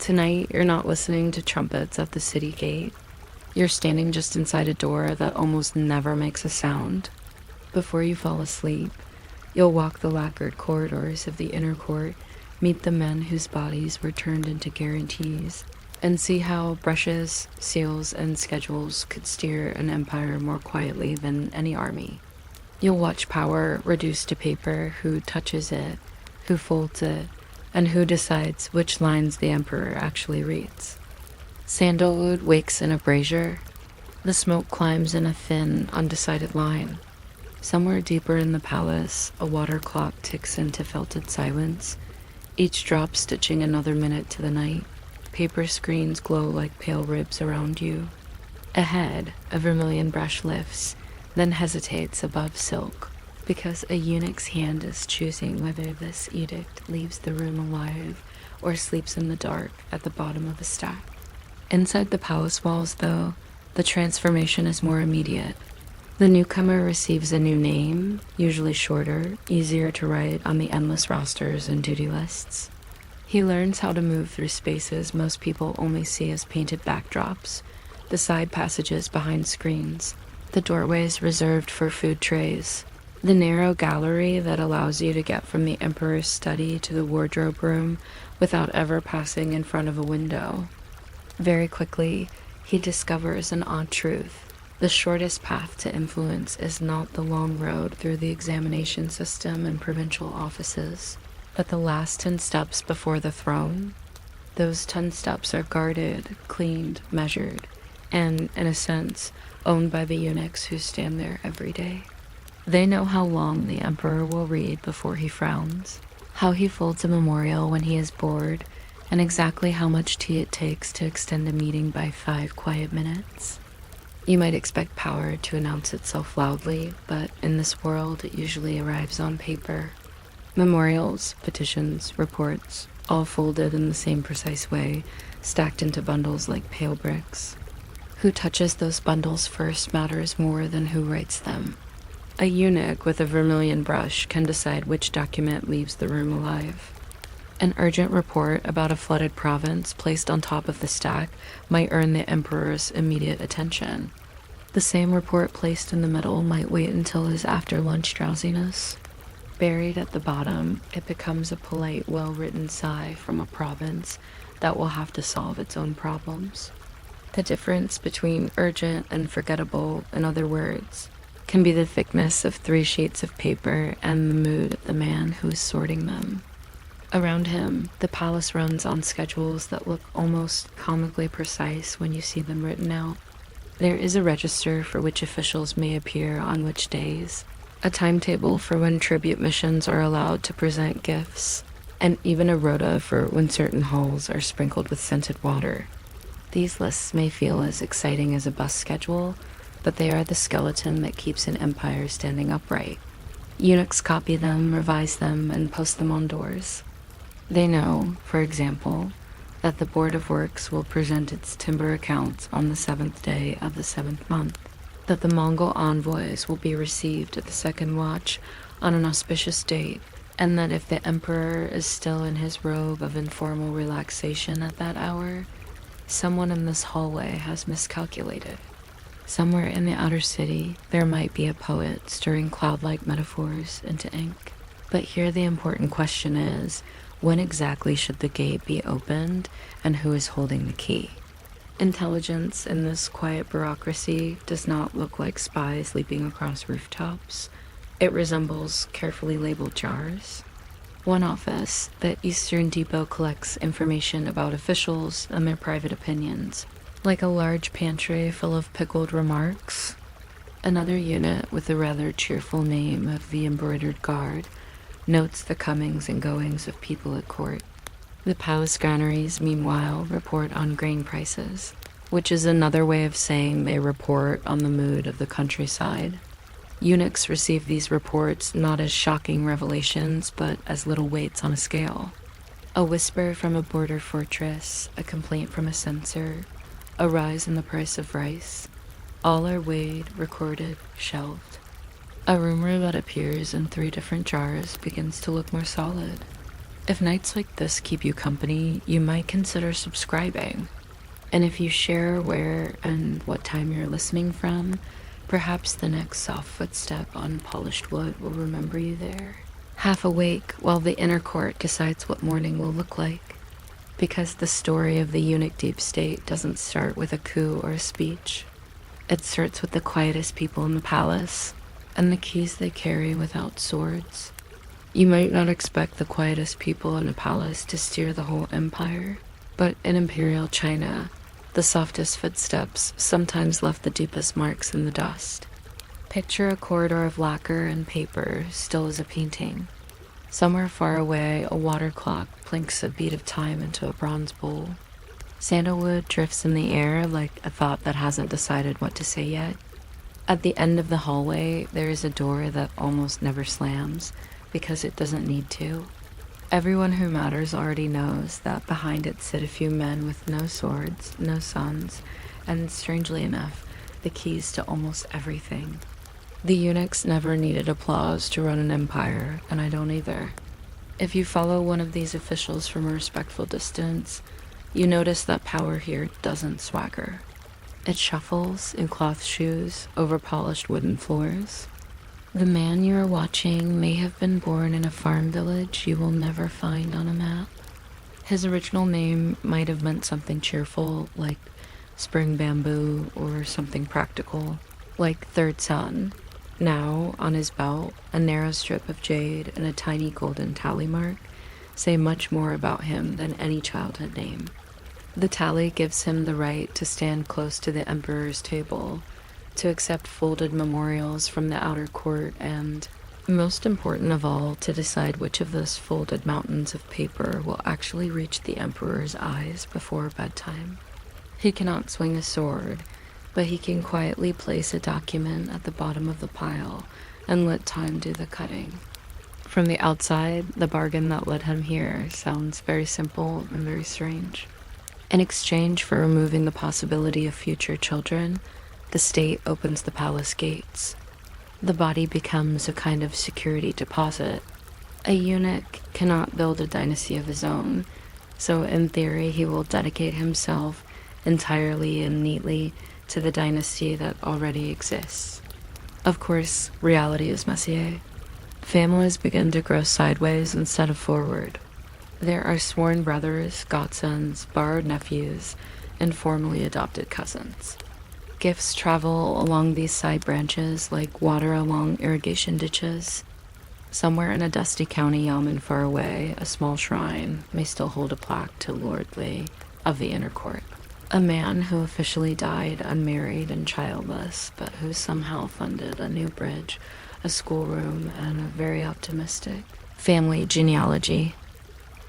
Tonight, you're not listening to trumpets at the city gate. You're standing just inside a door that almost never makes a sound. Before you fall asleep, you'll walk the lacquered corridors of the inner court, meet the men whose bodies were turned into guarantees, and see how brushes, seals, and schedules could steer an empire more quietly than any army. You'll watch power reduced to paper, who touches it, who folds it, and who decides which lines the emperor actually reads. Sandalwood wakes in a brazier. The smoke climbs in a thin, undecided line. Somewhere deeper in the palace, a water clock ticks into felted silence, each drop stitching another minute to the night. Paper screens glow like pale ribs around you. Ahead, a vermilion brush lifts, then hesitates above silk, because a eunuch's hand is choosing whether this edict leaves the room alive or sleeps in the dark at the bottom of a stack. Inside the palace walls, though, the transformation is more immediate. The newcomer receives a new name, usually shorter, easier to write on the endless rosters and duty lists. He learns how to move through spaces most people only see as painted backdrops, the side passages behind screens, the doorways reserved for food trays, the narrow gallery that allows you to get from the emperor's study to the wardrobe room without ever passing in front of a window. Very quickly, he discovers an odd truth. The shortest path to influence is not the long road through the examination system and provincial offices, but the last 10 steps before the throne. Those 10 steps are guarded, cleaned, measured, and, in a sense, owned by the eunuchs who stand there every day. They know how long the emperor will read before he frowns, how he folds a memorial when he is bored, and exactly how much tea it takes to extend a meeting by 5 quiet minutes. You might expect power to announce itself loudly, but in this world it usually arrives on paper. Memorials, petitions, reports, all folded in the same precise way, stacked into bundles like pale bricks. Who touches those bundles first matters more than who writes them. A eunuch with a vermilion brush can decide which document leaves the room alive. An urgent report about a flooded province placed on top of the stack might earn the emperor's immediate attention. The same report placed in the middle might wait until his after-lunch drowsiness. Buried at the bottom, it becomes a polite, well-written sigh from a province that will have to solve its own problems. The difference between urgent and forgettable, in other words, can be the thickness of 3 sheets of paper and the mood of the man who is sorting them. Around him, the palace runs on schedules that look almost comically precise when you see them written out. There is a register for which officials may appear on which days, a timetable for when tribute missions are allowed to present gifts, and even a rota for when certain halls are sprinkled with scented water. These lists may feel as exciting as a bus schedule, but they are the skeleton that keeps an empire standing upright. Eunuchs copy them, revise them, and post them on doors. They know, for example, that the Board of Works will present its timber accounts on the 7th day of the 7th month, that the Mongol envoys will be received at the 2nd watch on an auspicious date, and that if the emperor is still in his robe of informal relaxation at that hour, someone in this hallway has miscalculated. Somewhere in the outer city, there might be a poet stirring cloud-like metaphors into ink. But here the important question is, when exactly should the gate be opened, and who is holding the key? Intelligence in this quiet bureaucracy does not look like spies leaping across rooftops. It resembles carefully labeled jars. One office, the Eastern Depot, collects information about officials and their private opinions, like a large pantry full of pickled remarks. Another unit, with the rather cheerful name of the Embroidered Guard, notes the comings and goings of people at court. The palace granaries, meanwhile, report on grain prices, which is another way of saying they report on the mood of the countryside. Eunuchs receive these reports not as shocking revelations, but as little weights on a scale. A whisper from a border fortress, a complaint from a censor, a rise in the price of rice. All are weighed, recorded, shelved. A rumor that appears in 3 different jars begins to look more solid. If nights like this keep you company, you might consider subscribing. And if you share where and what time you're listening from, perhaps the next soft footstep on polished wood will remember you there. Half awake while the inner court decides what morning will look like. Because the story of the eunuch deep state doesn't start with a coup or a speech. It starts with the quietest people in the palace, and the keys they carry without swords. You might not expect the quietest people in a palace to steer the whole empire, but in Imperial China, the softest footsteps sometimes left the deepest marks in the dust. Picture a corridor of lacquer and paper, still as a painting. Somewhere far away, a water clock plinks a beat of time into a bronze bowl. Sandalwood drifts in the air like a thought that hasn't decided what to say yet. At the end of the hallway, there is a door that almost never slams, because it doesn't need to. Everyone who matters already knows that behind it sit a few men with no swords, no sons, and strangely enough, the keys to almost everything. The eunuchs never needed applause to run an empire, and I don't either. If you follow one of these officials from a respectful distance, you notice that power here doesn't swagger. It shuffles in cloth shoes over polished wooden floors. The man you are watching may have been born in a farm village you will never find on a map. His original name might have meant something cheerful, like spring bamboo, or something practical, like third son. Now, on his belt, a narrow strip of jade and a tiny golden tally mark say much more about him than any childhood name. The tally gives him the right to stand close to the emperor's table, to accept folded memorials from the outer court, and, most important of all, to decide which of those folded mountains of paper will actually reach the emperor's eyes before bedtime. He cannot swing a sword, but he can quietly place a document at the bottom of the pile and let time do the cutting. From the outside, the bargain that led him here sounds very simple and very strange. In exchange for removing the possibility of future children, the state opens the palace gates. The body becomes a kind of security deposit. A eunuch cannot build a dynasty of his own, so in theory he will dedicate himself entirely and neatly to the dynasty that already exists. Of course, reality is messier. Families begin to grow sideways instead of forward. There are sworn brothers, godsons, borrowed nephews, and formally adopted cousins. Gifts travel along these side branches like water along irrigation ditches. Somewhere in a dusty county yamen far away, a small shrine may still hold a plaque to Lord Lee of the Inner Court, a man who officially died unmarried and childless, but who somehow funded a new bridge, a schoolroom, and a very optimistic family genealogy.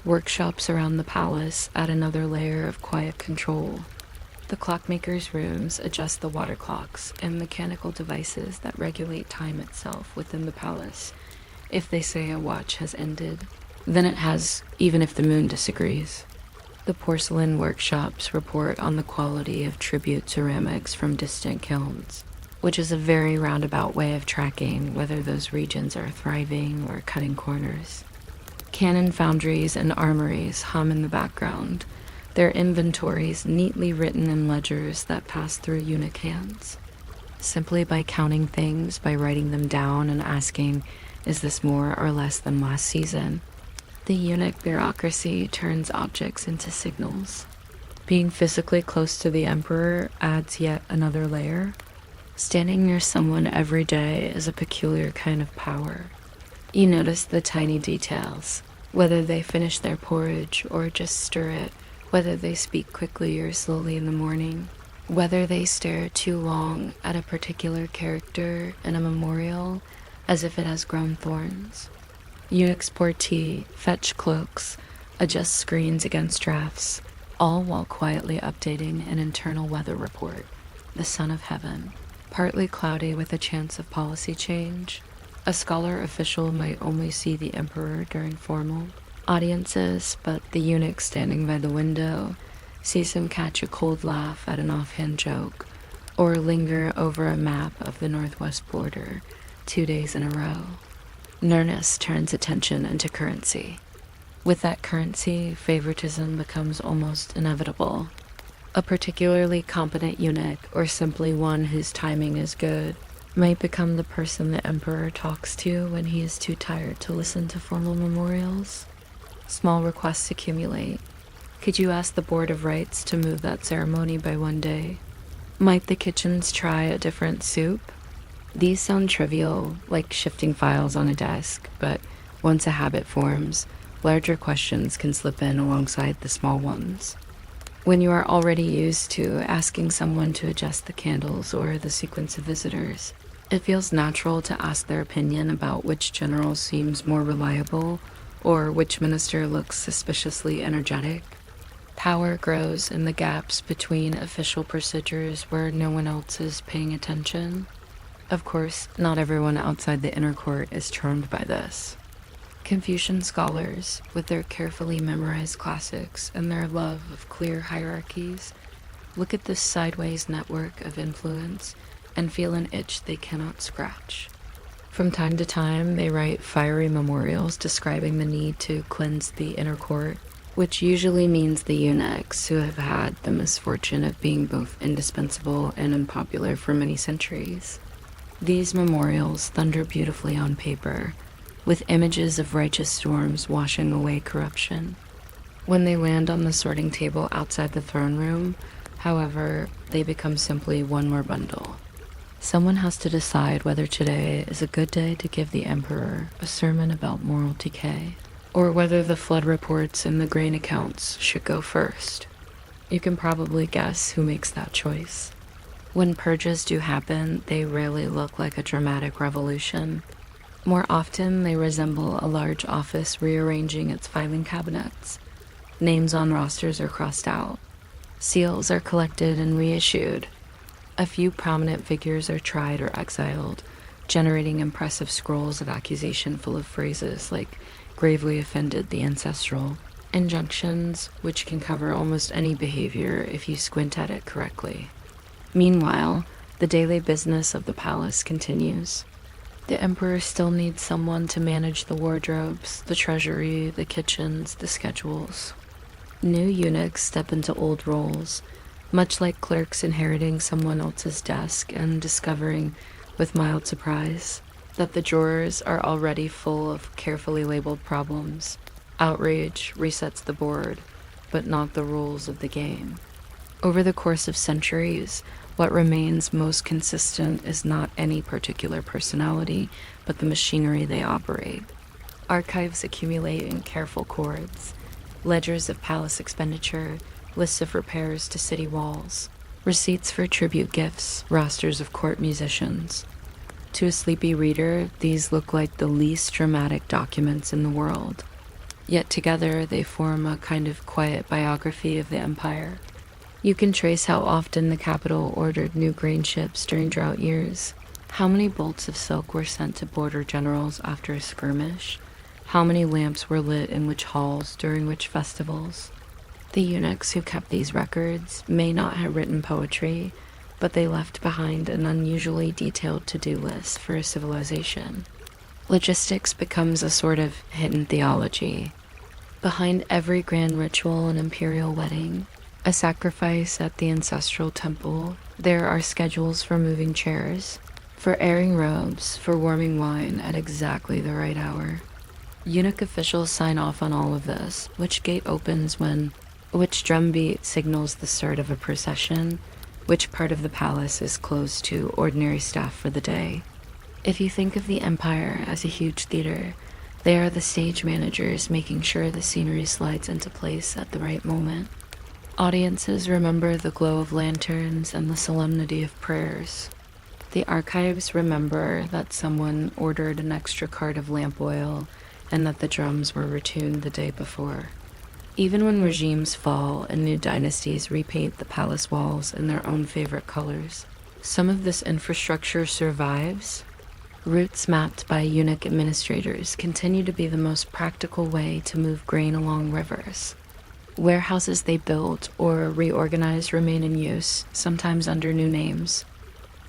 Workshops around the palace add another layer of quiet control. The clockmaker's rooms adjust the water clocks and mechanical devices that regulate time itself within the palace. If they say a watch has ended, then it has, even if the moon disagrees. The porcelain workshops report on the quality of tribute ceramics from distant kilns, which is a very roundabout way of tracking whether those regions are thriving or cutting corners. Cannon foundries and armories hum in the background, their inventories neatly written in ledgers that pass through eunuch hands. Simply by counting things, by writing them down and asking, is this more or less than last season, the eunuch bureaucracy turns objects into signals. Being physically close to the emperor adds yet another layer. Standing near someone every day is a peculiar kind of power. You notice the tiny details, whether they finish their porridge or just stir it, whether they speak quickly or slowly in the morning, whether they stare too long at a particular character in a memorial as if it has grown thorns. Eunuchs pour tea, fetch cloaks, adjust screens against drafts, all while quietly updating an internal weather report. The sun of heaven, partly cloudy with a chance of policy change. A scholar official might only see the emperor during formal audiences, but the eunuch standing by the window sees him catch a cold laugh at an offhand joke, or linger over a map of the northwest border 2 days in a row. Nearness turns attention into currency. With that currency, favoritism becomes almost inevitable. A particularly competent eunuch, or simply one whose timing is good, might become the person the emperor talks to when he is too tired to listen to formal memorials. Small requests accumulate. Could you ask the Board of Rites to move that ceremony by one day? Might the kitchens try a different soup? These sound trivial, like shifting files on a desk, but once a habit forms, larger questions can slip in alongside the small ones. When you are already used to asking someone to adjust the candles or the sequence of visitors, it feels natural to ask their opinion about which general seems more reliable or which minister looks suspiciously energetic. Power grows in the gaps between official procedures where no one else is paying attention. Of course, not everyone outside the inner court is charmed by this. Confucian scholars, with their carefully memorized classics and their love of clear hierarchies, look at this sideways network of influence and feel an itch they cannot scratch. From time to time, they write fiery memorials describing the need to cleanse the inner court, which usually means the eunuchs who have had the misfortune of being both indispensable and unpopular for many centuries. These memorials thunder beautifully on paper, with images of righteous storms washing away corruption. When they land on the sorting table outside the throne room, however, they become simply one more bundle. Someone has to decide whether today is a good day to give the emperor a sermon about moral decay, or whether the flood reports and the grain accounts should go first. You can probably guess who makes that choice. When purges do happen, they rarely look like a dramatic revolution. More often, they resemble a large office rearranging its filing cabinets. Names on rosters are crossed out. Seals are collected and reissued. A few prominent figures are tried or exiled, generating impressive scrolls of accusation full of phrases like gravely offended the ancestral, injunctions which can cover almost any behavior if you squint at it correctly. Meanwhile, the daily business of the palace continues. The emperor still needs someone to manage the wardrobes, the treasury, the kitchens, the schedules. New eunuchs step into old roles, much like clerks inheriting someone else's desk and discovering, with mild surprise, that the drawers are already full of carefully labeled problems. Outrage resets the board, but not the rules of the game. Over the course of centuries, what remains most consistent is not any particular personality, but the machinery they operate. Archives accumulate in careful cords, ledgers of palace expenditure, lists of repairs to city walls, receipts for tribute gifts, rosters of court musicians. To a sleepy reader, these look like the least dramatic documents in the world. Yet together they form a kind of quiet biography of the empire. You can trace how often the capital ordered new grain ships during drought years, how many bolts of silk were sent to border generals after a skirmish, how many lamps were lit in which halls during which festivals. The eunuchs who kept these records may not have written poetry, but they left behind an unusually detailed to-do list for a civilization. Logistics becomes a sort of hidden theology. Behind every grand ritual and imperial wedding, a sacrifice at the ancestral temple, there are schedules for moving chairs, for airing robes, for warming wine at exactly the right hour. Eunuch officials sign off on all of this, which gate opens when, which drumbeat signals the start of a procession, which part of the palace is closed to ordinary staff for the day. If you think of the empire as a huge theater, they are the stage managers making sure the scenery slides into place at the right moment. Audiences remember the glow of lanterns and the solemnity of prayers. The archives remember that someone ordered an extra cart of lamp oil and that the drums were retuned the day before. Even when regimes fall and new dynasties repaint the palace walls in their own favorite colors, some of this infrastructure survives. Routes mapped by eunuch administrators continue to be the most practical way to move grain along rivers. Warehouses they built or reorganized remain in use, sometimes under new names.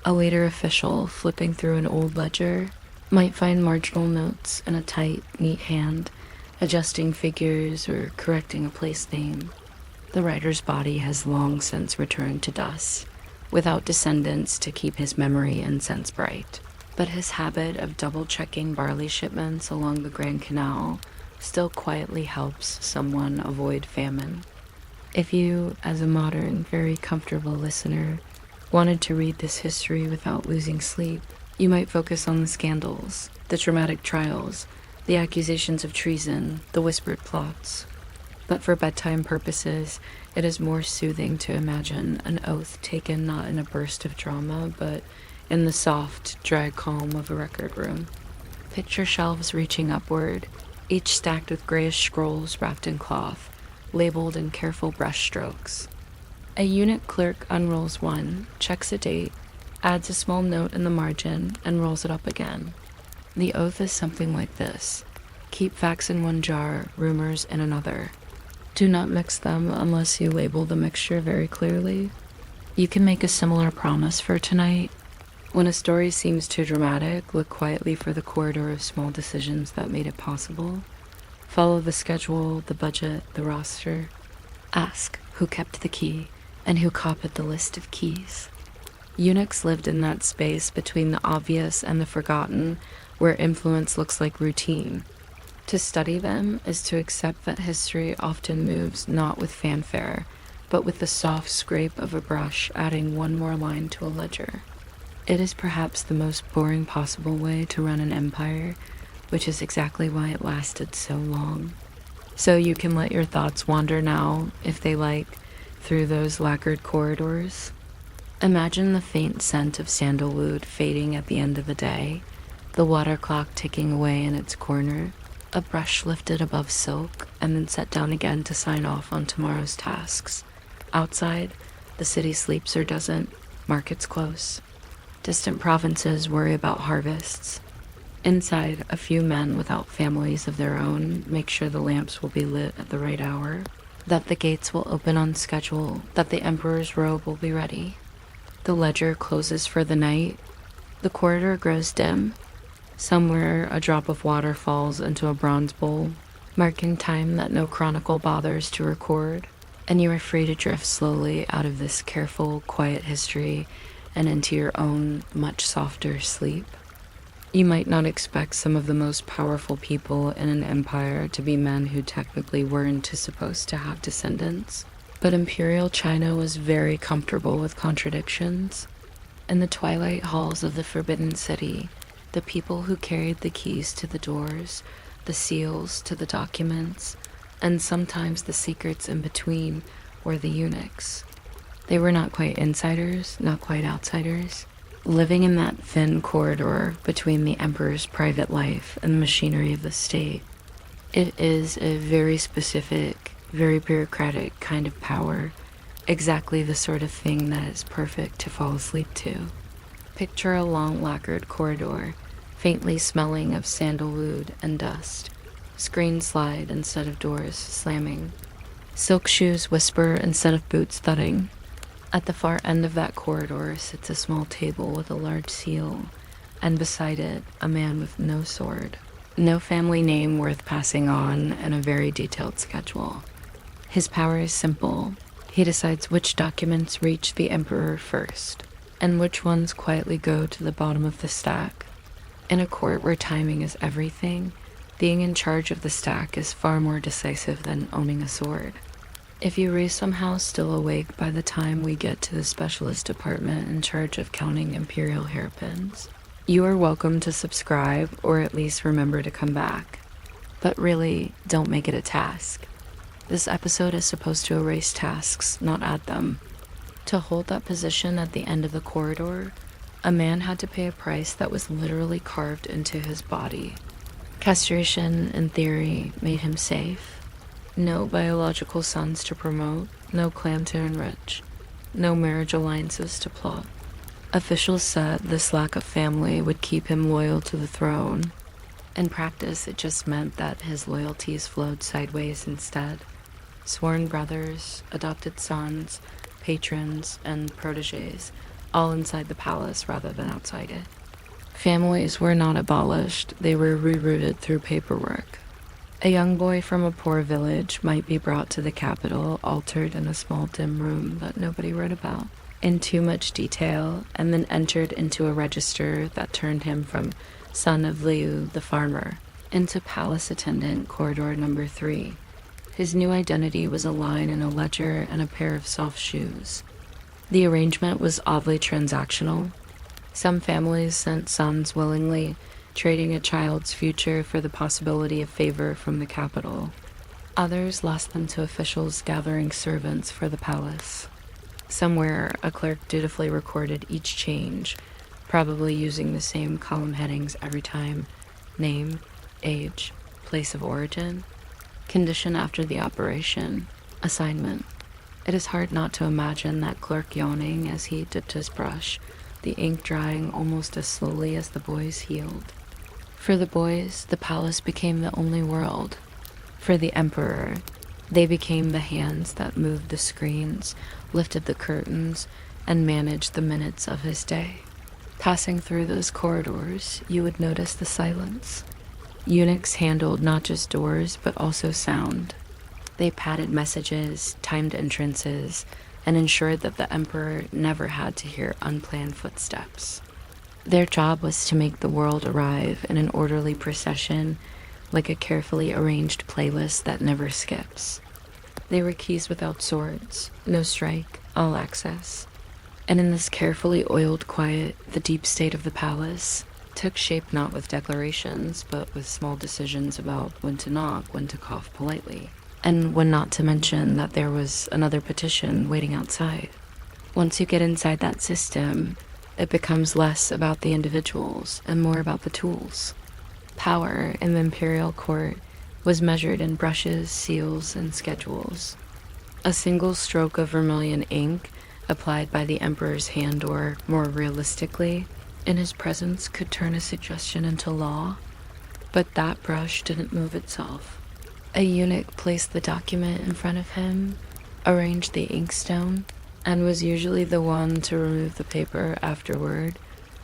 A later official, flipping through an old ledger, might find marginal notes in a tight, neat hand adjusting figures or correcting a place name. The writer's body has long since returned to dust, without descendants to keep his memory and sense bright. But his habit of double-checking barley shipments along the Grand Canal still quietly helps someone avoid famine. If you, as a modern, very comfortable listener, wanted to read this history without losing sleep, you might focus on the scandals, the dramatic trials, the accusations of treason, the whispered plots. But for bedtime purposes, it is more soothing to imagine an oath taken not in a burst of drama, but in the soft, dry calm of a record room. Picture shelves reaching upward, each stacked with grayish scrolls wrapped in cloth, labeled in careful brush strokes. A eunuch clerk unrolls one, checks a date, adds a small note in the margin, and rolls it up again. The oath is something like this: keep facts in one jar, rumors in another. Do not mix them unless you label the mixture very clearly. You can make a similar promise for tonight. When a story seems too dramatic, look quietly for the corridor of small decisions that made it possible. Follow the schedule, the budget, the roster. Ask who kept the key and who copied the list of keys. Eunuchs lived in that space between the obvious and the forgotten, where influence looks like routine. To study them is to accept that history often moves not with fanfare, but with the soft scrape of a brush adding one more line to a ledger. It is perhaps the most boring possible way to run an empire, which is exactly why it lasted so long. So you can let your thoughts wander now, if they like, through those lacquered corridors. Imagine the faint scent of sandalwood fading at the end of the day, the water clock ticking away in its corner, a brush lifted above silk and then set down again to sign off on tomorrow's tasks. Outside, the city sleeps or doesn't, markets close. Distant provinces worry about harvests. Inside, a few men without families of their own make sure the lamps will be lit at the right hour, that the gates will open on schedule, that the emperor's robe will be ready. The ledger closes for the night. The corridor grows dim. Somewhere, a drop of water falls into a bronze bowl, marking time that no chronicle bothers to record, and you are free to drift slowly out of this careful, quiet history and into your own, much softer sleep. You might not expect some of the most powerful people in an empire to be men who technically weren't supposed to have descendants, but Imperial China was very comfortable with contradictions. In the twilight halls of the Forbidden City, the people who carried the keys to the doors, the seals to the documents, and sometimes the secrets in between were the eunuchs. They were not quite insiders, not quite outsiders, living in that thin corridor between the emperor's private life and the machinery of the state. It is a very specific, very bureaucratic kind of power, exactly the sort of thing that is perfect to fall asleep to. Picture a long lacquered corridor, faintly smelling of sandalwood and dust. Screens slide instead of doors slamming. Silk shoes whisper instead of boots thudding. At the far end of that corridor sits a small table with a large seal, and beside it, a man with no sword, no family name worth passing on, and a very detailed schedule. His power is simple. He decides which documents reach the emperor first, and which ones quietly go to the bottom of the stack. In a court where timing is everything, being in charge of the stack is far more decisive than owning a sword. If you are somehow still awake by the time we get to the specialist department in charge of counting Imperial hairpins, you are welcome to subscribe or at least remember to come back. But really, don't make it a task. This episode is supposed to erase tasks, not add them. To hold that position at the end of the corridor, a man had to pay a price that was literally carved into his body. Castration, in theory, made him safe. No biological sons to promote, no clan to enrich, no marriage alliances to plot. Officials said this lack of family would keep him loyal to the throne. In practice, it just meant that his loyalties flowed sideways instead. Sworn brothers, adopted sons, patrons, and protégés, all inside the palace rather than outside it. Families were not abolished, they were rerouted through paperwork. A young boy from a poor village might be brought to the capital, altered in a small dim room that nobody wrote about in too much detail, and then entered into a register that turned him from son of Liu the farmer into palace attendant corridor number 3. His new identity was a line in a ledger and a pair of soft shoes. The arrangement was oddly transactional. Some families sent sons willingly, trading a child's future for the possibility of favor from the capital. Others lost them to officials gathering servants for the palace. Somewhere, a clerk dutifully recorded each change, probably using the same column headings every time: name, age, place of origin, condition after the operation, assignment. It is hard not to imagine that clerk yawning as he dipped his brush, the ink drying almost as slowly as the boys healed. For the boys, the palace became the only world. For the emperor, they became the hands that moved the screens, lifted the curtains, and managed the minutes of his day. Passing through those corridors, you would notice the silence. Eunuchs handled not just doors, but also sound. They padded messages, timed entrances, and ensured that the emperor never had to hear unplanned footsteps. Their job was to make the world arrive in an orderly procession, like a carefully arranged playlist that never skips. They were keys without swords, no strike, all access. And in this carefully oiled quiet, the deep state of the palace took shape not with declarations, but with small decisions about when to knock, when to cough politely, and when not to mention that there was another petition waiting outside. Once you get inside that system, it becomes less about the individuals and more about the tools. Power in the Imperial court was measured in brushes, seals, and schedules. A single stroke of vermilion ink, applied by the emperor's hand or, more realistically, in his presence, could turn a suggestion into law. But that brush didn't move itself. A eunuch placed the document in front of him, arranged the inkstone, and was usually the one to remove the paper afterward,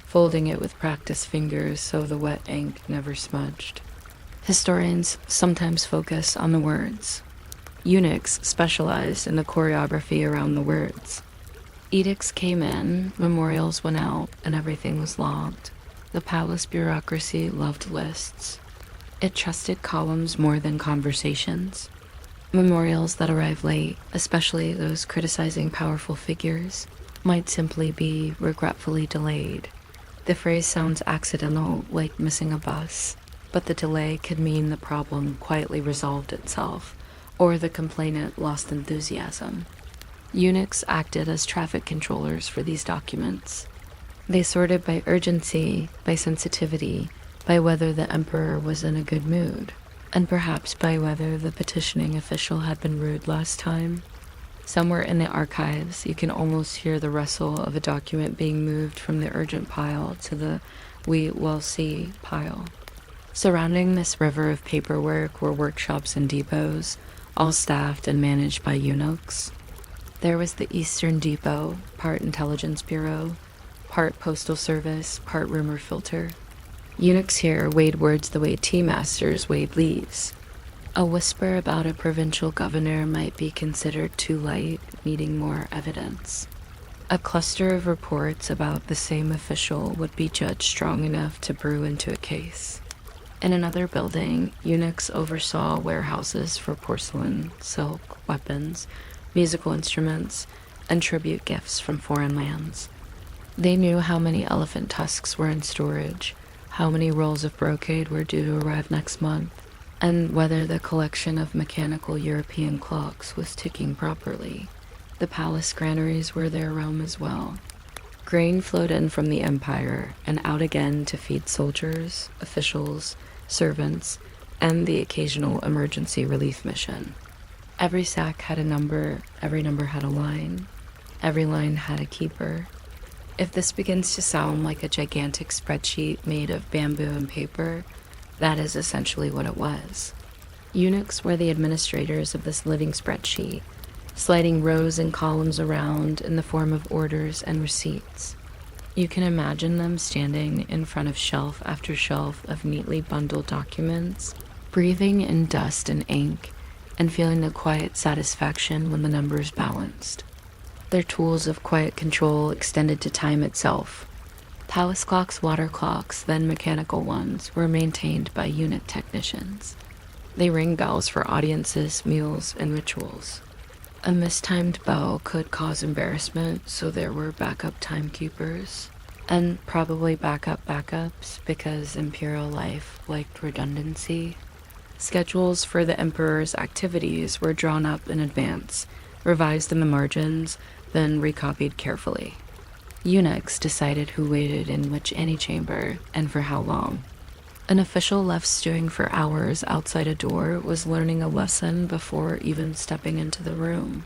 folding it with practiced fingers so the wet ink never smudged. Historians sometimes focus on the words. Eunuchs specialized in the choreography around the words. Edicts came in, memorials went out, and everything was logged. The palace bureaucracy loved lists. It trusted columns more than conversations. Memorials that arrive late, especially those criticizing powerful figures, might simply be regretfully delayed. The phrase sounds accidental, like missing a bus, but the delay could mean the problem quietly resolved itself, or the complainant lost enthusiasm. Eunuchs acted as traffic controllers for these documents. They sorted by urgency, by sensitivity, by whether the emperor was in a good mood, and perhaps by whether the petitioning official had been rude last time. Somewhere in the archives, you can almost hear the rustle of a document being moved from the urgent pile to the we will see pile. Surrounding this river of paperwork were workshops and depots, all staffed and managed by eunuchs. There was the Eastern Depot, part intelligence bureau, part postal service, part rumor filter. Eunuchs here weighed words the way tea masters weighed leaves. A whisper about a provincial governor might be considered too light, needing more evidence. A cluster of reports about the same official would be judged strong enough to brew into a case. In another building, eunuchs oversaw warehouses for porcelain, silk, weapons, musical instruments, and tribute gifts from foreign lands. They knew how many elephant tusks were in storage, how many rolls of brocade were due to arrive next month, and whether the collection of mechanical European clocks was ticking properly. The palace granaries were their realm as well. Grain flowed in from the empire and out again to feed soldiers, officials, servants, and the occasional emergency relief mission. Every sack had a number, every number had a line, every line had a keeper. If this begins to sound like a gigantic spreadsheet made of bamboo and paper, that is essentially what it was. Eunuchs were the administrators of this living spreadsheet, sliding rows and columns around in the form of orders and receipts. You can imagine them standing in front of shelf after shelf of neatly bundled documents, breathing in dust and ink, and feeling a quiet satisfaction when the numbers balanced. Their tools of quiet control extended to time itself. Palace clocks, water clocks, then mechanical ones, were maintained by eunuch technicians. They ring bells for audiences, meals, and rituals. A mistimed bell could cause embarrassment, so there were backup timekeepers. And probably backups, because Imperial life liked redundancy. Schedules for the Emperor's activities were drawn up in advance, revised in the margins, then recopied carefully. Eunuchs decided who waited in which antechamber and for how long. An official left stewing for hours outside a door was learning a lesson before even stepping into the room.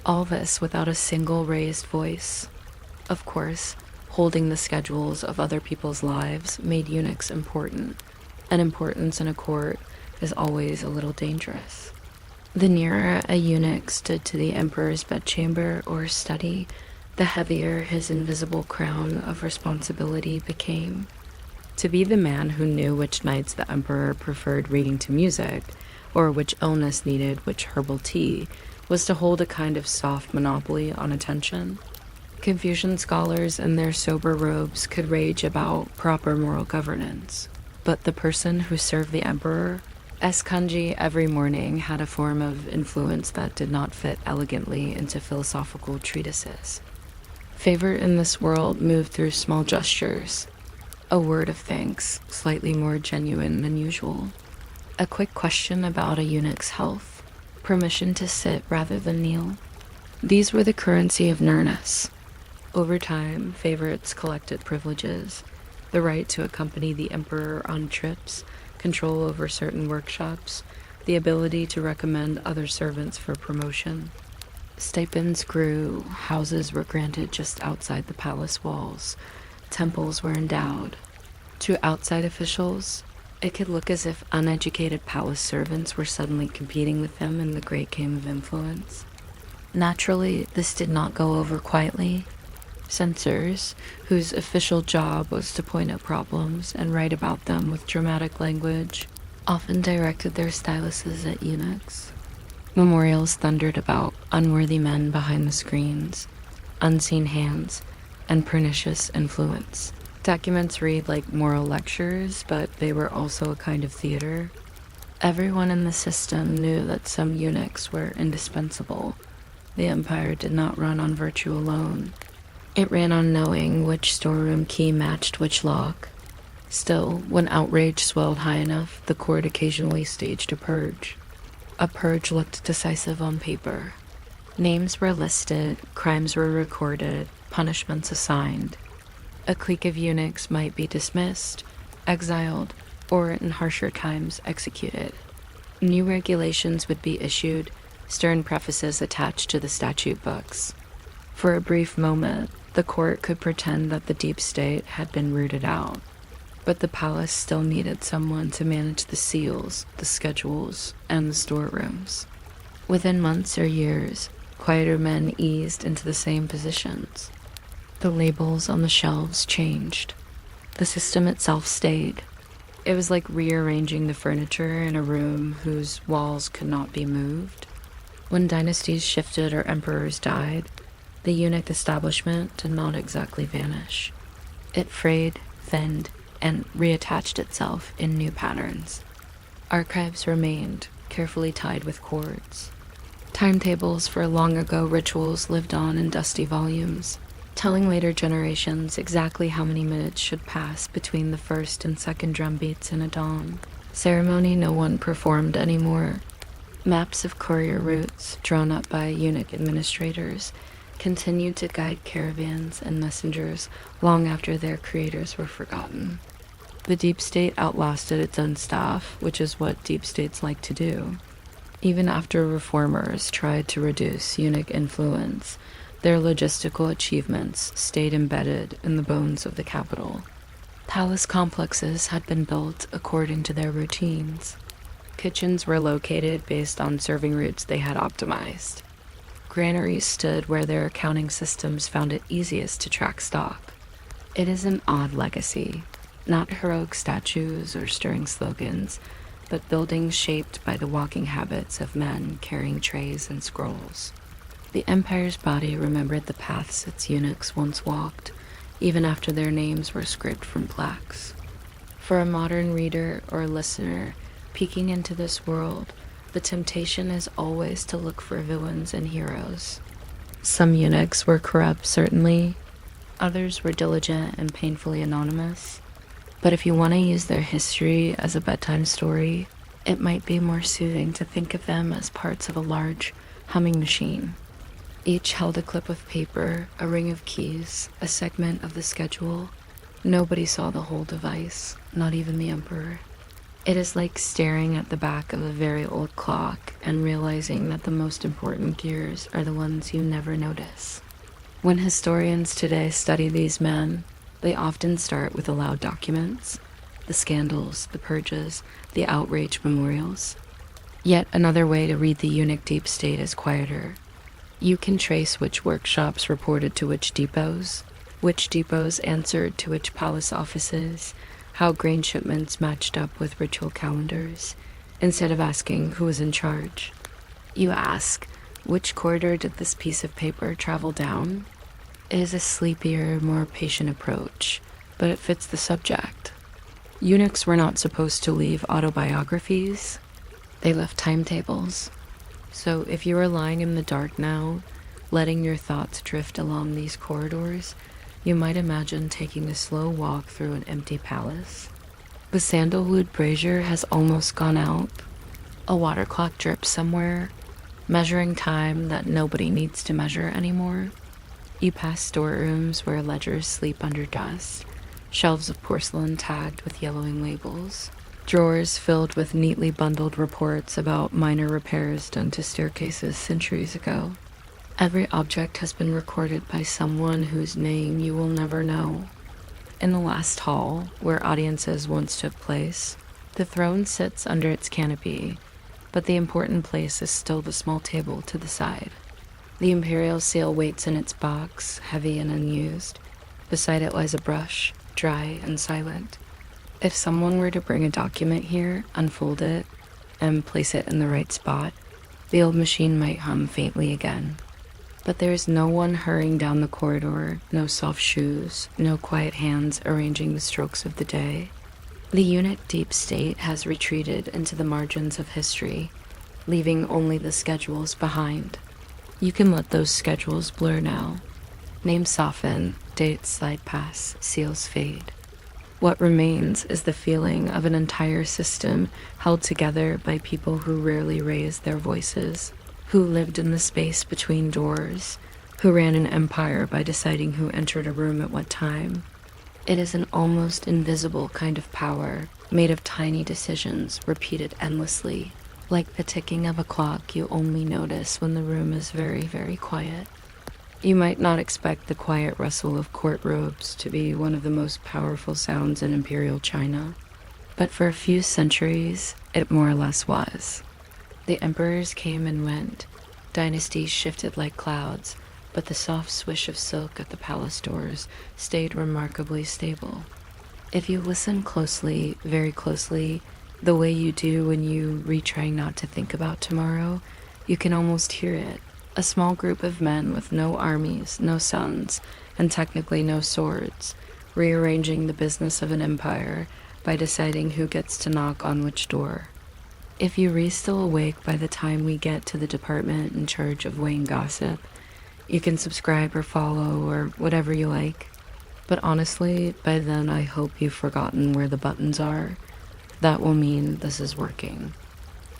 All this without a single raised voice. Of course, holding the schedules of other people's lives made eunuchs important, and importance in a court is always a little dangerous. The nearer a eunuch stood to the emperor's bedchamber or study, the heavier his invisible crown of responsibility became. To be the man who knew which nights the emperor preferred reading to music, or which illness needed which herbal tea, was to hold a kind of soft monopoly on attention. Confucian scholars in their sober robes could rage about proper moral governance, but the person who served the emperor, kanji every morning, had a form of influence that did not fit elegantly into philosophical treatises. Favor in this world moved through small gestures. A word of thanks, slightly more genuine than usual. A quick question about a eunuch's health. Permission to sit rather than kneel. These were the currency of nearness. Over time, favorites collected privileges, the right to accompany the emperor on trips, control over certain workshops, the ability to recommend other servants for promotion. Stipends grew, houses were granted just outside the palace walls, temples were endowed. To outside officials, it could look as if uneducated palace servants were suddenly competing with them in the great game of influence. Naturally, this did not go over quietly. Censors, whose official job was to point out problems and write about them with dramatic language, often directed their styluses at eunuchs. Memorials thundered about unworthy men behind the screens, unseen hands, and pernicious influence. Documents read like moral lectures, but they were also a kind of theater. Everyone in the system knew that some eunuchs were indispensable. The empire did not run on virtue alone. It ran on knowing which storeroom key matched which lock. Still, when outrage swelled high enough, the court occasionally staged a purge. A purge looked decisive on paper. Names were listed, crimes were recorded, punishments assigned. A clique of eunuchs might be dismissed, exiled, or in harsher times executed. New regulations would be issued, stern prefaces attached to the statute books. For a brief moment, the court could pretend that the deep state had been rooted out, but the palace still needed someone to manage the seals, the schedules, and the storerooms. Within months or years, quieter men eased into the same positions. The labels on the shelves changed. The system itself stayed. It was like rearranging the furniture in a room whose walls could not be moved. When dynasties shifted or emperors died, the eunuch establishment did not exactly vanish. It frayed, thinned, and reattached itself in new patterns. Archives remained, carefully tied with cords. Timetables for long-ago rituals lived on in dusty volumes, telling later generations exactly how many minutes should pass between the first and second drum beats in a dawn. Ceremony no one performed anymore. Maps of courier routes, drawn up by eunuch administrators, continued to guide caravans and messengers long after their creators were forgotten. The deep state outlasted its own staff, which is what deep states like to do. Even after reformers tried to reduce eunuch influence, their logistical achievements stayed embedded in the bones of the capital. Palace complexes had been built according to their routines. Kitchens were located based on serving routes they had optimized. Granaries stood where their accounting systems found it easiest to track stock. It is an odd legacy, not heroic statues or stirring slogans, but buildings shaped by the walking habits of men carrying trays and scrolls. The Empire's body remembered the paths its eunuchs once walked, even after their names were scraped from plaques. For a modern reader or listener peeking into this world, the temptation is always to look for villains and heroes. Some eunuchs were corrupt, certainly. Others were diligent and painfully anonymous. But if you want to use their history as a bedtime story, it might be more soothing to think of them as parts of a large, humming machine. Each held a clip of paper, a ring of keys, a segment of the schedule. Nobody saw the whole device, not even the Emperor. It is like staring at the back of a very old clock and realizing that the most important gears are the ones you never notice. When historians today study these men, they often start with allowed documents, the scandals, the purges, the outrage memorials. Yet another way to read the eunuch deep state is quieter. You can trace which workshops reported to which depots answered to which palace offices, how grain shipments matched up with ritual calendars. Instead of asking who was in charge, you ask, which corridor did this piece of paper travel down? It is a sleepier, more patient approach, but it fits the subject. Eunuchs were not supposed to leave autobiographies. They left timetables. So if you are lying in the dark now, letting your thoughts drift along these corridors, you might imagine taking a slow walk through an empty palace. The sandalwood brazier has almost gone out. A water clock drips somewhere, measuring time that nobody needs to measure anymore. You pass storerooms where ledgers sleep under dust, shelves of porcelain tagged with yellowing labels, drawers filled with neatly bundled reports about minor repairs done to staircases centuries ago. Every object has been recorded by someone whose name you will never know. In the last hall, where audiences once took place, the throne sits under its canopy, but the important place is still the small table to the side. The Imperial seal waits in its box, heavy and unused. Beside it lies a brush, dry and silent. If someone were to bring a document here, unfold it, and place it in the right spot, the old machine might hum faintly again. But there is no one hurrying down the corridor, no soft shoes, no quiet hands arranging the strokes of the day. The eunuch deep state has retreated into the margins of history, leaving only the schedules behind. You can let those schedules blur now. Names soften, dates slide past, seals fade. What remains is the feeling of an entire system held together by people who rarely raised their voices, who lived in the space between doors, who ran an empire by deciding who entered a room at what time. It is an almost invisible kind of power, made of tiny decisions repeated endlessly, like the ticking of a clock you only notice when the room is very, very quiet. You might not expect the quiet rustle of court robes to be one of the most powerful sounds in Imperial China, but for a few centuries, it more or less was. The emperors came and went, dynasties shifted like clouds, but the soft swish of silk at the palace doors stayed remarkably stable. If you listen closely, very closely, the way you do when you retry not to think about tomorrow, you can almost hear it. A small group of men with no armies, no sons, and technically no swords, rearranging the business of an empire by deciding who gets to knock on which door. If you're still awake by the time we get to the department in charge of weighing gossip, you can subscribe or follow or whatever you like. But honestly, by then I hope you've forgotten where the buttons are. That will mean this is working.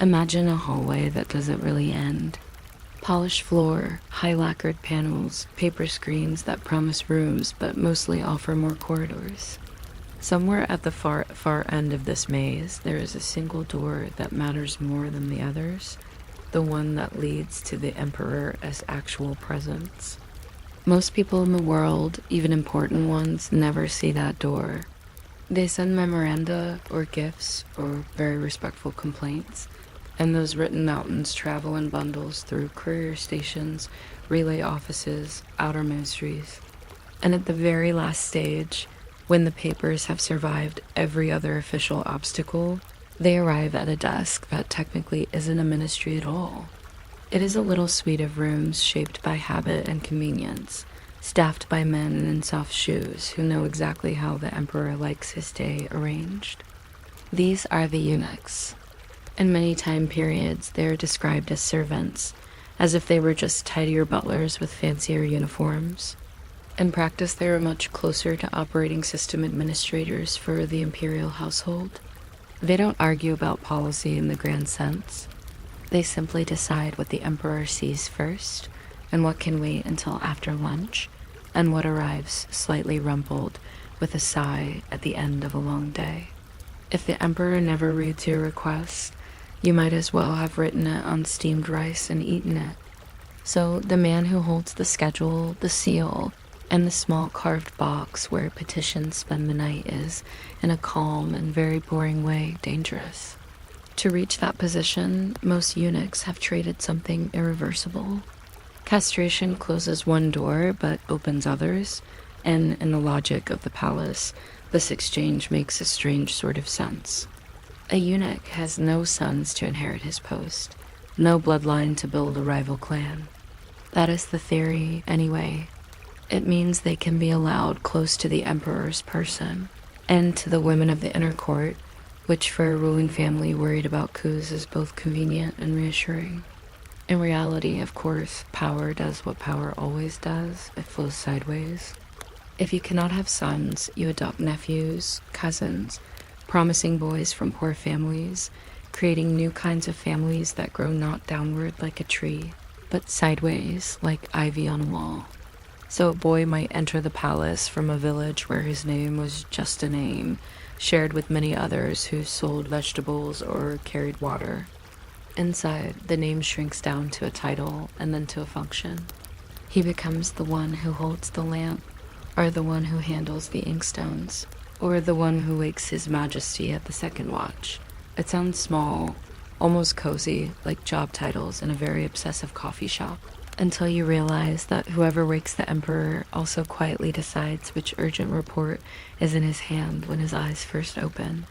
Imagine a hallway that doesn't really end. Polished floor, high lacquered panels, paper screens that promise rooms but mostly offer more corridors. Somewhere at the far end of this maze, there is a single door that matters more than the others, the one that leads to the Emperor as actual presence. Most people in the world, even important ones, never see that door. They send memoranda or gifts or very respectful complaints, and those written mountains travel in bundles through courier stations, relay offices, outer ministries. And at the very last stage, when the papers have survived every other official obstacle, They arrive at a desk that technically isn't a ministry at all. It is a little suite of rooms shaped by habit and convenience, staffed by men in soft shoes who know exactly how the emperor likes his day arranged. These are the eunuchs. In many time periods, they are described as servants, as if they were just tidier butlers with fancier uniforms. In practice, they are much closer to operating system administrators for the Imperial household. They don't argue about policy in the grand sense. They simply decide what the emperor sees first, and what can wait until after lunch, and what arrives slightly rumpled with a sigh at the end of a long day. If the emperor never reads your request, you might as well have written it on steamed rice and eaten it. So the man who holds the schedule, the seal, and the small carved box where petitions spend the night is, in a calm and very boring way, dangerous. To reach that position, most eunuchs have traded something irreversible. Castration closes one door but opens others, and in the logic of the palace, this exchange makes a strange sort of sense. A eunuch has no sons to inherit his post, no bloodline to build a rival clan. That is the theory, anyway. It means they can be allowed close to the emperor's person, and to the women of the inner court, which for a ruling family worried about coups is both convenient and reassuring. In reality, of course, power does what power always does. It flows sideways. If you cannot have sons, you adopt nephews, cousins, promising boys from poor families, creating new kinds of families that grow not downward like a tree, but sideways like ivy on a wall. So a boy might enter the palace from a village where his name was just a name, shared with many others who sold vegetables or carried water. Inside, the name shrinks down to a title and then to a function. He becomes the one who holds the lamp, or the one who handles the inkstones, or the one who wakes His Majesty at the second watch. It sounds small, almost cozy, like job titles in a very obsessive coffee shop, until you realize that whoever wakes the emperor also quietly decides which urgent report is in his hand when his eyes first open.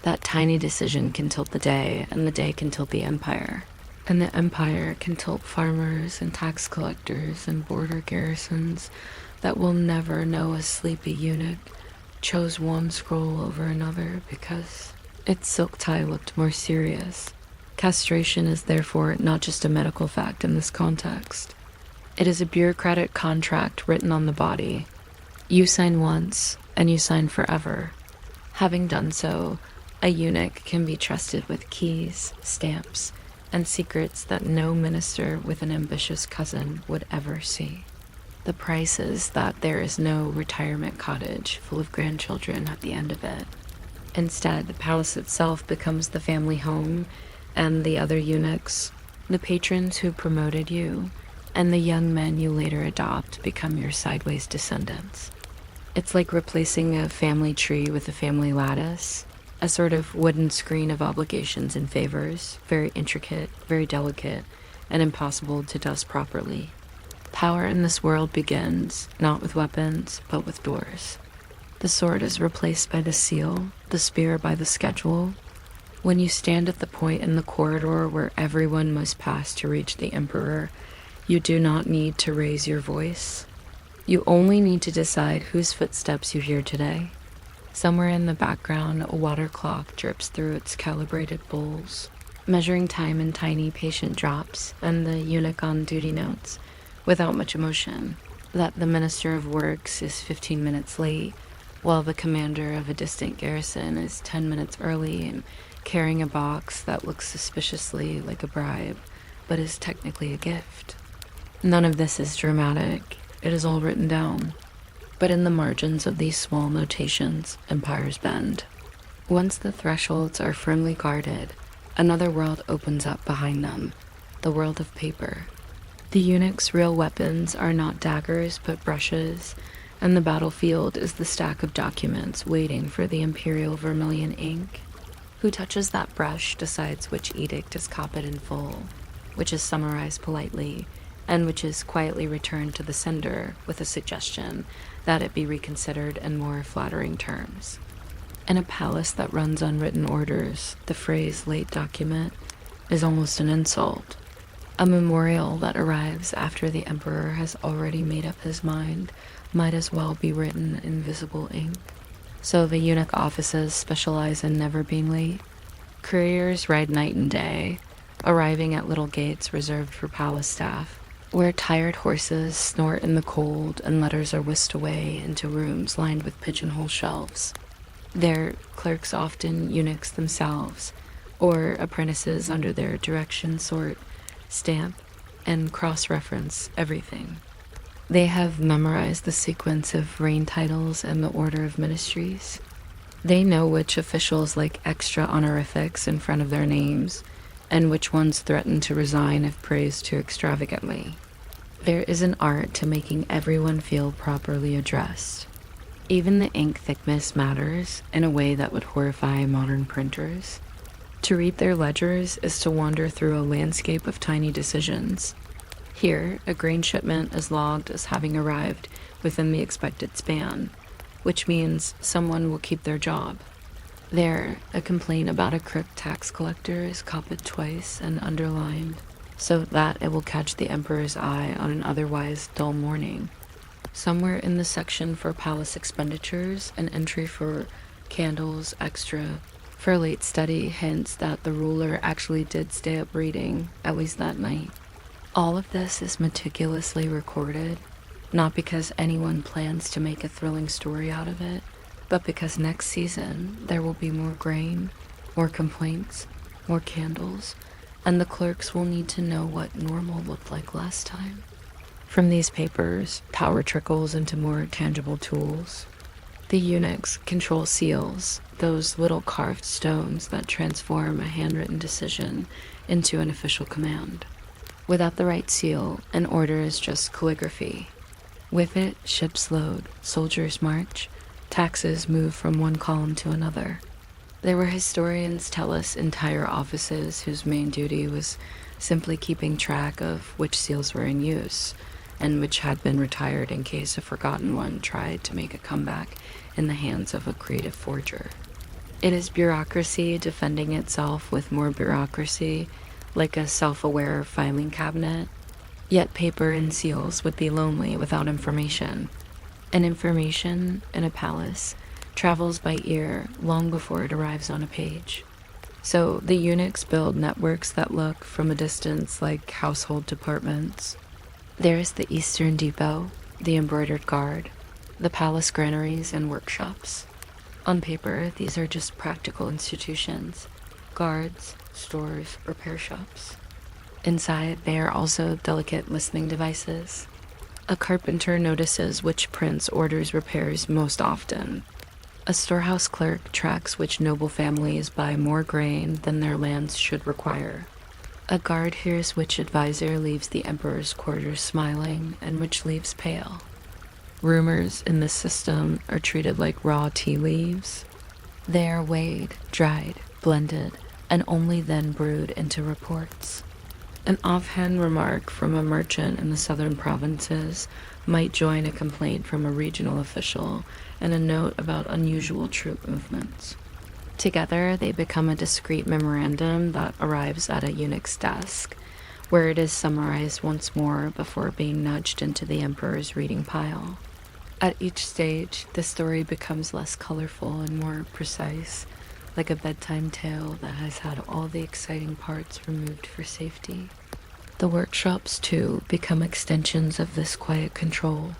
That tiny decision can tilt the day, and the day can tilt the empire. And the empire can tilt farmers and tax collectors and border garrisons that will never know a sleepy eunuch chose one scroll over another because its silk tie looked more serious. Castration is therefore not just a medical fact in this context. It is a bureaucratic contract written on the body. You sign once, and you sign forever. Having done so, a eunuch can be trusted with keys, stamps, and secrets that no minister with an ambitious cousin would ever see. The price is that there is no retirement cottage full of grandchildren at the end of it. Instead, the palace itself becomes the family home, and the other eunuchs, the patrons who promoted you, and the young men you later adopt become your sideways descendants. It's like replacing a family tree with a family lattice, a sort of wooden screen of obligations and favors, very intricate, very delicate, and impossible to dust properly. Power in this world begins, not with weapons, but with doors. The sword is replaced by the seal, the spear by the schedule. When you stand at the point in the corridor where everyone must pass to reach the emperor, you do not need to raise your voice. You only need to decide whose footsteps you hear today. Somewhere in the background, a water clock drips through its calibrated bowls, measuring time in tiny patient drops, and the eunuch on duty notes, without much emotion, that the Minister of Works is 15 minutes late, while the commander of a distant garrison is 10 minutes early and carrying a box that looks suspiciously like a bribe, but is technically a gift. None of this is dramatic. It is all written down. But in the margins of these small notations, empires bend. Once the thresholds are firmly guarded, another world opens up behind them, the world of paper. The eunuch's real weapons are not daggers but brushes, and the battlefield is the stack of documents waiting for the Imperial vermilion ink. Who touches that brush decides which edict is copied in full, which is summarized politely, and which is quietly returned to the sender with a suggestion that it be reconsidered in more flattering terms. In a palace that runs on written orders, the phrase late document is almost an insult. A memorial that arrives after the emperor has already made up his mind might as well be written in visible ink. So the eunuch offices specialize in never being late. Couriers ride night and day, arriving at little gates reserved for palace staff, where tired horses snort in the cold and letters are whisked away into rooms lined with pigeonhole shelves. Their clerks, often eunuchs themselves, or apprentices under their direction, sort, stamp, and cross-reference everything. They have memorized the sequence of reign titles and the order of ministries. They know which officials like extra honorifics in front of their names, and which ones threaten to resign if praised too extravagantly. There is an art to making everyone feel properly addressed. Even the ink thickness matters in a way that would horrify modern printers. To read their ledgers is to wander through a landscape of tiny decisions. Here, a grain shipment is logged as having arrived within the expected span, which means someone will keep their job. There, a complaint about a crook tax collector is copied twice and underlined, so that it will catch the emperor's eye on an otherwise dull morning. Somewhere in the section for palace expenditures, an entry for candles extra for late study hints that the ruler actually did stay up reading, at least that night. All of this is meticulously recorded, not because anyone plans to make a thrilling story out of it, but because next season there will be more grain, more complaints, more candles, and the clerks will need to know what normal looked like last time. From these papers, power trickles into more tangible tools. The eunuchs control seals, those little carved stones that transform a handwritten decision into an official command. Without the right seal, an order is just calligraphy. With it, ships load, soldiers march, taxes move from one column to another. There were historians tell us entire offices whose main duty was simply keeping track of which seals were in use, and which had been retired in case a forgotten one tried to make a comeback in the hands of a creative forger. It is bureaucracy defending itself with more bureaucracy, like a self-aware filing cabinet. Yet paper and seals would be lonely without information. And information, in a palace, travels by ear long before it arrives on a page. So the eunuchs build networks that look, from a distance, like household departments. There's the Eastern Depot, the embroidered guard, the palace granaries and workshops. On paper, these are just practical institutions: guards, stores, repair shops. Inside, they are also delicate listening devices. A carpenter notices which prince orders repairs most often. A storehouse clerk tracks which noble families buy more grain than their lands should require. A guard hears which advisor leaves the emperor's quarters smiling and which leaves pale. Rumors in this system are treated like raw tea leaves. They are weighed, dried, blended, and only then brewed into reports. An offhand remark from a merchant in the southern provinces might join a complaint from a regional official and a note about unusual troop movements. Together, they become a discreet memorandum that arrives at a eunuch's desk, where it is summarized once more before being nudged into the emperor's reading pile. At each stage, the story becomes less colorful and more precise, like a bedtime tale that has had all the exciting parts removed for safety. The workshops, too, become extensions of this quiet control.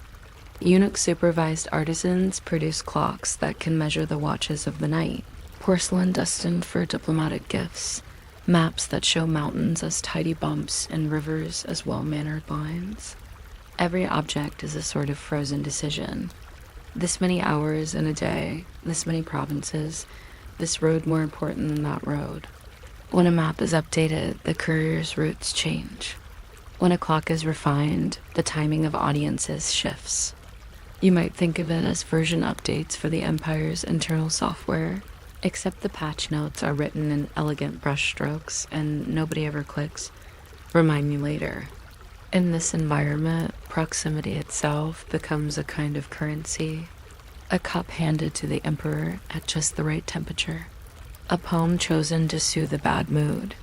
Eunuch-supervised artisans produce clocks that can measure the watches of the night, porcelain destined for diplomatic gifts, maps that show mountains as tidy bumps and rivers as well-mannered lines. Every object is a sort of frozen decision. This many hours in a day, this many provinces, this road more important than that road. When a map is updated, the courier's routes change. When a clock is refined, the timing of audiences shifts. You might think of it as version updates for the Empire's internal software, except the patch notes are written in elegant brushstrokes and nobody ever clicks, "Remind me later." In this environment, proximity itself becomes a kind of currency. a cup handed to the emperor at just the right temperature, a poem chosen to soothe a bad mood,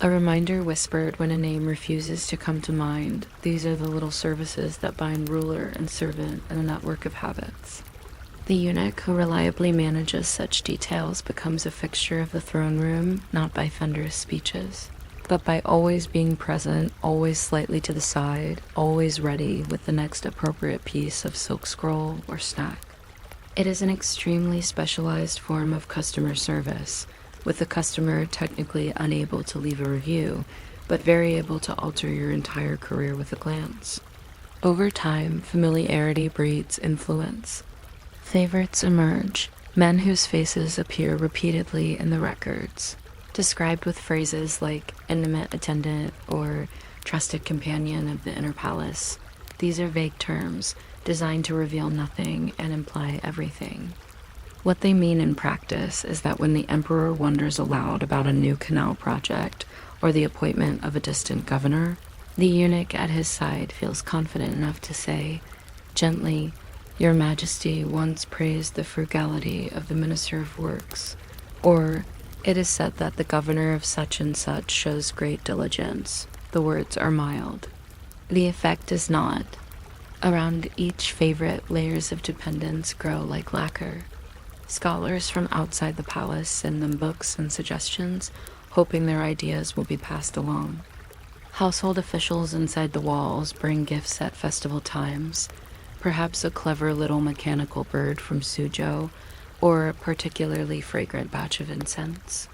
a reminder whispered when a name refuses to come to mind. These are the little services that bind ruler and servant in a network of habits. The eunuch who reliably manages such details becomes a fixture of the throne room, not by thunderous speeches, but by always being present, always slightly to the side, always ready with the next appropriate piece of silk scroll or snack. It is an extremely specialized form of customer service, with the customer technically unable to leave a review, but very able to alter your entire career with a glance. Over time, familiarity breeds influence. Favorites emerge, men whose faces appear repeatedly in the records, described with phrases like intimate attendant or trusted companion of the inner palace. These are vague terms designed to reveal nothing and imply everything. What they mean in practice is that when the emperor wonders aloud about a new canal project or the appointment of a distant governor, the eunuch at his side feels confident enough to say, gently, "Your Majesty once praised the frugality of the Minister of Works," or, "It is said that the governor of such and such shows great diligence." The words are mild. The effect is not. Around each favorite, layers of dependence grow like lacquer. Scholars from outside the palace send them books and suggestions, hoping their ideas will be passed along. Household officials inside the walls bring gifts at festival times, perhaps a clever little mechanical bird from Suzhou, or a particularly fragrant batch of incense.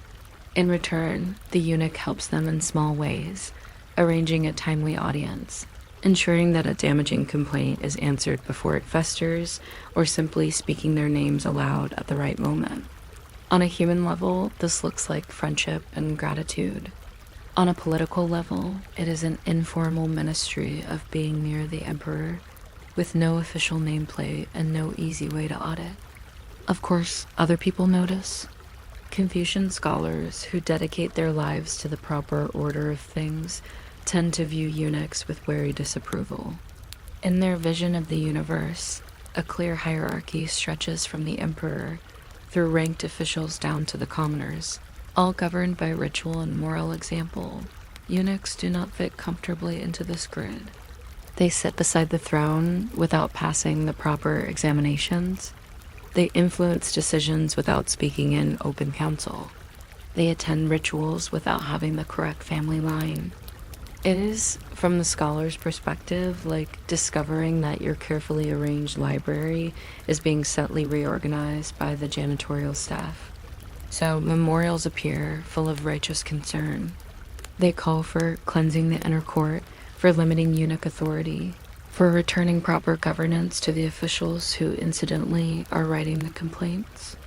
In return, the eunuch helps them in small ways, arranging a timely audience, ensuring that a damaging complaint is answered before it festers, or simply speaking their names aloud at the right moment. On a human level, this looks like friendship and gratitude. On a political level, it is an informal ministry of being near the emperor, with no official nameplate and no easy way to audit. Of course, other people notice. Confucian scholars who dedicate their lives to the proper order of things tend to view eunuchs with wary disapproval. In their vision of the universe, a clear hierarchy stretches from the emperor through ranked officials down to the commoners, all governed by ritual and moral example. Eunuchs do not fit comfortably into this grid. They sit beside the throne without passing the proper examinations. They influence decisions without speaking in open council. They attend rituals without having the correct family line. It is, from the scholar's perspective, like discovering that your carefully arranged library is being subtly reorganized by the janitorial staff. So memorials appear full of righteous concern. They call for cleansing the inner court, for limiting eunuch authority, for returning proper governance to the officials who incidentally are writing the complaints.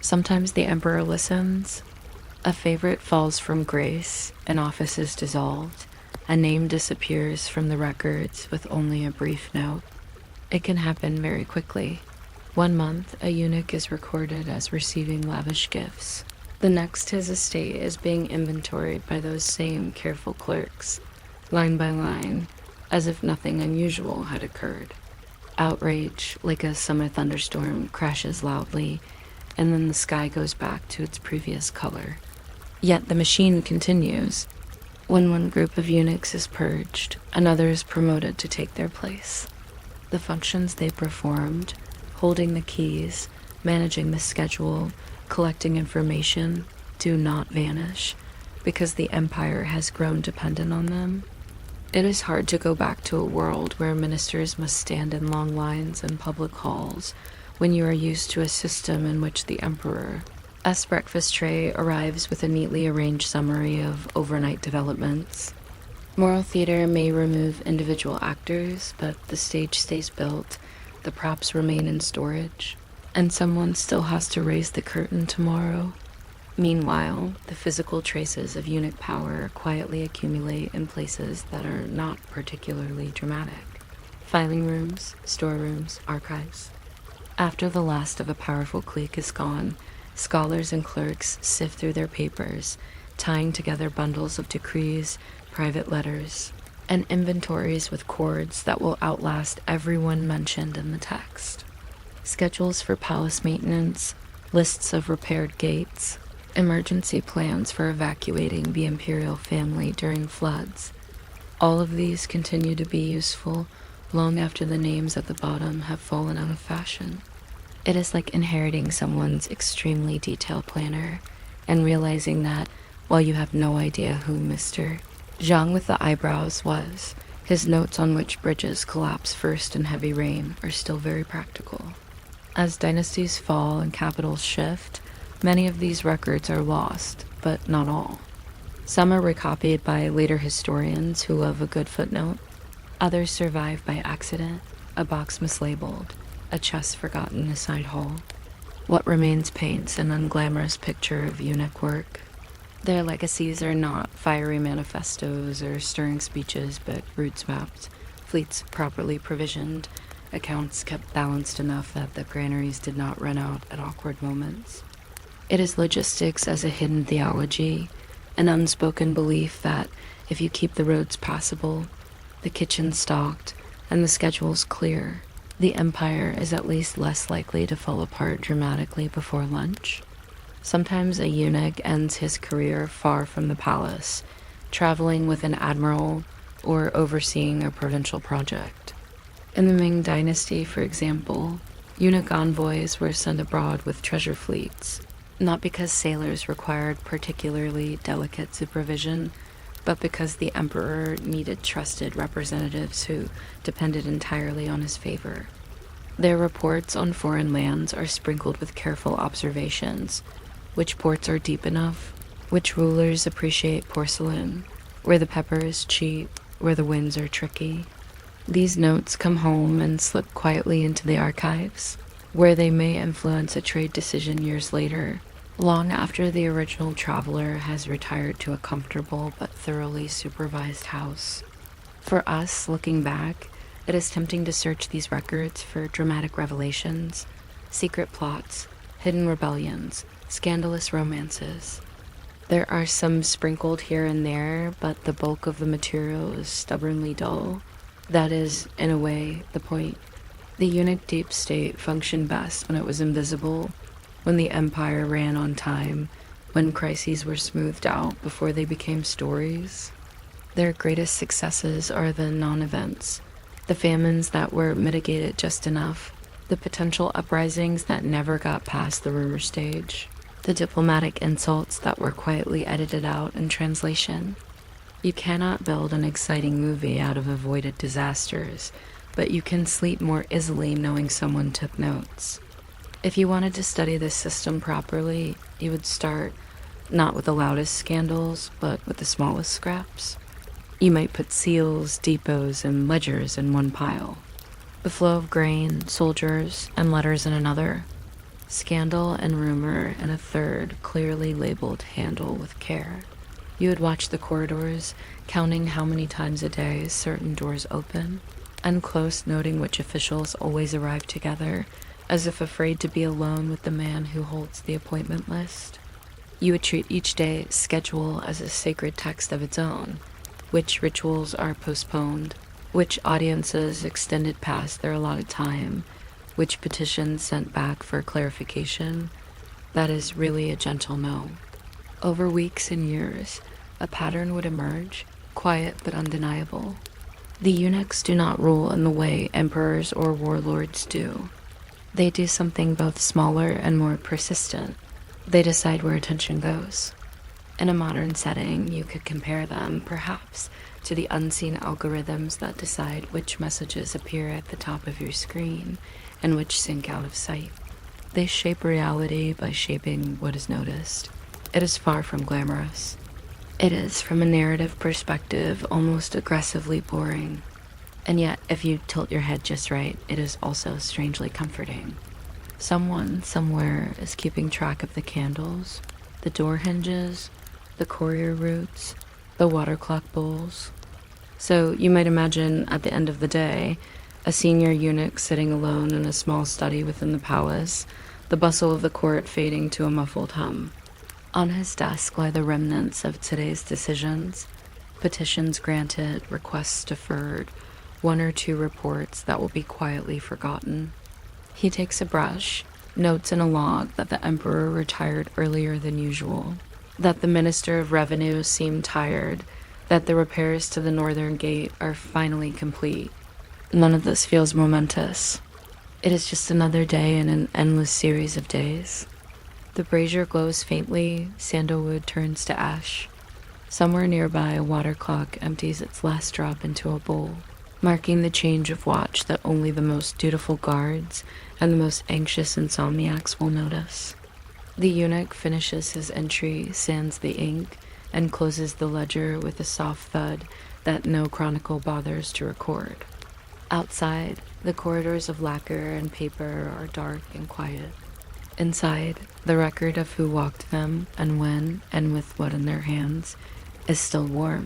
Sometimes the emperor listens. A favorite falls from grace, an office is dissolved, a name disappears from the records with only a brief note. It can happen very quickly. 1 month, a eunuch is recorded as receiving lavish gifts. The next, his estate is being inventoried by those same careful clerks, line by line, as if nothing unusual had occurred. Outrage, like a summer thunderstorm, crashes loudly, and then the sky goes back to its previous color. Yet the machine continues. When one group of eunuchs is purged, another is promoted to take their place. The functions they performed, holding the keys, managing the schedule, collecting information, do not vanish, because the empire has grown dependent on them. It is hard to go back to a world where ministers must stand in long lines in public halls when you are used to a system in which the emperor's breakfast tray arrives with a neatly arranged summary of overnight developments. Moral theater may remove individual actors, but the stage stays built, the props remain in storage, and someone still has to raise the curtain tomorrow. Meanwhile, the physical traces of eunuch power quietly accumulate in places that are not particularly dramatic. Filing rooms, storerooms, archives. After the last of a powerful clique is gone, scholars and clerks sift through their papers, tying together bundles of decrees, private letters, and inventories with cords that will outlast everyone mentioned in the text. schedules for palace maintenance, lists of repaired gates, emergency plans for evacuating the Imperial family during floods. All of these continue to be useful long after the names at the bottom have fallen out of fashion. It is like inheriting someone's extremely detailed planner and realizing that, while you have no idea who Mr. Zhang with the eyebrows was, his notes on which bridges collapse first in heavy rain are still very practical. As dynasties fall and capitals shift, many of these records are lost, but not all. Some are recopied by later historians who love a good footnote. Others survive by accident, a box mislabeled, a chest forgotten in a side hall. What remains paints an unglamorous picture of eunuch work. Their legacies are not fiery manifestos or stirring speeches, but routes mapped, fleets properly provisioned, accounts kept balanced enough that the granaries did not run out at awkward moments. It is logistics as a hidden theology, an unspoken belief that if you keep the roads passable, the kitchen stocked, and the schedules clear, the empire is at least less likely to fall apart dramatically before lunch. Sometimes a eunuch ends his career far from the palace, traveling with an admiral or overseeing a provincial project. In the Ming Dynasty, for example, eunuch envoys were sent abroad with treasure fleets, not because sailors required particularly delicate supervision, but because the emperor needed trusted representatives who depended entirely on his favor. Their reports on foreign lands are sprinkled with careful observations: which ports are deep enough, which rulers appreciate porcelain, where the pepper is cheap, where the winds are tricky. These notes come home and slip quietly into the archives, where they may influence a trade decision years later, long after the original traveler has retired to a comfortable but thoroughly supervised house. For us, looking back, it is tempting to search these records for dramatic revelations, secret plots, hidden rebellions, scandalous romances. There are some sprinkled here and there, but the bulk of the material is stubbornly dull. That is, in a way, the point. The eunuch deep state functioned best when it was invisible, when the empire ran on time, when crises were smoothed out before they became stories. Their greatest successes are the non-events, the famines that were mitigated just enough, the potential uprisings that never got past the rumor stage, the diplomatic insults that were quietly edited out in translation. You cannot build an exciting movie out of avoided disasters, but you can sleep more easily knowing someone took notes. If you wanted to study this system properly, you would start not with the loudest scandals, but with the smallest scraps. You might put seals, depots, and ledgers in one pile, the flow of grain, soldiers, and letters in another, scandal and rumor in a third, clearly labeled handle with care. You would watch the corridors, counting how many times a day certain doors open, and close noting which officials always arrive together, as if afraid to be alone with the man who holds the appointment list. You would treat each day's schedule as a sacred text of its own, which rituals are postponed, which audiences extended past their allotted time, which petitions sent back for clarification. That is really a gentle no. Over weeks and years, a pattern would emerge, quiet but undeniable. The eunuchs do not rule in the way emperors or warlords do. They do something both smaller and more persistent. They decide where attention goes. In a modern setting, you could compare them, perhaps, to the unseen algorithms that decide which messages appear at the top of your screen and which sink out of sight. They shape reality by shaping what is noticed. It is far from glamorous. It is, from a narrative perspective, almost aggressively boring. And yet, if you tilt your head just right, it is also strangely comforting. Someone, somewhere, is keeping track of the candles, the door hinges, the courier routes, the water clock bowls. So you might imagine, at the end of the day, a senior eunuch sitting alone in a small study within the palace, the bustle of the court fading to a muffled hum. On his desk lie the remnants of today's decisions, petitions granted, requests deferred, one or two reports that will be quietly forgotten. He takes a brush, notes in a log that the emperor retired earlier than usual, that the minister of revenue seemed tired, that the repairs to the northern gate are finally complete. None of this feels momentous. It is just another day in an endless series of days. The brazier glows faintly, sandalwood turns to ash. Somewhere nearby, a water clock empties its last drop into a bowl, marking the change of watch that only the most dutiful guards and the most anxious insomniacs will notice. The eunuch finishes his entry, sands the ink, and closes the ledger with a soft thud that no chronicle bothers to record. Outside, the corridors of lacquer and paper are dark and quiet. Inside, the record of who walked them and when and with what in their hands is still warm.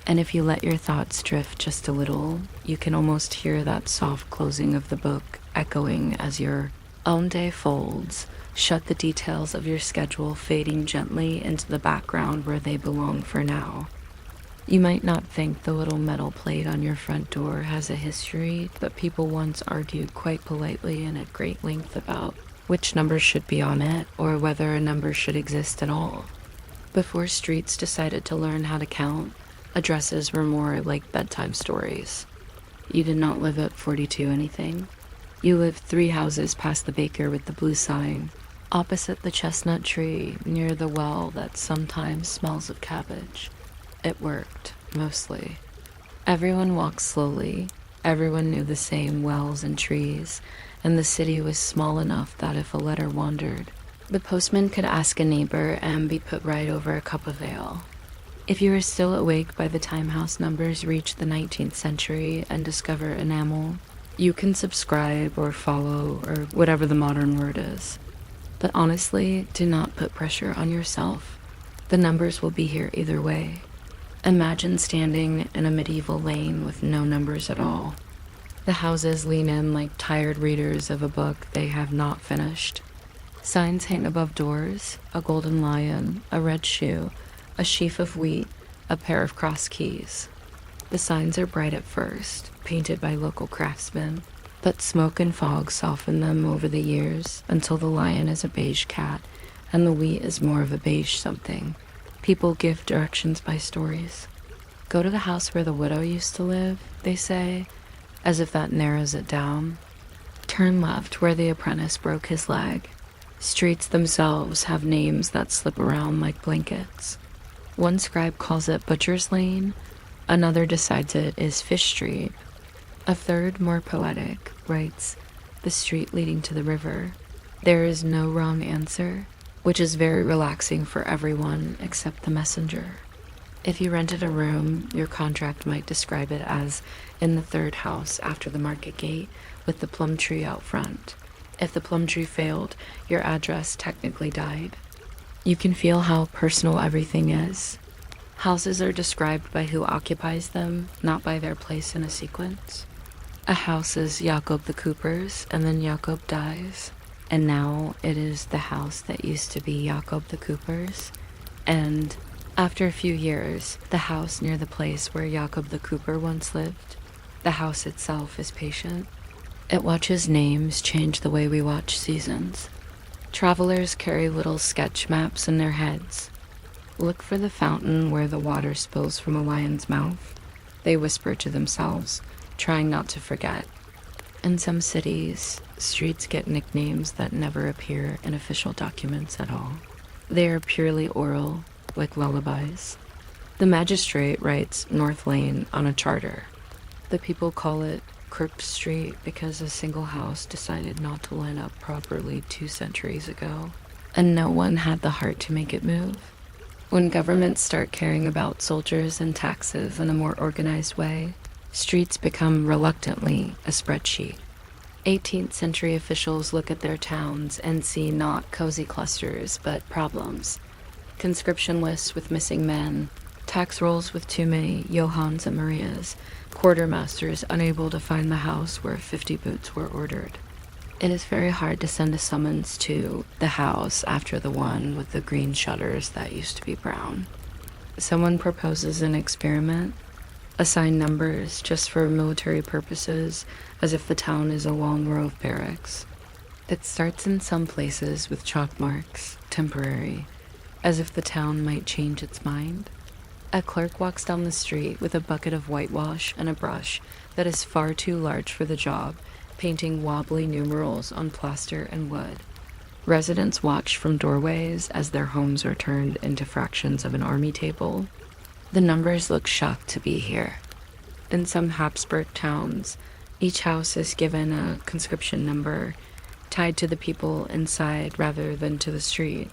And if you let your thoughts drift just a little, you can almost hear that soft closing of the book echoing as your own day folds, shut the details of your schedule fading gently into the background where they belong for now. You might not think the little metal plate on your front door has a history, but people once argued quite politely and at great length about which number should be on it or whether a number should exist at all. Before streets decided to learn how to count, addresses were more like bedtime stories. You did not live at 42 anything. You lived 3 houses past the baker with the blue sign, opposite the chestnut tree, near the well that sometimes smells of cabbage. It worked, mostly. Everyone walked slowly. Everyone knew the same wells and trees, and the city was small enough that if a letter wandered, the postman could ask a neighbor and be put right over a cup of ale. If you were still awake by the time house numbers reach the 19th century and discover enamel, you can subscribe or follow or whatever the modern word is. But honestly, do not put pressure on yourself. The numbers will be here either way. Imagine standing in a medieval lane with no numbers at all. The houses lean in like tired readers of a book they have not finished. Signs hang above doors, a golden lion, a red shoe, a sheaf of wheat, a pair of cross keys. The signs are bright at first, painted by local craftsmen, but smoke and fog soften them over the years until the lion is a beige cat and the wheat is more of a beige something. People give directions by stories. Go to the house where the widow used to live, they say, as if that narrows it down. Turn left where the apprentice broke his leg. Streets themselves have names that slip around like blankets. One scribe calls it Butcher's Lane, another decides it is Fish Street. A third, more poetic, writes, the street leading to the river. There is no wrong answer, which is very relaxing for everyone except the messenger. If you rented a room, your contract might describe it as in the 3rd house after the market gate with the plum tree out front. If the plum tree failed, your address technically died. You can feel how personal everything is. Houses are described by who occupies them, not by their place in a sequence. A house is Jacob the Cooper's, and then Jacob dies. And now it is the house that used to be Jacob the Cooper's. And after a few years, the house near the place where Jacob the Cooper once lived, the house itself is patient. It watches names change the way we watch seasons. Travelers carry little sketch maps in their heads. Look for the fountain where the water spills from a lion's mouth. They whisper to themselves, trying not to forget. In some cities, streets get nicknames that never appear in official documents at all. They are purely oral, like lullabies. The magistrate writes North Lane on a charter. The people call it Crooked Street because a single house decided not to line up properly 2 centuries ago, and no one had the heart to make it move. When governments start caring about soldiers and taxes in a more organized way, streets become reluctantly a spreadsheet. 18th century officials look at their towns and see not cozy clusters, but problems. Conscription lists with missing men, tax rolls with too many Johanns and Marias, quartermasters unable to find the house where 50 boots were ordered. It is very hard to send a summons to the house after the one with the green shutters that used to be brown. Someone proposes an experiment. Assign numbers just for military purposes, as if the town is a long row of barracks. It starts in some places with chalk marks, temporary, as if the town might change its mind. A clerk walks down the street with a bucket of whitewash and a brush that is far too large for the job, painting wobbly numerals on plaster and wood. Residents watch from doorways as their homes are turned into fractions of an army table. The numbers look shocked to be here. In some Habsburg towns, each house is given a conscription number tied to the people inside rather than to the street.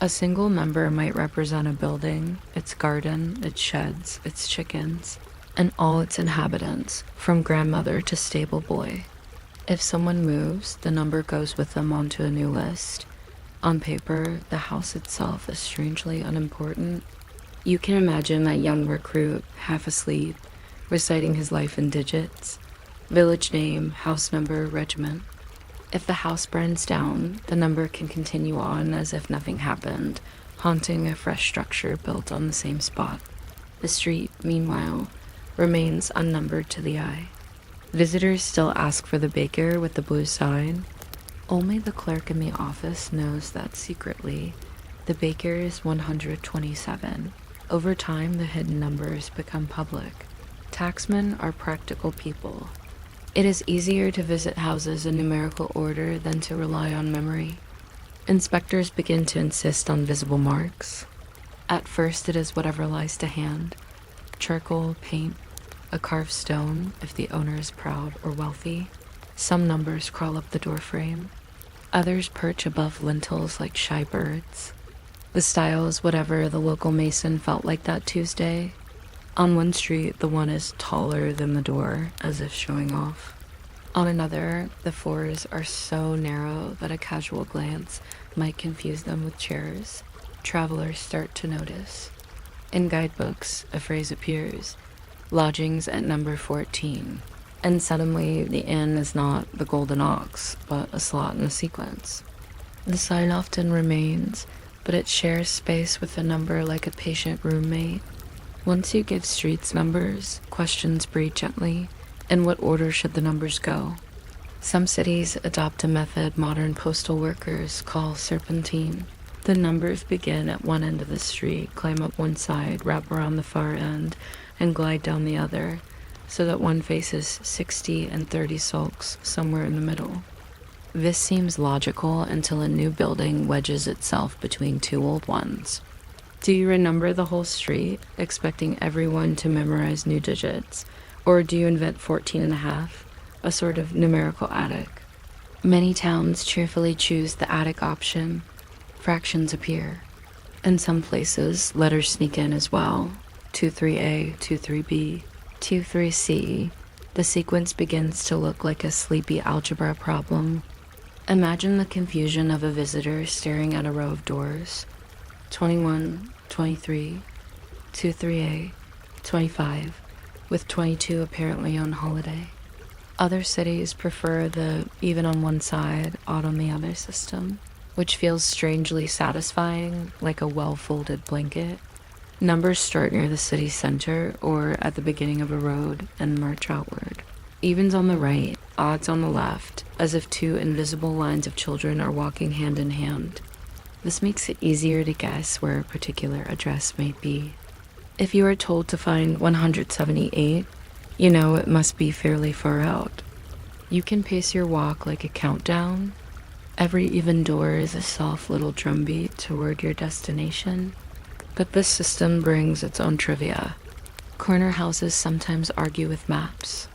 A single number might represent a building, its garden, its sheds, its chickens, and all its inhabitants, from grandmother to stable boy. If someone moves, the number goes with them onto a new list. On paper, the house itself is strangely unimportant. You can imagine that young recruit, half asleep, reciting his life in digits. Village name, house number, regiment. If the house burns down, the number can continue on as if nothing happened, haunting a fresh structure built on the same spot. The street, meanwhile, remains unnumbered to the eye. Visitors still ask for the baker with the blue sign. Only the clerk in the office knows that secretly, the baker is 127. Over time, the hidden numbers become public. Taxmen are practical people. It is easier to visit houses in numerical order than to rely on memory. Inspectors begin to insist on visible marks. At first, it is whatever lies to hand. Charcoal, paint, a carved stone if the owner is proud or wealthy. Some numbers crawl up the doorframe. Others perch above lintels like shy birds. The style is whatever the local mason felt like that Tuesday. On one street, the one is taller than the door, as if showing off. On another, the floors are so narrow that a casual glance might confuse them with chairs. Travelers start to notice. In guidebooks, a phrase appears, lodgings at number 14. And suddenly, the inn is not the Golden Ox, but a slot in a sequence. The sign often remains, but it shares space with the number like a patient roommate. Once you give streets numbers, questions breed gently. In what order should the numbers go? Some cities adopt a method modern postal workers call serpentine. The numbers begin at one end of the street, climb up one side, wrap around the far end, and glide down the other, so that one faces 60 and 30 sulks somewhere in the middle. This seems logical until a new building wedges itself between two old ones. Do you renumber the whole street, expecting everyone to memorize new digits, or do you invent 14 and a half, a sort of numerical attic? Many towns cheerfully choose the attic option. Fractions appear. In some places, letters sneak in as well. 23A, 23B, 23C. The sequence begins to look like a sleepy algebra problem. Imagine the confusion of a visitor staring at a row of doors. 21, 23, 23A, 25, with 22 apparently on holiday. Other cities prefer the even on one side, odd on the other system, which feels strangely satisfying, like a well-folded blanket. Numbers start near the city center or at the beginning of a road and march outward. Evens on the right, odds on the left, as if two invisible lines of children are walking hand in hand. This makes it easier to guess where a particular address may be. If you are told to find 178, you know it must be fairly far out. You can pace your walk like a countdown. Every even door is a soft little drumbeat toward your destination. But this system brings its own trivia. Corner houses sometimes argue with maps.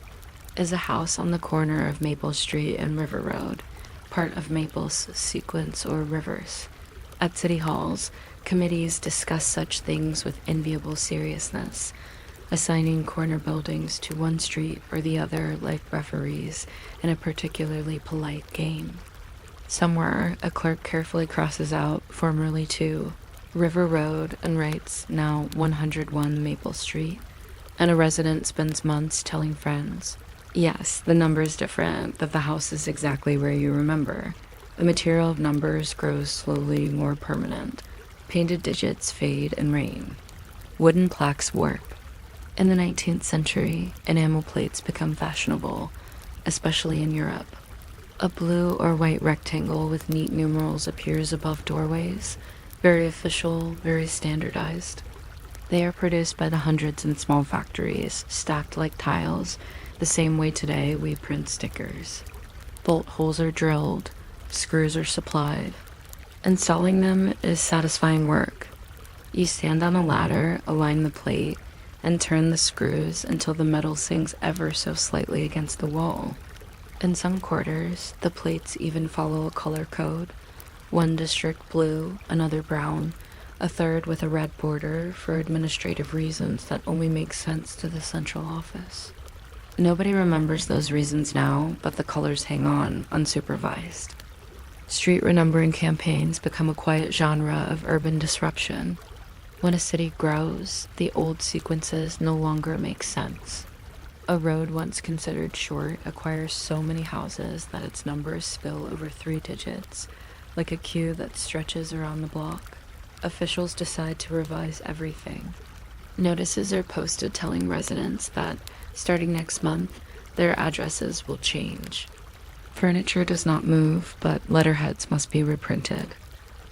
Is a house on the corner of Maple Street and River Road part of Maple's sequence or rivers? At city halls, committees discuss such things with enviable seriousness, assigning corner buildings to one street or the other like referees in a particularly polite game. Somewhere, a clerk carefully crosses out, formerly 2, River Road and writes now 101 Maple Street, and a resident spends months telling friends, yes, the number is different, but the house is exactly where you remember. The material of numbers grows slowly more permanent. Painted digits fade and rain. Wooden plaques warp. In the 19th century, enamel plates become fashionable, especially in Europe. A blue or white rectangle with neat numerals appears above doorways, very official, very standardized. They are produced by the hundreds in small factories, stacked like tiles, the same way today we print stickers. Bolt holes are drilled, screws are supplied. Installing them is satisfying work. You stand on a ladder, align the plate, and turn the screws until the metal sinks ever so slightly against the wall. In some quarters, the plates even follow a color code. One district blue, another brown, a third with a red border for administrative reasons that only make sense to the central office. Nobody remembers those reasons now, but the colors hang on, unsupervised. Street renumbering campaigns become a quiet genre of urban disruption. When a city grows, the old sequences no longer make sense. A road once considered short acquires so many houses that its numbers spill over 3 digits, like a queue that stretches around the block. Officials decide to revise everything. Notices are posted telling residents that, starting next month, their addresses will change. Furniture does not move, but letterheads must be reprinted.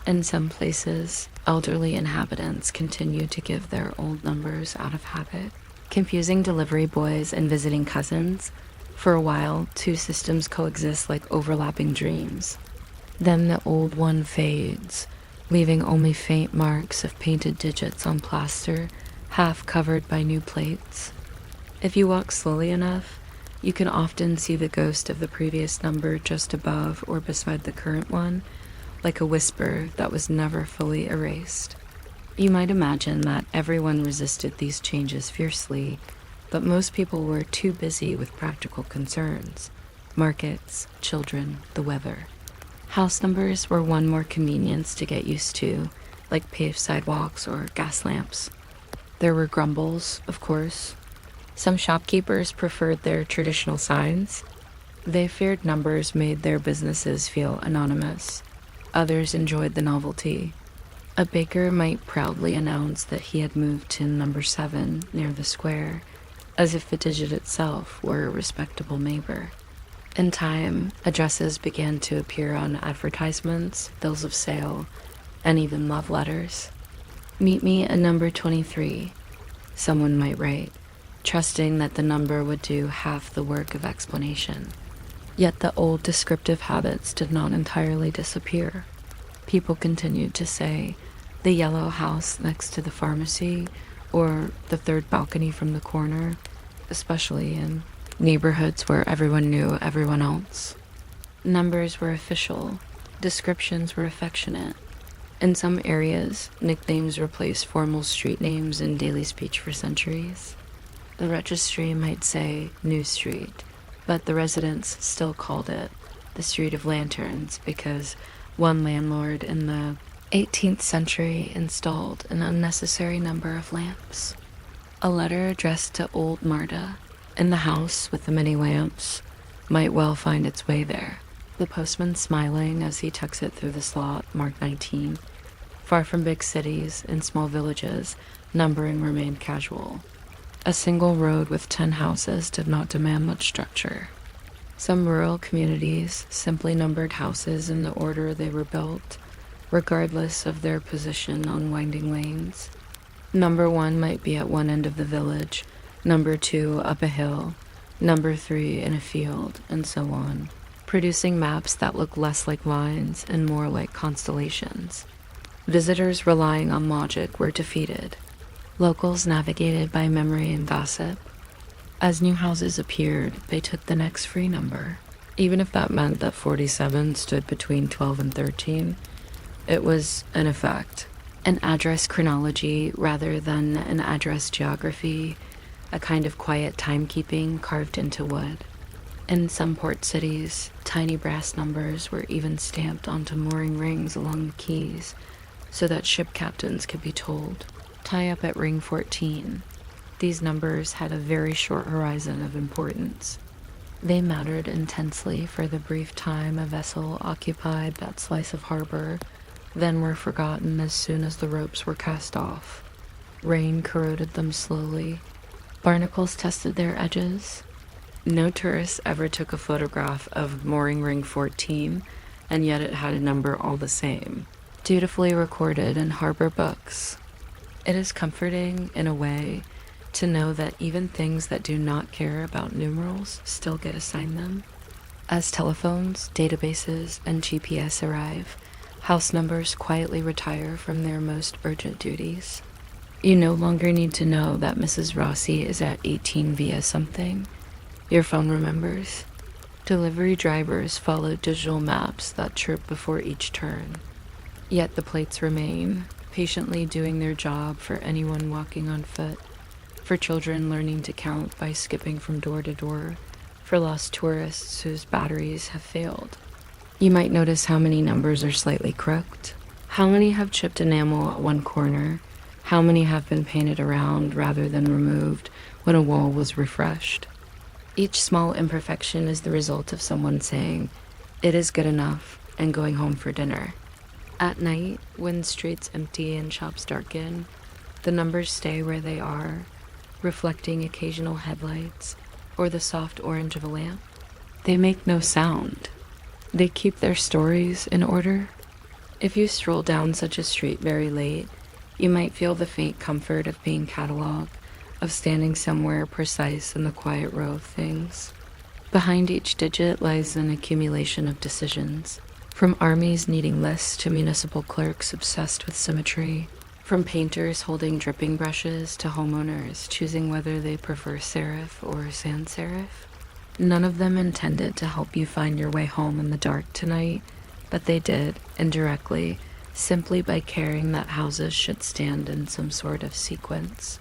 In some places, elderly inhabitants continue to give their old numbers out of habit, confusing delivery boys and visiting cousins. For a while, 2 systems coexist like overlapping dreams. Then the old one fades, leaving only faint marks of painted digits on plaster, half covered by new plates. If you walk slowly enough, you can often see the ghost of the previous number just above or beside the current one, like a whisper that was never fully erased. You might imagine that everyone resisted these changes fiercely, but most people were too busy with practical concerns: markets, children, the weather. House numbers were one more convenience to get used to, like paved sidewalks or gas lamps. There were grumbles, of course. Some shopkeepers preferred their traditional signs. They feared numbers made their businesses feel anonymous. Others enjoyed the novelty. A baker might proudly announce that he had moved to number 7 near the square, as if the digit itself were a respectable neighbor. In time, addresses began to appear on advertisements, bills of sale, and even love letters. "Meet me at number 23, someone might write, trusting that the number would do half the work of explanation. Yet the old descriptive habits did not entirely disappear. People continued to say, "the yellow house next to the pharmacy," or "the 3rd balcony from the corner," especially in neighborhoods where everyone knew everyone else. Numbers were official, descriptions were affectionate. In some areas, nicknames replaced formal street names in daily speech for centuries. The registry might say New Street, but the residents still called it the Street of Lanterns because one landlord in the 18th century installed an unnecessary number of lamps. A letter addressed to old Marta, in the house with the many lamps, might well find its way there. The postman smiling as he tucks it through the slot marked 19. Far from big cities, in small villages, numbering remained casual. A single road with 10 houses did not demand much structure. Some rural communities simply numbered houses in the order they were built, regardless of their position on winding lanes. Number 1 might be at one end of the village, number 2 up a hill, number 3 in a field, and so on, producing maps that look less like lines and more like constellations. Visitors relying on logic were defeated. Locals navigated by memory and gossip. As new houses appeared, they took the next free number. Even if that meant that 47 stood between 12 and 13, it was, in effect, an address chronology rather than an address geography, a kind of quiet timekeeping carved into wood. In some port cities, tiny brass numbers were even stamped onto mooring rings along the quays, so that ship captains could be told, "Tie up at ring 14. These numbers had a very short horizon of importance. They mattered intensely for the brief time a vessel occupied that slice of harbor, then were forgotten as soon as the ropes were cast off. Rain corroded them slowly. Barnacles tested their edges. No tourist ever took a photograph of mooring ring 14, and yet it had a number all the same, dutifully recorded in harbor books. It is comforting, in a way, to know that even things that do not care about numerals still get assigned them. As telephones, databases, and GPS arrive, house numbers quietly retire from their most urgent duties. You no longer need to know that Mrs. Rossi is at 18 via something. Your phone remembers. Delivery drivers follow digital maps that chirp before each turn. Yet the plates remain, patiently doing their job for anyone walking on foot, for children learning to count by skipping from door to door, for lost tourists whose batteries have failed. You might notice how many numbers are slightly crooked, how many have chipped enamel at one corner, how many have been painted around rather than removed when a wall was refreshed. Each small imperfection is the result of someone saying, "It is good enough," and going home for dinner. At night, when streets empty and shops darken, the numbers stay where they are, reflecting occasional headlights or the soft orange of a lamp. They make no sound. They keep their stories in order. If you stroll down such a street very late, you might feel the faint comfort of being cataloged, of standing somewhere precise in the quiet row of things. Behind each digit lies an accumulation of decisions, from armies needing lists to municipal clerks obsessed with symmetry, from painters holding dripping brushes to homeowners choosing whether they prefer serif or sans serif. None of them intended to help you find your way home in the dark tonight, but they did, indirectly, simply by caring that houses should stand in some sort of sequence.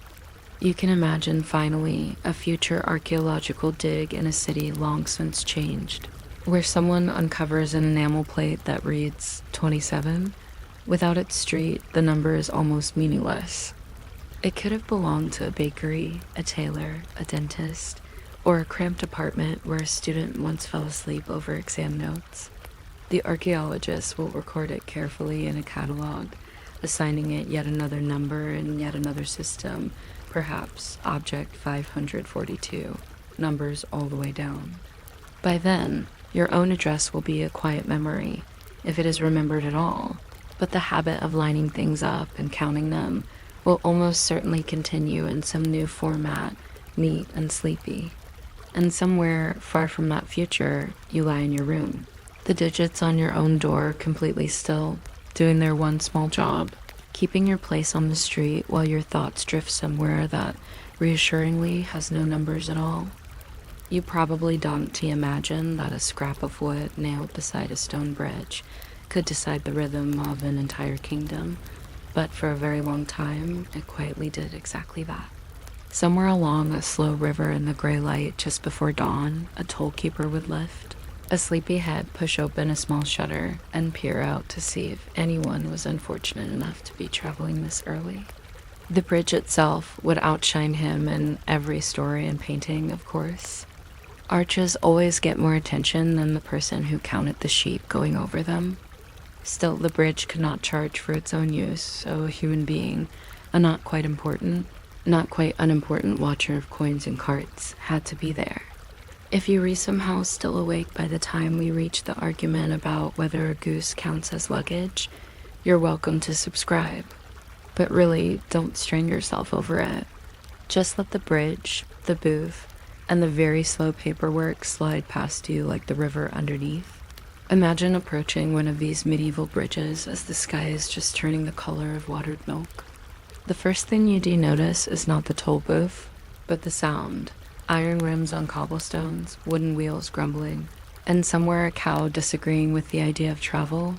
You can imagine, finally, a future archaeological dig in a city long since changed, where someone uncovers an enamel plate that reads 27. Without its street, the number is almost meaningless. It could have belonged to a bakery, a tailor, a dentist, or a cramped apartment where a student once fell asleep over exam notes. The archaeologists will record it carefully in a catalog, assigning it yet another number in yet another system, perhaps object 542, numbers all the way down. By then, your own address will be a quiet memory, if it is remembered at all, but the habit of lining things up and counting them will almost certainly continue in some new format, neat and sleepy. And somewhere far from that future, you lie in your room, the digits on your own door completely still, doing their one small job, keeping your place on the street while your thoughts drift somewhere that reassuringly has no numbers at all. You probably don't to imagine that a scrap of wood nailed beside a stone bridge could decide the rhythm of an entire kingdom, but for a very long time, it quietly did exactly that. Somewhere along a slow river in the gray light just before dawn, a toll keeper would lift. A sleepy head push open a small shutter and peer out to see if anyone was unfortunate enough to be traveling this early. The bridge itself would outshine him in every story and painting, of course. Arches always get more attention than the person who counted the sheep going over them. Still, the bridge could not charge for its own use, so a human being, a not quite unimportant watcher of coins and carts, had to be there. If you are somehow still awake by the time we reach the argument about whether a goose counts as luggage, you're welcome to subscribe. But really, don't strain yourself over it. Just let the bridge, the booth, and the very slow paperwork slide past you like the river underneath. Imagine approaching one of these medieval bridges as the sky is just turning the color of watered milk. The first thing you do notice is not the toll booth, but the sound. Iron rims on cobblestones, wooden wheels grumbling, and somewhere a cow disagreeing with the idea of travel.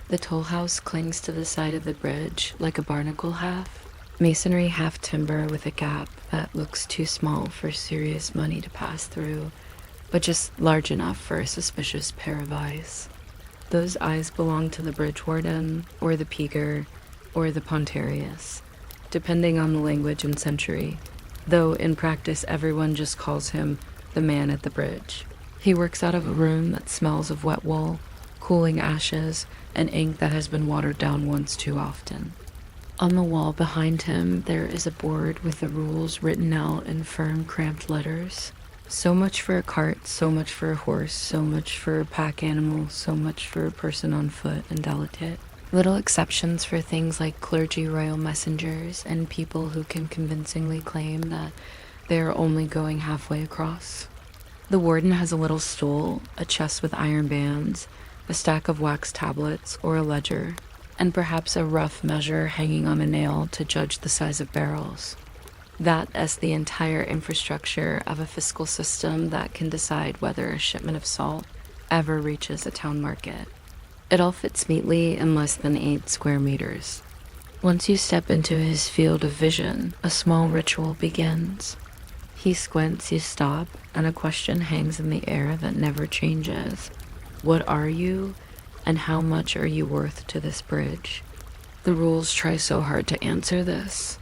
The toll house clings to the side of the bridge like a barnacle half, masonry half timber with a gap that looks too small for serious money to pass through, but just large enough for a suspicious pair of eyes. Those eyes belong to the bridge warden, or the peager, or the pontarius, depending on the language and century, though in practice everyone just calls him the man at the bridge. He works out of a room that smells of wet wool, cooling ashes, and ink that has been watered down once too often. On the wall behind him, there is a board with the rules written out in firm, cramped letters. So much for a cart, so much for a horse, so much for a pack animal, so much for a person on foot and delicate. Little exceptions for things like clergy, royal messengers, and people who can convincingly claim that they are only going halfway across. The warden has a little stool, a chest with iron bands, a stack of wax tablets, or a ledger, and perhaps a rough measure hanging on a nail to judge the size of barrels. That is the entire infrastructure of a fiscal system that can decide whether a shipment of salt ever reaches a town market. It all fits neatly in less than 8 square meters. Once you step into his field of vision, a small ritual begins. He squints, you stop, and a question hangs in the air that never changes. What are you, and how much are you worth to this bridge? The rules try so hard to answer this.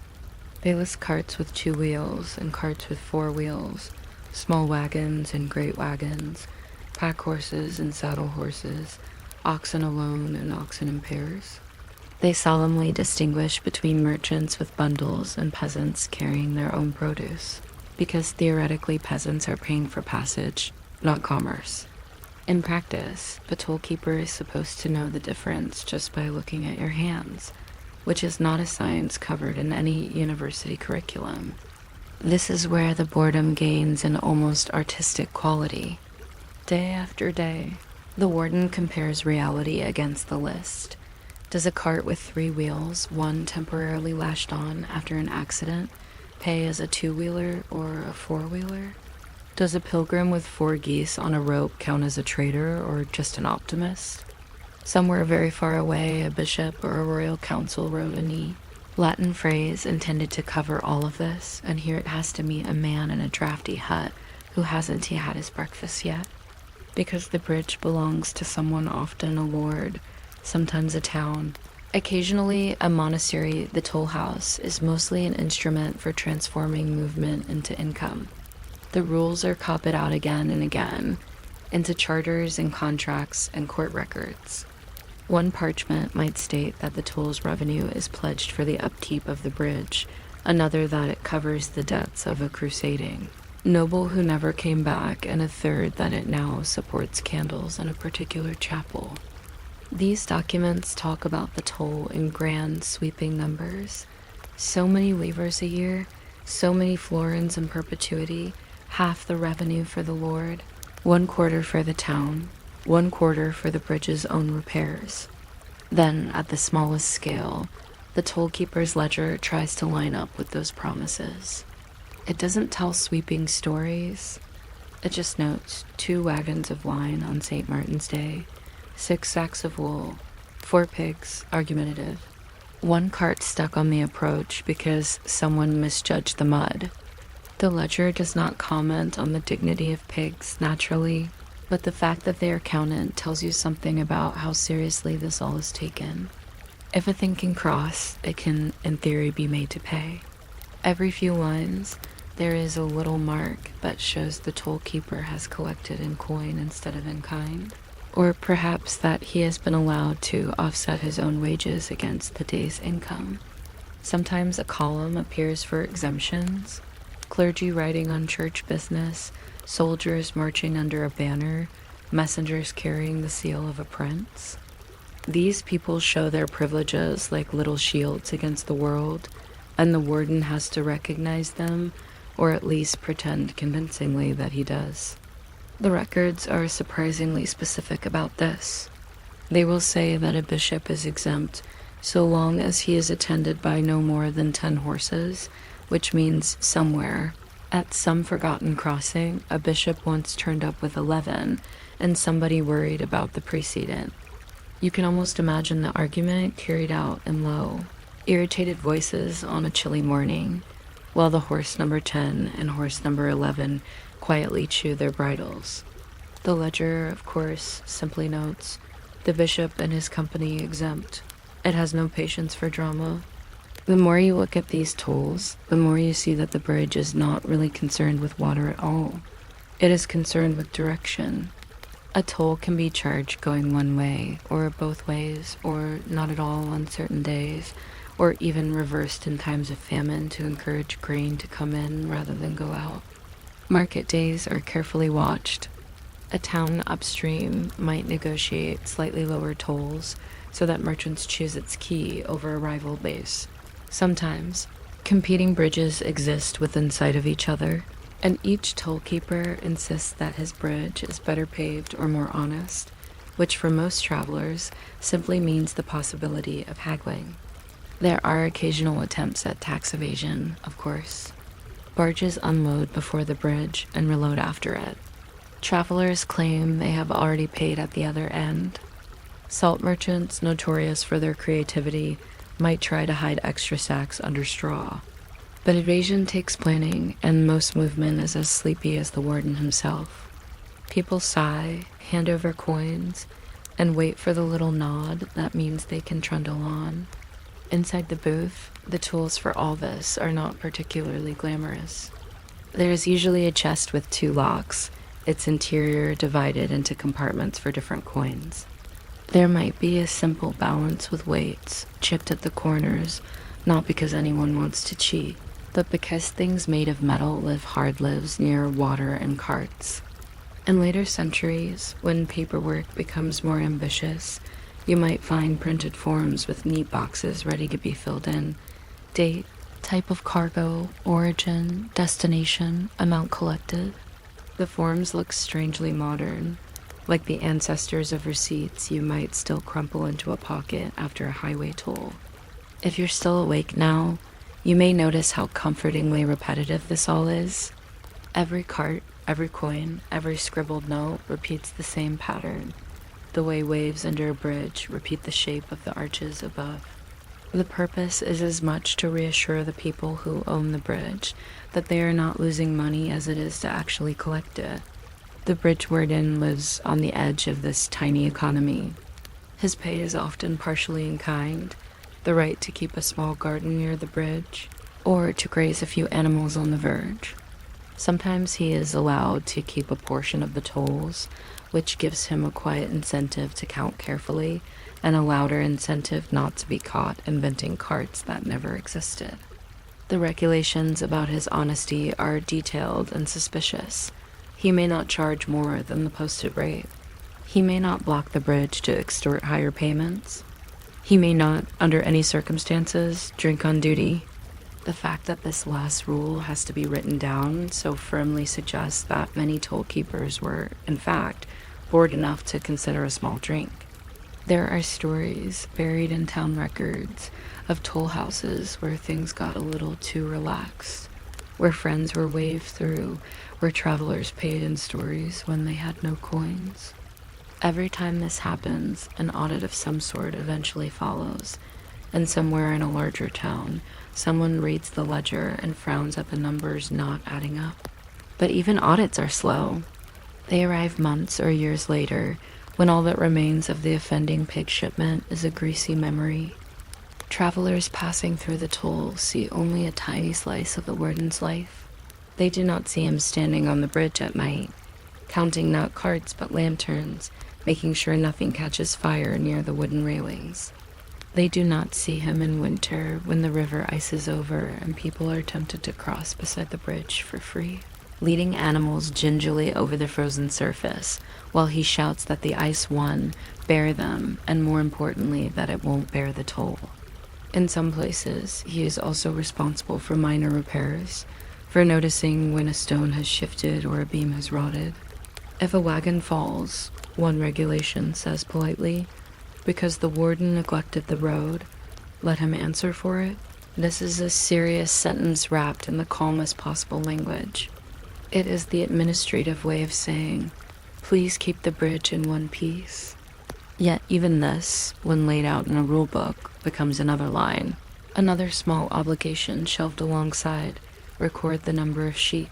They list carts with 2 wheels and carts with 4 wheels, small wagons and great wagons, pack horses and saddle horses, oxen alone and oxen in pairs. They solemnly distinguish between merchants with bundles and peasants carrying their own produce, because theoretically peasants are paying for passage, not commerce. In practice, the tollkeeper is supposed to know the difference just by looking at your hands, which is not a science covered in any university curriculum. This is where the boredom gains an almost artistic quality. Day after day, the warden compares reality against the list. Does a cart with 3 wheels, one temporarily lashed on after an accident, pay as a 2-wheeler or a 4-wheeler? Does a pilgrim with 4 geese on a rope count as a trader or just an optimist? Somewhere very far away, a bishop or a royal council wrote a neat Latin phrase intended to cover all of this, and here it has to meet a man in a drafty hut who hasn't had his breakfast yet. Because the bridge belongs to someone, often a lord, sometimes a town, occasionally a monastery. The toll house is mostly an instrument for transforming movement into income. The rules are copied out again and again, into charters and contracts and court records. One parchment might state that the toll's revenue is pledged for the upkeep of the bridge, another that it covers the debts of a crusading noble who never came back, and a third that it now supports candles in a particular chapel. These documents talk about the toll in grand, sweeping numbers. So many weavers a year, so many florins in perpetuity, half the revenue for the lord, 1/4 for the town, 1/4 for the bridge's own repairs. Then, at the smallest scale, the tollkeeper's ledger tries to line up with those promises. It doesn't tell sweeping stories. It just notes 2 wagons of wine on St. Martin's Day, 6 sacks of wool, 4 pigs, argumentative, 1 cart stuck on the approach because someone misjudged the mud. The ledger does not comment on the dignity of pigs, naturally, but the fact that they are counted tells you something about how seriously this all is taken. If a thing can cross, it can, in theory, be made to pay. Every few lines, there is a little mark that shows the tollkeeper has collected in coin instead of in kind, or perhaps that he has been allowed to offset his own wages against the day's income. Sometimes a column appears for exemptions, clergy writing on church business, soldiers marching under a banner, messengers carrying the seal of a prince. These people show their privileges like little shields against the world, and the warden has to recognize them, or at least pretend convincingly that he does. The records are surprisingly specific about this. They will say that a bishop is exempt so long as he is attended by no more than 10 horses, which means somewhere, at some forgotten crossing, a bishop once turned up with 11, and somebody worried about the precedent. You can almost imagine the argument carried out in low, irritated voices on a chilly morning, while the horse number 10 and horse number 11 quietly chew their bridles. The ledger, of course, simply notes, the bishop and his company exempt. It has no patience for drama. The more you look at these tolls, the more you see that the bridge is not really concerned with water at all. It is concerned with direction. A toll can be charged going one way, or both ways, or not at all on certain days, or even reversed in times of famine to encourage grain to come in rather than go out. Market days are carefully watched. A town upstream might negotiate slightly lower tolls so that merchants choose its quay over a rival base. Sometimes, competing bridges exist within sight of each other, and each tollkeeper insists that his bridge is better paved or more honest, which for most travelers simply means the possibility of haggling. There are occasional attempts at tax evasion, of course. Barges unload before the bridge and reload after it. Travelers claim they have already paid at the other end. Salt merchants, notorious for their creativity, might try to hide extra sacks under straw. But evasion takes planning, and most movement is as sleepy as the warden himself. People sigh, hand over coins, and wait for the little nod that means they can trundle on. Inside the booth, the tools for all this are not particularly glamorous. There is usually a chest with 2 locks, its interior divided into compartments for different coins. There might be a simple balance with weights, chipped at the corners, not because anyone wants to cheat, but because things made of metal live hard lives near water and carts. In later centuries, when paperwork becomes more ambitious, you might find printed forms with neat boxes ready to be filled in. Date, type of cargo, origin, destination, amount collected. The forms look strangely modern, like the ancestors of receipts you might still crumple into a pocket after a highway toll. If you're still awake now, you may notice how comfortingly repetitive this all is. Every cart, every coin, every scribbled note repeats the same pattern. The way waves under a bridge repeat the shape of the arches above. The purpose is as much to reassure the people who own the bridge that they are not losing money as it is to actually collect it. The bridge warden lives on the edge of this tiny economy. His pay is often partially in kind, the right to keep a small garden near the bridge, or to graze a few animals on the verge. Sometimes he is allowed to keep a portion of the tolls, which gives him a quiet incentive to count carefully and a louder incentive not to be caught inventing carts that never existed. The regulations about his honesty are detailed and suspicious. He may not charge more than the posted rate. He may not block the bridge to extort higher payments. He may not, under any circumstances, drink on duty. The fact that this last rule has to be written down so firmly suggests that many toll keepers were, in fact, bored enough to consider a small drink. There are stories buried in town records of toll houses where things got a little too relaxed, where friends were waved through, where travelers paid in stories when they had no coins. Every time this happens, an audit of some sort eventually follows, and somewhere in a larger town, someone reads the ledger and frowns at the numbers not adding up. But even audits are slow. They arrive months or years later, when all that remains of the offending pig shipment is a greasy memory. Travelers passing through the toll see only a tiny slice of the warden's life. They do not see him standing on the bridge at night, counting not carts but lanterns, making sure nothing catches fire near the wooden railings. They do not see him in winter when the river ices over and people are tempted to cross beside the bridge for free, leading animals gingerly over the frozen surface, while he shouts that the ice won, bear them, and more importantly, that it won't bear the toll. In some places, he is also responsible for minor repairs, for noticing when a stone has shifted or a beam has rotted. If a wagon falls, one regulation says politely, because the warden neglected the road, let him answer for it. This is a serious sentence wrapped in the calmest possible language. It is the administrative way of saying, please keep the bridge in one piece. Yet even this, when laid out in a rule book, becomes another line. Another small obligation shelved alongside, record the number of sheep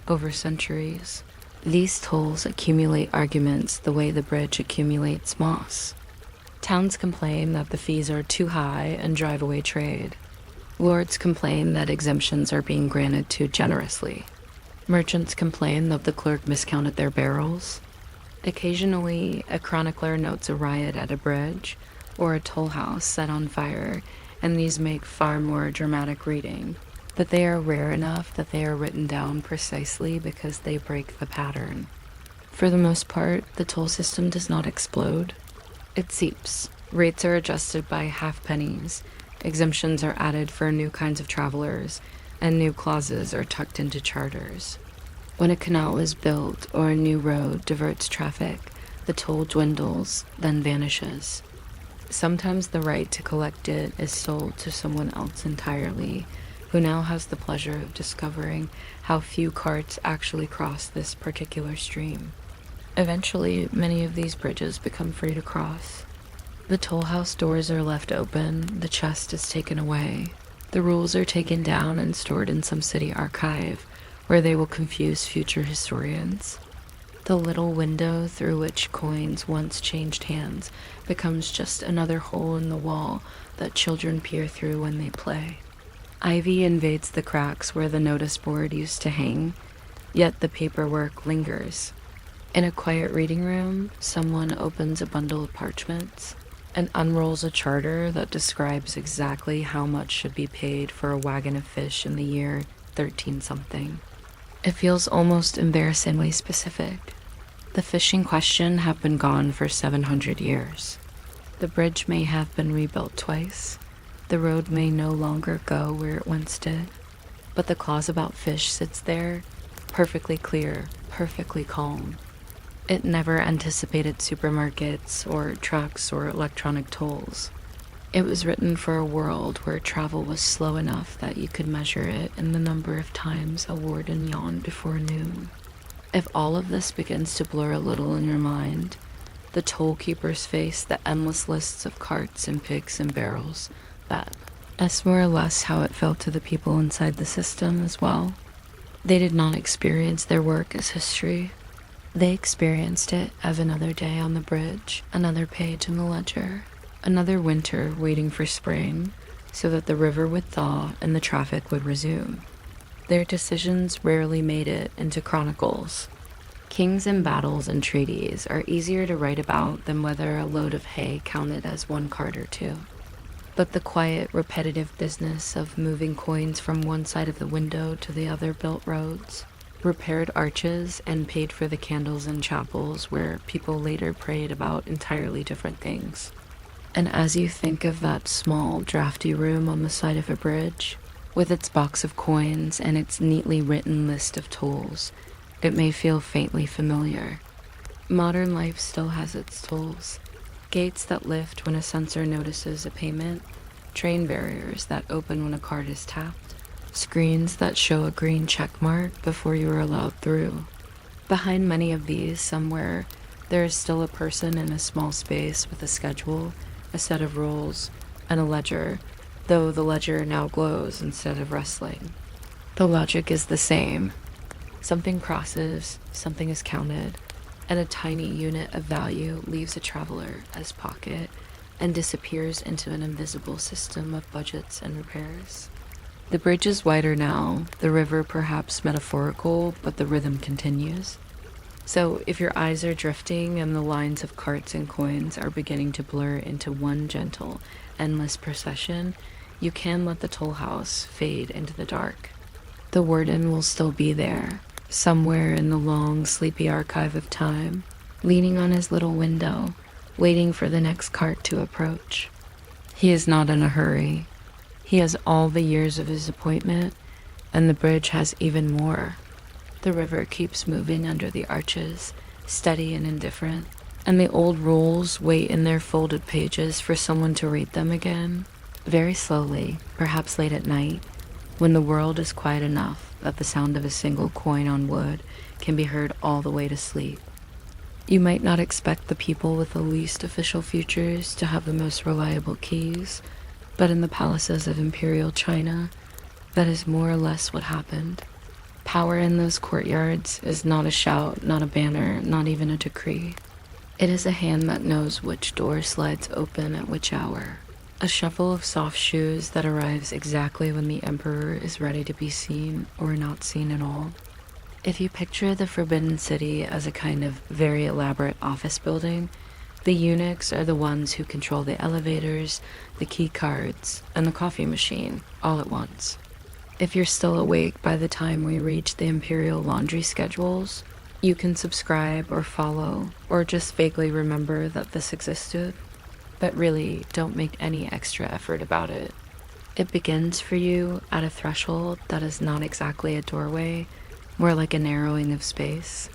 over centuries. These tolls accumulate arguments the way the bridge accumulates moss. Towns complain that the fees are too high and drive away trade. Lords complain that exemptions are being granted too generously. Merchants complain that the clerk miscounted their barrels. Occasionally, a chronicler notes a riot at a bridge or a toll house set on fire and these make far more dramatic reading. But they are rare enough that they are written down precisely because they break the pattern. For the most part, the toll system does not explode. It seeps. Rates are adjusted by half pennies, exemptions are added for new kinds of travelers, and new clauses are tucked into charters. When a canal is built or a new road diverts traffic, the toll dwindles, then vanishes. Sometimes the right to collect it is sold to someone else entirely, who now has the pleasure of discovering how few carts actually cross this particular stream. Eventually, many of these bridges become free to cross. The toll house doors are left open, the chest is taken away. The rules are taken down and stored in some city archive, where they will confuse future historians. The little window through which coins once changed hands becomes just another hole in the wall that children peer through when they play. Ivy invades the cracks where the notice board used to hang, yet the paperwork lingers. In a quiet reading room, someone opens a bundle of parchments and unrolls a charter that describes exactly how much should be paid for a wagon of fish in the year 13-something. It feels almost embarrassingly specific. The fish in question have been gone for 700 years. The bridge may have been rebuilt twice. The road may no longer go where it once did. But the clause about fish sits there, perfectly clear, perfectly calm. It never anticipated supermarkets or trucks or electronic tolls. It was written for a world where travel was slow enough that you could measure it in the number of times a warden yawned before noon. If all of this begins to blur a little in your mind, the toll keepers face the endless lists of carts and pigs and barrels. That's more or less how it felt to the people inside the system as well. They did not experience their work as history. They experienced it as another day on the bridge, another page in the ledger, another winter waiting for spring, so that the river would thaw and the traffic would resume. Their decisions rarely made it into chronicles. Kings and battles and treaties are easier to write about than whether a load of hay counted as one cart or two. But the quiet, repetitive business of moving coins from one side of the window to the other built roads, repaired arches, and paid for the candles in chapels where people later prayed about entirely different things. And as you think of that small, drafty room on the side of a bridge, with its box of coins and its neatly written list of tolls, it may feel faintly familiar. Modern life still has its tolls. Gates that lift when a sensor notices a payment, train barriers that open when a card is tapped, screens that show a green check mark before you are allowed through. Behind many of these, somewhere, there is still a person in a small space with a schedule, a set of rules, and a ledger, though the ledger now glows instead of rustling. The logic is the same. Something crosses, something is counted, and a tiny unit of value leaves a traveler as pocket and disappears into an invisible system of budgets and repairs. The bridge is wider now, the river perhaps metaphorical, but the rhythm continues. So if your eyes are drifting and the lines of carts and coins are beginning to blur into one gentle, endless procession, you can let the toll house fade into the dark. The warden will still be there, somewhere in the long, sleepy archive of time, leaning on his little window, waiting for the next cart to approach. He is not in a hurry. He has all the years of his appointment, and the bridge has even more. The river keeps moving under the arches, steady and indifferent, and the old rules wait in their folded pages for someone to read them again, very slowly, perhaps late at night, when the world is quiet enough that the sound of a single coin on wood can be heard all the way to sleep. You might not expect the people with the least official futures to have the most reliable keys, but in the palaces of Imperial China, that is more or less what happened. Power in those courtyards is not a shout, not a banner, not even a decree. It is a hand that knows which door slides open at which hour. A shuffle of soft shoes that arrives exactly when the emperor is ready to be seen or not seen at all. If you picture the Forbidden City as a kind of very elaborate office building, The eunuchs are the ones who control the elevators, the key cards, and the coffee machine all at once. If you're still awake by the time we reach the Imperial laundry schedules, you can subscribe or follow or just vaguely remember that this existed, but really don't make any extra effort about it. It begins for you at a threshold that is not exactly a doorway, more like a narrowing of space.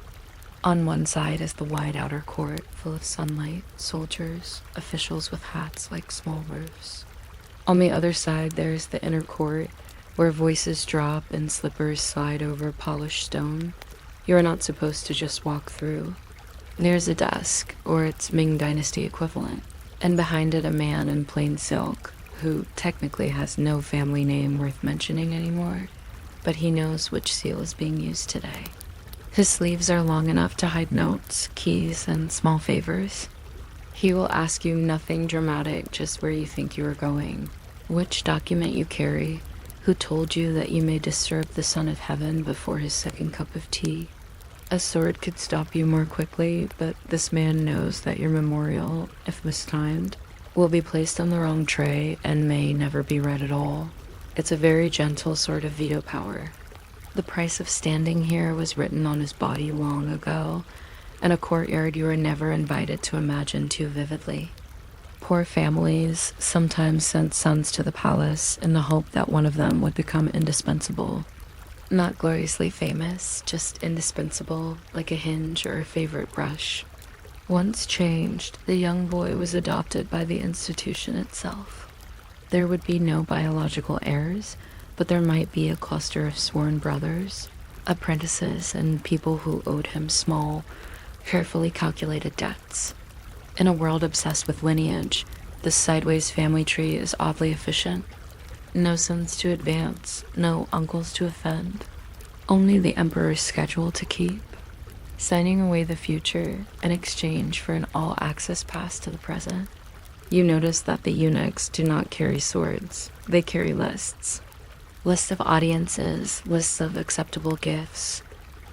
On one side is the wide outer court full of sunlight, soldiers, officials with hats like small roofs. On the other side there is the inner court, where voices drop and slippers slide over polished stone. You are not supposed to just walk through. There's a desk, or its Ming Dynasty equivalent, and behind it a man in plain silk, who technically has no family name worth mentioning anymore, but he knows which seal is being used today. His sleeves are long enough to hide notes, keys, and small favors. He will ask you nothing dramatic, just where you think you are going, which document you carry, who told you that you may disturb the Son of Heaven before his second cup of tea. A sword could stop you more quickly, but this man knows that your memorial, if mistimed, will be placed on the wrong tray and may never be read at all. It's a very gentle sort of veto power. The price of standing here was written on his body long ago, and a courtyard you are never invited to imagine too vividly. Poor families sometimes sent sons to the palace in the hope that one of them would become indispensable. Not gloriously famous, just indispensable, like a hinge or a favorite brush. Once changed, the young boy was adopted by the institution itself. There would be no biological heirs, but there might be a cluster of sworn brothers, apprentices, and people who owed him small, carefully calculated debts. In a world obsessed with lineage, this sideways family tree is oddly efficient. No sons to advance, no uncles to offend, only the Emperor's schedule to keep, signing away the future in exchange for an all-access pass to the present. You notice that the eunuchs do not carry swords, they carry lists. Lists of audiences, lists of acceptable gifts,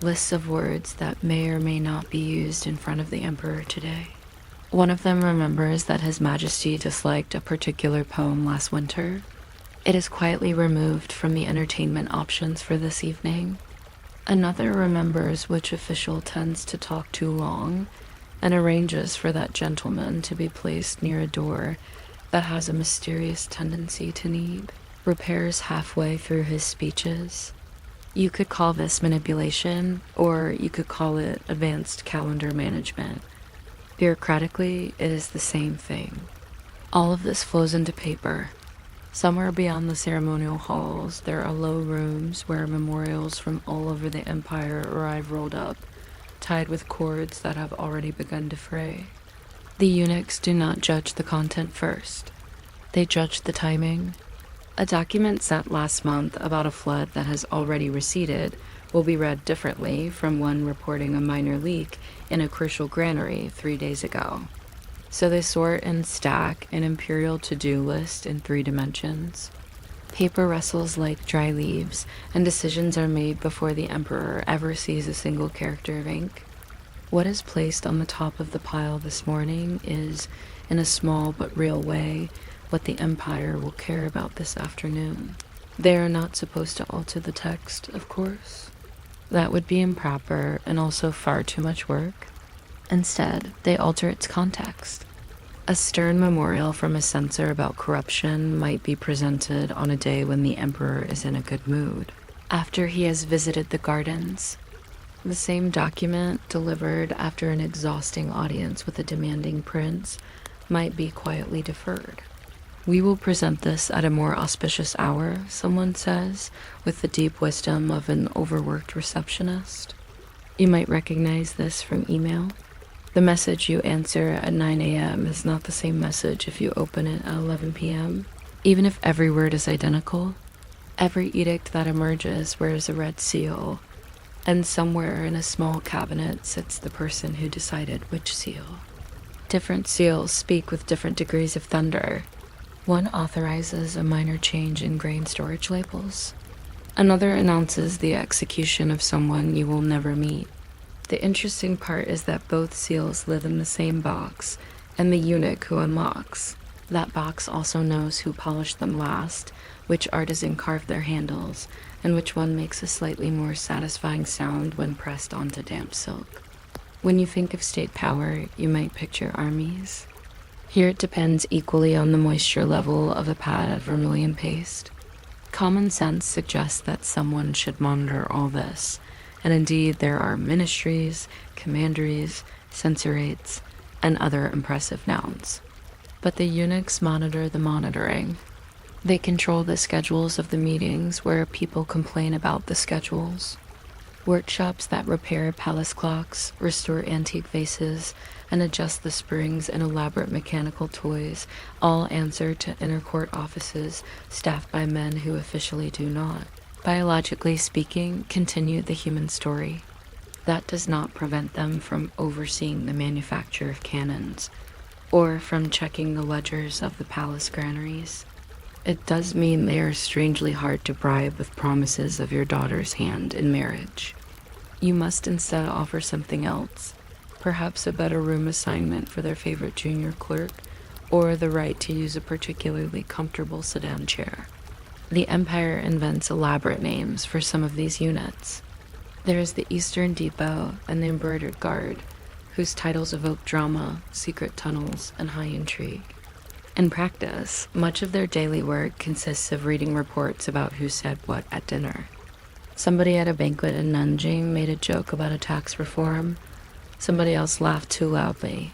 lists of words that may or may not be used in front of the Emperor today. One of them remembers that His Majesty disliked a particular poem last winter. It is quietly removed from the entertainment options for this evening. Another remembers which official tends to talk too long and arranges for that gentleman to be placed near a door that has a mysterious tendency to need repairs halfway through his speeches. You could call this manipulation, or you could call it advanced calendar management. Bureaucratically, it is the same thing. All of this flows into paper. Somewhere beyond the ceremonial halls, there are low rooms where memorials from all over the empire arrive rolled up, tied with cords that have already begun to fray. The eunuchs do not judge the content first. They judge the timing. A document sent last month about a flood that has already receded will be read differently from one reporting a minor leak in a crucial granary 3 days ago. So they sort and stack an Imperial to-do list in 3 dimensions. Paper rustles like dry leaves, and decisions are made before the Emperor ever sees a single character of ink. What is placed on the top of the pile this morning is, in a small but real way, what the Empire will care about this afternoon. They are not supposed to alter the text, of course. That would be improper and also far too much work. Instead, they alter its context. A stern memorial from a censor about corruption might be presented on a day when the Emperor is in a good mood, after he has visited the gardens. The same document, delivered after an exhausting audience with a demanding prince, might be quietly deferred. We will present this at a more auspicious hour, someone says, with the deep wisdom of an overworked receptionist. You might recognize this from email. The message you answer at 9 a.m. is not the same message if you open it at 11 p.m. Even if every word is identical, every edict that emerges wears a red seal, and somewhere in a small cabinet sits the person who decided which seal. Different seals speak with different degrees of thunder. One authorizes a minor change in grain storage labels. Another announces the execution of someone you will never meet. The interesting part is that both seals live in the same box, and the eunuch who unlocks. That box also knows who polished them last, which artisan carved their handles, and which one makes a slightly more satisfying sound when pressed onto damp silk. When you think of state power, you might picture armies. Here it depends equally on the moisture level of a pad of vermilion paste. Common sense suggests that someone should monitor all this, and indeed there are ministries, commanderies, censorates, and other impressive nouns. But the eunuchs monitor the monitoring. They control the schedules of the meetings where people complain about the schedules. Workshops that repair palace clocks, restore antique vases, and adjust the springs in elaborate mechanical toys all answer to inner court offices staffed by men who officially do not. Biologically speaking, continue the human story. That does not prevent them from overseeing the manufacture of cannons, or from checking the ledgers of the palace granaries. It does mean they are strangely hard to bribe with promises of your daughter's hand in marriage. You must instead offer something else, perhaps a better room assignment for their favorite junior clerk, or the right to use a particularly comfortable sedan chair. The Empire invents elaborate names for some of these units. There is the Eastern Depot and the Embroidered Guard, whose titles evoke drama, secret tunnels, and high intrigue. In practice, much of their daily work consists of reading reports about who said what at dinner. Somebody at a banquet in Nanjing made a joke about a tax reform. Somebody else laughed too loudly.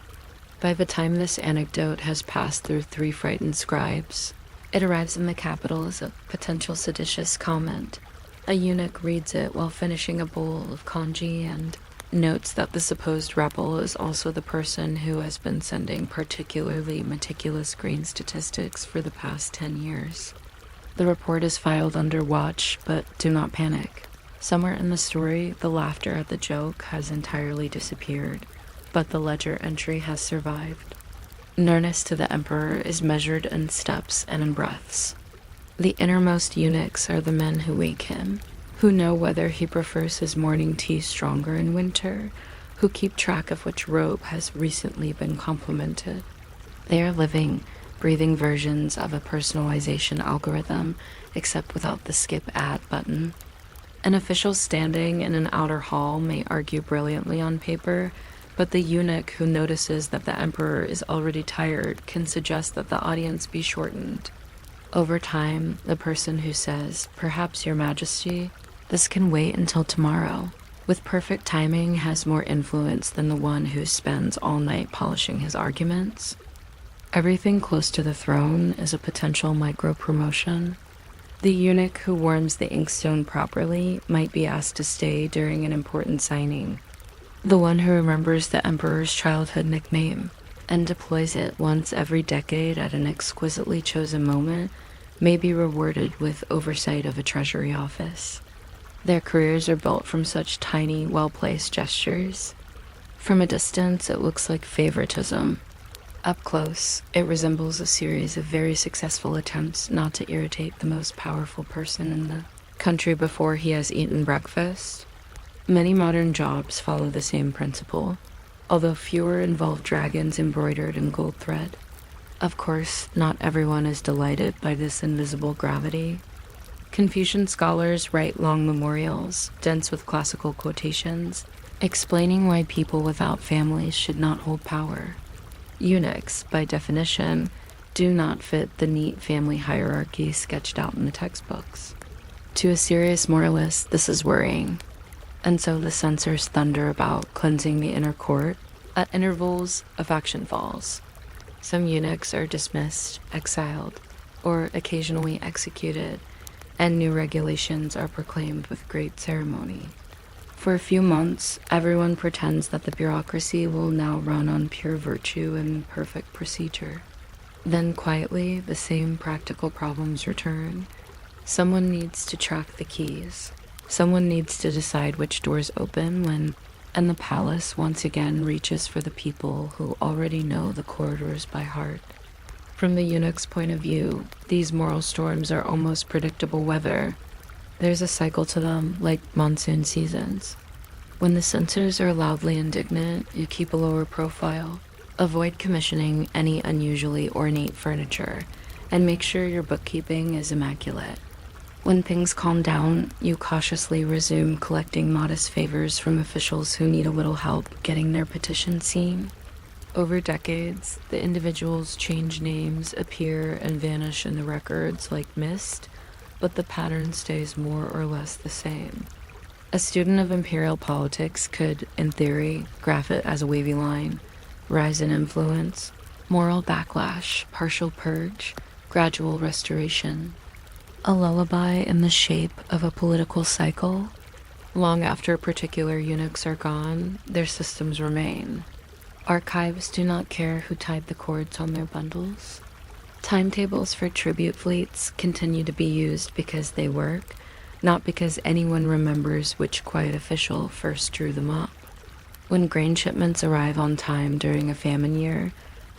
By the time this anecdote has passed through 3 frightened scribes, it arrives in the capital as a potential seditious comment. A eunuch reads it while finishing a bowl of congee and notes that the supposed rebel is also the person who has been sending particularly meticulous grain statistics for the past 10 years. The report is filed under watch, but do not panic. Somewhere in the story, the laughter at the joke has entirely disappeared, but the ledger entry has survived. Nearness to the emperor is measured in steps and in breaths. The innermost eunuchs are the men who wake him, who know whether he prefers his morning tea stronger in winter, who keep track of which robe has recently been complimented. They are living, breathing versions of a personalization algorithm, except without the skip ad button. An official standing in an outer hall may argue brilliantly on paper, but the eunuch who notices that the emperor is already tired can suggest that the audience be shortened. Over time, the person who says, "Perhaps, Your Majesty," this can wait until tomorrow, with perfect timing has more influence than the one who spends all night polishing his arguments. Everything close to the throne is a potential micro-promotion. The eunuch who warms the inkstone properly might be asked to stay during an important signing. The one who remembers the emperor's childhood nickname and deploys it once every decade at an exquisitely chosen moment may be rewarded with oversight of a treasury office. Their careers are built from such tiny, well-placed gestures. From a distance, it looks like favoritism. Up close, it resembles a series of very successful attempts not to irritate the most powerful person in the country before he has eaten breakfast. Many modern jobs follow the same principle, although fewer involve dragons embroidered in gold thread. Of course, not everyone is delighted by this invisible gravity. Confucian scholars write long memorials, dense with classical quotations, explaining why people without families should not hold power. Eunuchs, by definition, do not fit the neat family hierarchy sketched out in the textbooks. To a serious moralist, this is worrying. And so the censors thunder about cleansing the inner court. At intervals, a faction falls. Some eunuchs are dismissed, exiled, or occasionally executed, and new regulations are proclaimed with great ceremony. For a few months, everyone pretends that the bureaucracy will now run on pure virtue and perfect procedure. Then quietly, the same practical problems return. Someone needs to track the keys. Someone needs to decide which doors open when, and the palace once again reaches for the people who already know the corridors by heart. From the eunuch's point of view, these moral storms are almost predictable weather. There's a cycle to them, like monsoon seasons. When the censors are loudly indignant, you keep a lower profile. Avoid commissioning any unusually ornate furniture, and make sure your bookkeeping is immaculate. When things calm down, you cautiously resume collecting modest favors from officials who need a little help getting their petition seen. Over decades, the individuals change names, appear, and vanish in the records like mist, but the pattern stays more or less the same. A student of Imperial politics could, in theory, graph it as a wavy line: rise in influence, moral backlash, partial purge, gradual restoration. A lullaby in the shape of a political cycle. Long after particular eunuchs are gone, their systems remain. Archives do not care who tied the cords on their bundles. Timetables for tribute fleets continue to be used because they work, not because anyone remembers which quiet official first drew them up. When grain shipments arrive on time during a famine year,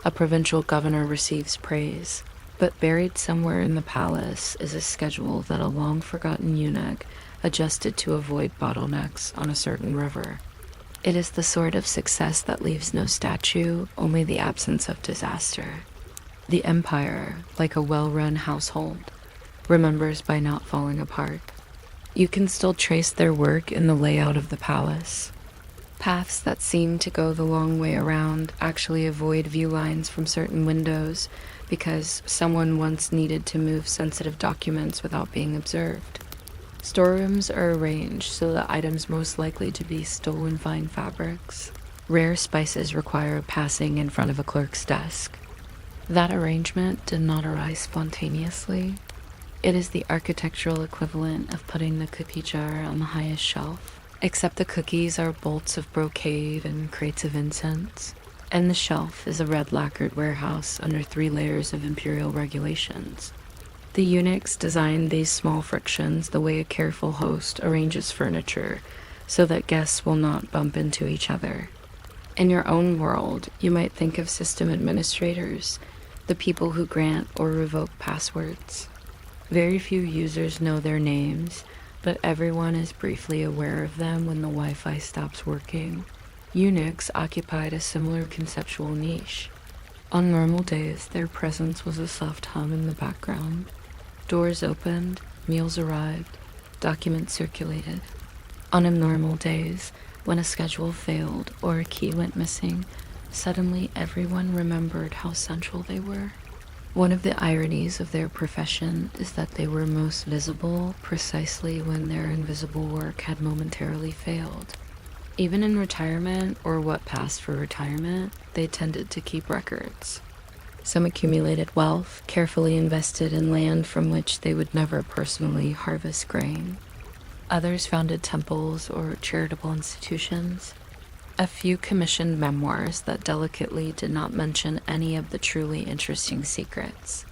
a provincial governor receives praise. But buried somewhere in the palace is a schedule that a long-forgotten eunuch adjusted to avoid bottlenecks on a certain river. It is the sort of success that leaves no statue, only the absence of disaster. The empire, like a well-run household, remembers by not falling apart. You can still trace their work in the layout of the palace. Paths that seem to go the long way around actually avoid view lines from certain windows because someone once needed to move sensitive documents without being observed. Storerooms are arranged so that items most likely to be stolen fine fabrics. Rare spices require passing in front of a clerk's desk. That arrangement did not arise spontaneously. It is the architectural equivalent of putting the cookie jar on the highest shelf, except the cookies are bolts of brocade and crates of incense, and the shelf is a red lacquered warehouse under 3 layers of Imperial regulations. The eunuchs designed these small frictions the way a careful host arranges furniture so that guests will not bump into each other. In your own world, you might think of system administrators, the people who grant or revoke passwords. Very few users know their names, but everyone is briefly aware of them when the Wi-Fi stops working. Eunuchs occupied a similar conceptual niche. On normal days, their presence was a soft hum in the background. Doors opened, meals arrived, documents circulated. On abnormal days, when a schedule failed or a key went missing, suddenly everyone remembered how central they were. One of the ironies of their profession is that they were most visible precisely when their invisible work had momentarily failed. Even in retirement, or what passed for retirement, they tended to keep records. Some accumulated wealth, carefully invested in land from which they would never personally harvest grain. Others founded temples or charitable institutions. A few commissioned memoirs that delicately did not mention any of the truly interesting secrets.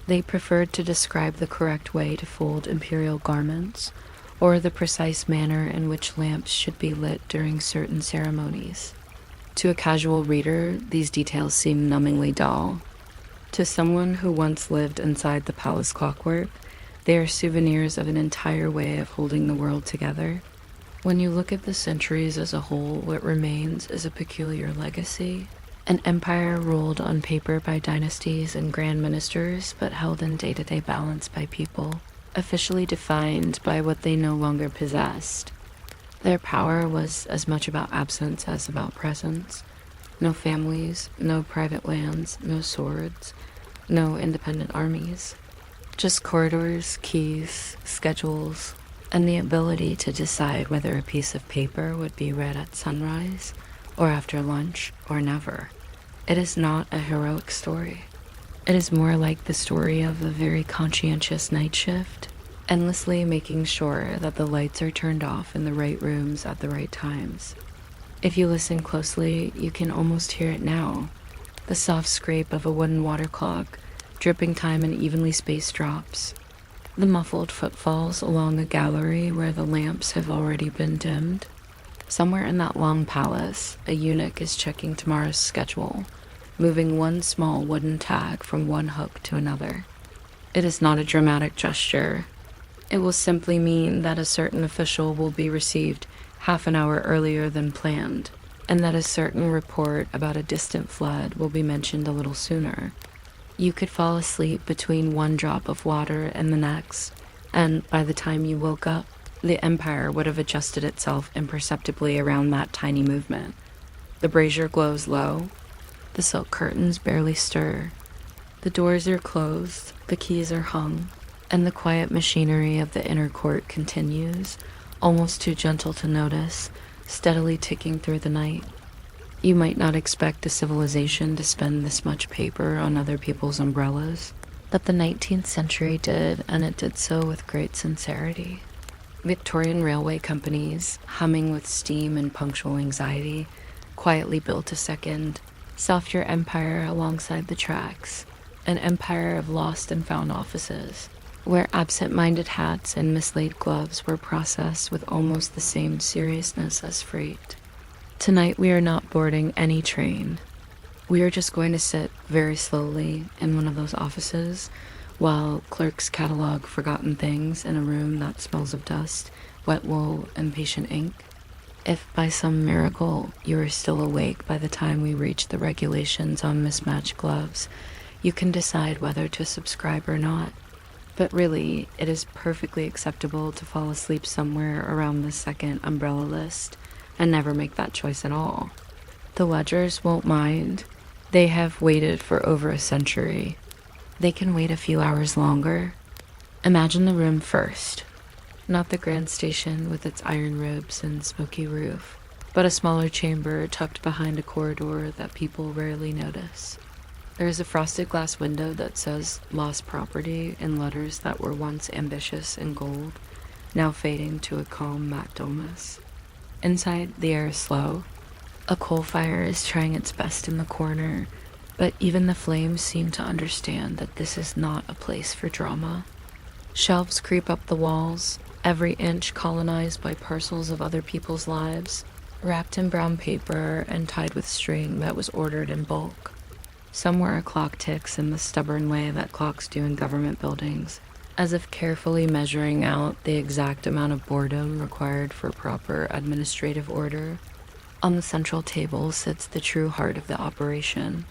They preferred to describe the correct way to fold imperial garments, or the precise manner in which lamps should be lit during certain ceremonies. To a casual reader, these details seem numbingly dull. To someone who once lived inside the palace clockwork, they are souvenirs of an entire way of holding the world together. When you look at the centuries as a whole, what remains is a peculiar legacy. An empire ruled on paper by dynasties and grand ministers, but held in day-to-day balance by people, officially defined by what they no longer possessed. Their power was as much about absence as about presence. No families, no private lands, no swords, no independent armies. Just corridors, keys, schedules, and the ability to decide whether a piece of paper would be read at sunrise, or after lunch, or never. It is not a heroic story. It is more like the story of a very conscientious night shift, endlessly making sure that the lights are turned off in the right rooms at the right times. If you listen closely, you can almost hear it now. The soft scrape of a wooden water clock, dripping time in evenly spaced drops. The muffled footfalls along a gallery where the lamps have already been dimmed. Somewhere in that long palace, a eunuch is checking tomorrow's schedule, moving one small wooden tag from one hook to another. It is not a dramatic gesture. It will simply mean that a certain official will be received half an hour earlier than planned, and that a certain report about a distant flood will be mentioned a little sooner. You could fall asleep between one drop of water and the next, and by the time you woke up, the Empire would have adjusted itself imperceptibly around that tiny movement. The brazier glows low. The silk curtains barely stir. The doors are closed, the keys are hung, and the quiet machinery of the inner court continues, almost too gentle to notice, steadily ticking through the night. You might not expect a civilization to spend this much paper on other people's umbrellas, but the 19th century did, and it did so with great sincerity. Victorian railway companies, humming with steam and punctual anxiety, quietly built a second, softer empire alongside the tracks, an empire of lost and found offices, where absent-minded hats and mislaid gloves were processed with almost the same seriousness as freight. Tonight we are not boarding any train. We are just going to sit very slowly in one of those offices while clerks catalog forgotten things in a room that smells of dust, wet wool, and patient ink. If by some miracle you are still awake by the time we reach the regulations on mismatched gloves, you can decide whether to subscribe or not. But really, it is perfectly acceptable to fall asleep somewhere around the second umbrella list and never make that choice at all. The Ledgers won't mind. They have waited for over a century. They can wait a few hours longer. Imagine the room first. Not the grand station with its iron ribs and smoky roof, but a smaller chamber tucked behind a corridor that people rarely notice. There is a frosted glass window that says "Lost Property" in letters that were once ambitious and gold, now fading to a calm matte dullness. Inside, the air is slow. A coal fire is trying its best in the corner, but even the flames seem to understand that this is not a place for drama. Shelves creep up the walls, every inch colonized by parcels of other people's lives, wrapped in brown paper and tied with string that was ordered in bulk. Somewhere a clock ticks in the stubborn way that clocks do in government buildings, as if carefully measuring out the exact amount of boredom required for proper administrative order. On the central table sits the true heart of the operation,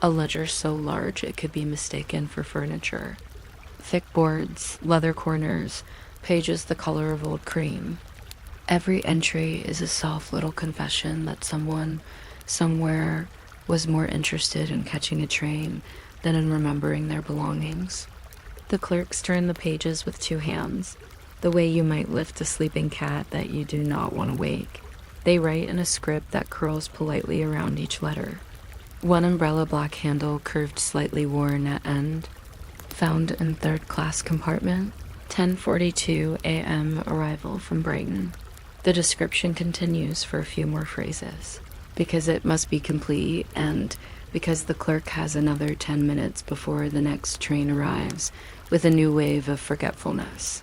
a ledger so large it could be mistaken for furniture. Thick boards, leather corners, pages the color of old cream. Every entry is a soft little confession that someone, somewhere, was more interested in catching a train than in remembering their belongings. The clerks turn the pages with two hands, the way you might lift a sleeping cat that you do not want to wake. They write in a script that curls politely around each letter. One umbrella black handle curved slightly worn at end. Found in third-class compartment. 10:42 a.m. arrival from Brighton. The description continues for a few more phrases, because it must be complete and because the clerk has another 10 minutes before the next train arrives with a new wave of forgetfulness.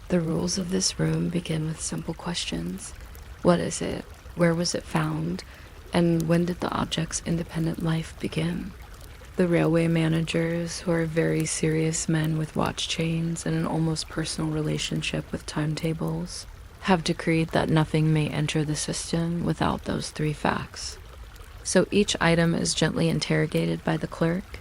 The rules of this room begin with simple questions. What is it? Where was it found? And when did the object's independent life begin? The railway managers, who are very serious men with watch chains and an almost personal relationship with timetables, have decreed that nothing may enter the system without those three facts. So each item is gently interrogated by the clerk.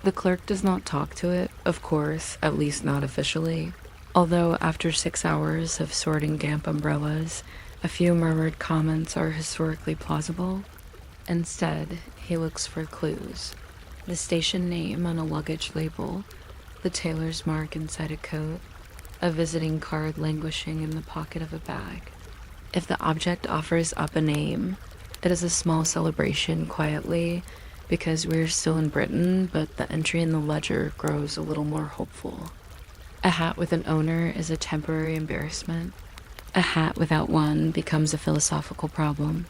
The clerk does not talk to it, of course, at least not officially, although after 6 hours of sorting damp umbrellas, a few murmured comments are historically plausible. Instead, he looks for clues. The station name on a luggage label, the tailor's mark inside a coat, a visiting card languishing in the pocket of a bag. If the object offers up a name, it is a small celebration quietly, because we're still in Britain, but the entry in the ledger grows a little more hopeful. A hat with an owner is a temporary embarrassment. A hat without one becomes a philosophical problem.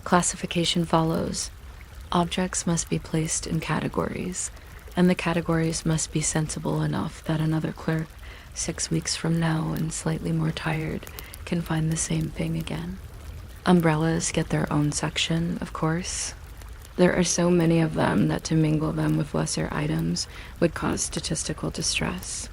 Classification follows. Objects must be placed in categories, and the categories must be sensible enough that another clerk, 6 weeks from now and slightly more tired, can find the same thing again. Umbrellas get their own section, of course. There are so many of them that to mingle them with lesser items would cause statistical distress.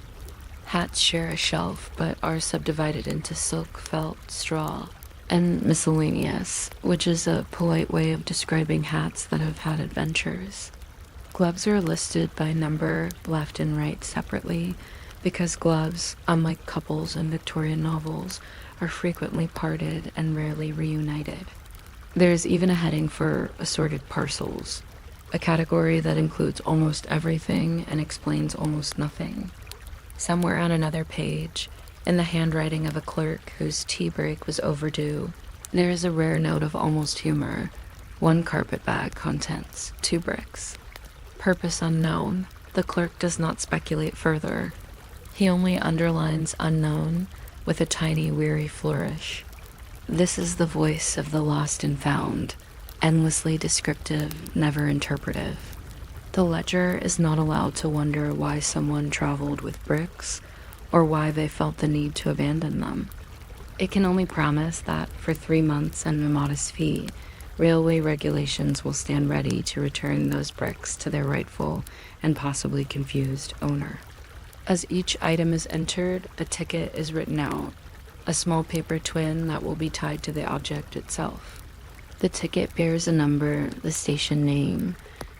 Hats share a shelf, but are subdivided into silk, felt, straw. and miscellaneous, which is a polite way of describing hats that have had adventures. Gloves are listed by number, left and right separately, because gloves, unlike couples in Victorian novels, are frequently parted and rarely reunited. There's even a heading for assorted parcels, a category that includes almost everything and explains almost nothing. Somewhere on another page, in the handwriting of a clerk whose tea break was overdue, there is a rare note of almost humor. 1 carpet bag contents 2 bricks. Purpose unknown. The clerk does not speculate further. He only underlines unknown with a tiny weary flourish. This is the voice of the lost and found, endlessly descriptive, never interpretive. The ledger is not allowed to wonder why someone traveled with bricks or why they felt the need to abandon them. It can only promise that for 3 months and a modest fee, railway regulations will stand ready to return those bricks to their rightful and possibly confused owner. As each item is entered, a ticket is written out, a small paper twin that will be tied to the object itself. The ticket bears a number, the station name,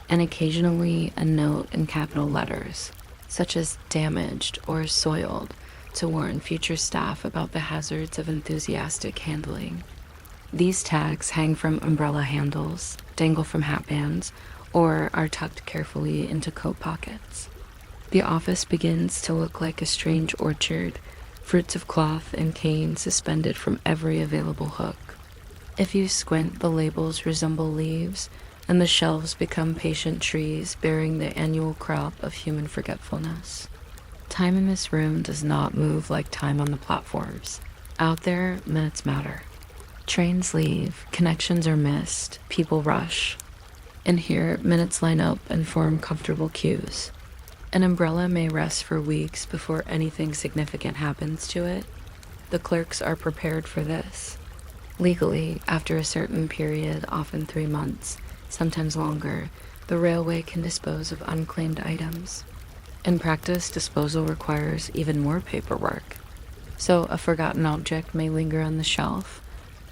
and occasionally a note in capital letters, such as damaged or soiled, to warn future staff about the hazards of enthusiastic handling. These tags hang from umbrella handles, dangle from hat bands, or are tucked carefully into coat pockets. The office begins to look like a strange orchard, fruits of cloth and cane suspended from every available hook. If you squint, the labels resemble leaves, and the shelves become patient trees bearing the annual crop of human forgetfulness. Time in this room does not move like time on the platforms. Out there, minutes matter. Trains leave, connections are missed, people rush. In here, minutes line up and form comfortable queues. An umbrella may rest for weeks before anything significant happens to it. The clerks are prepared for this. Legally, after a certain period, often 3 months, sometimes longer, the railway can dispose of unclaimed items. In practice, disposal requires even more paperwork. So a forgotten object may linger on the shelf,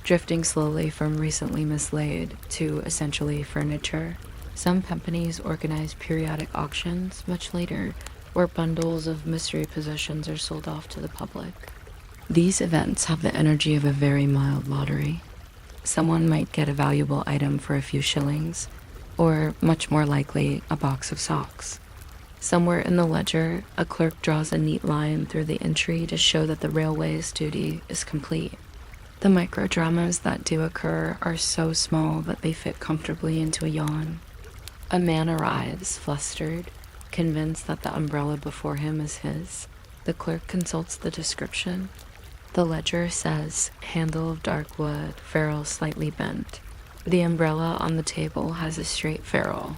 drifting slowly from recently mislaid to essentially furniture. Some companies organize periodic auctions much later, where bundles of mystery possessions are sold off to the public. These events have the energy of a very mild lottery. Someone might get a valuable item for a few shillings, or, much more likely, a box of socks. Somewhere in the ledger, a clerk draws a neat line through the entry to show that the railway's duty is complete. The microdramas that do occur are so small that they fit comfortably into a yawn. A man arrives, flustered, convinced that the umbrella before him is his. The clerk consults the description. The ledger says, handle of dark wood, ferrule slightly bent. The umbrella on the table has a straight ferrule.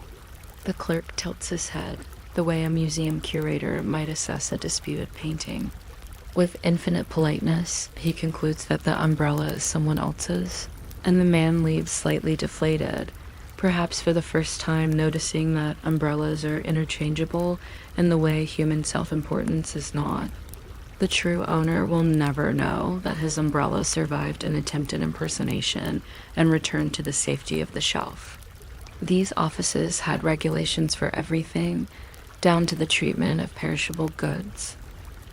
The clerk tilts his head, the way a museum curator might assess a disputed painting. With infinite politeness, he concludes that the umbrella is someone else's, and the man leaves slightly deflated, perhaps for the first time noticing that umbrellas are interchangeable in the way human self-importance is not. The true owner will never know that his umbrella survived an attempted impersonation and returned to the safety of the shelf. These offices had regulations for everything, down to the treatment of perishable goods.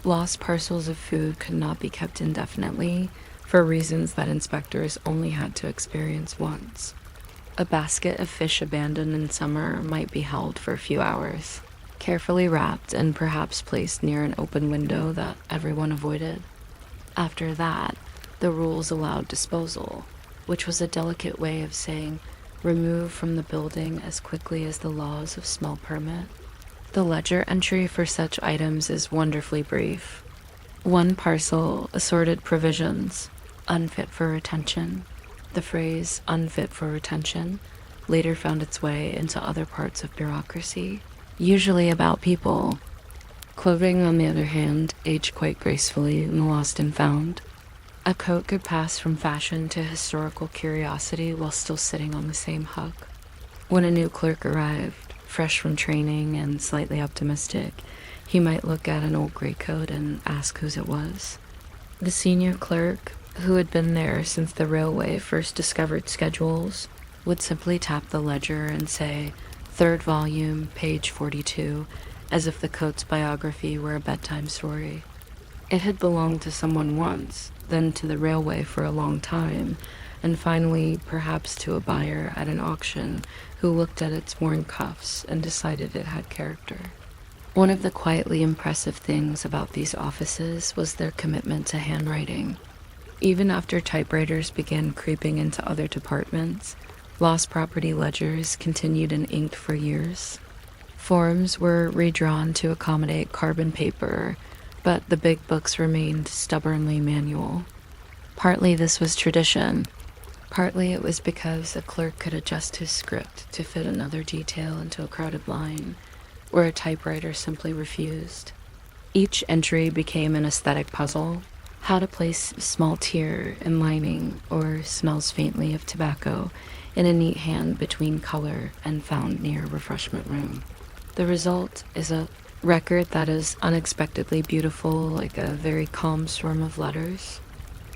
Lost parcels of food could not be kept indefinitely, for reasons that inspectors only had to experience once. A basket of fish abandoned in summer might be held for a few hours, carefully wrapped and perhaps placed near an open window that everyone avoided. After that, the rules allowed disposal, which was a delicate way of saying remove from the building as quickly as the laws of smell permit. The ledger entry for such items is wonderfully brief. 1 parcel, assorted provisions, unfit for retention. The phrase unfit for retention later found its way into other parts of bureaucracy, usually about people. Clothing, on the other hand, aged quite gracefully in the lost and found. A coat could pass from fashion to historical curiosity while still sitting on the same hook. When a new clerk arrived, fresh from training and slightly optimistic, he might look at an old greatcoat and ask whose it was. The senior clerk, who had been there since the railway first discovered schedules, would simply tap the ledger and say, "Third volume, page 42, as if the coat's biography were a bedtime story. It had belonged to someone once, then to the railway for a long time, and finally perhaps to a buyer at an auction who looked at its worn cuffs and decided it had character. One of the quietly impressive things about these offices was their commitment to handwriting. Even after typewriters began creeping into other departments, lost property ledgers continued in ink for years. Forms were redrawn to accommodate carbon paper, but the big books remained stubbornly manual. Partly this was tradition, partly it was because a clerk could adjust his script to fit another detail into a crowded line, where a typewriter simply refused. Each entry became an aesthetic puzzle: how to place small tear in lining or smells faintly of tobacco in a neat hand between color and found near refreshment room. The result is a record that is unexpectedly beautiful, like a very calm storm of letters.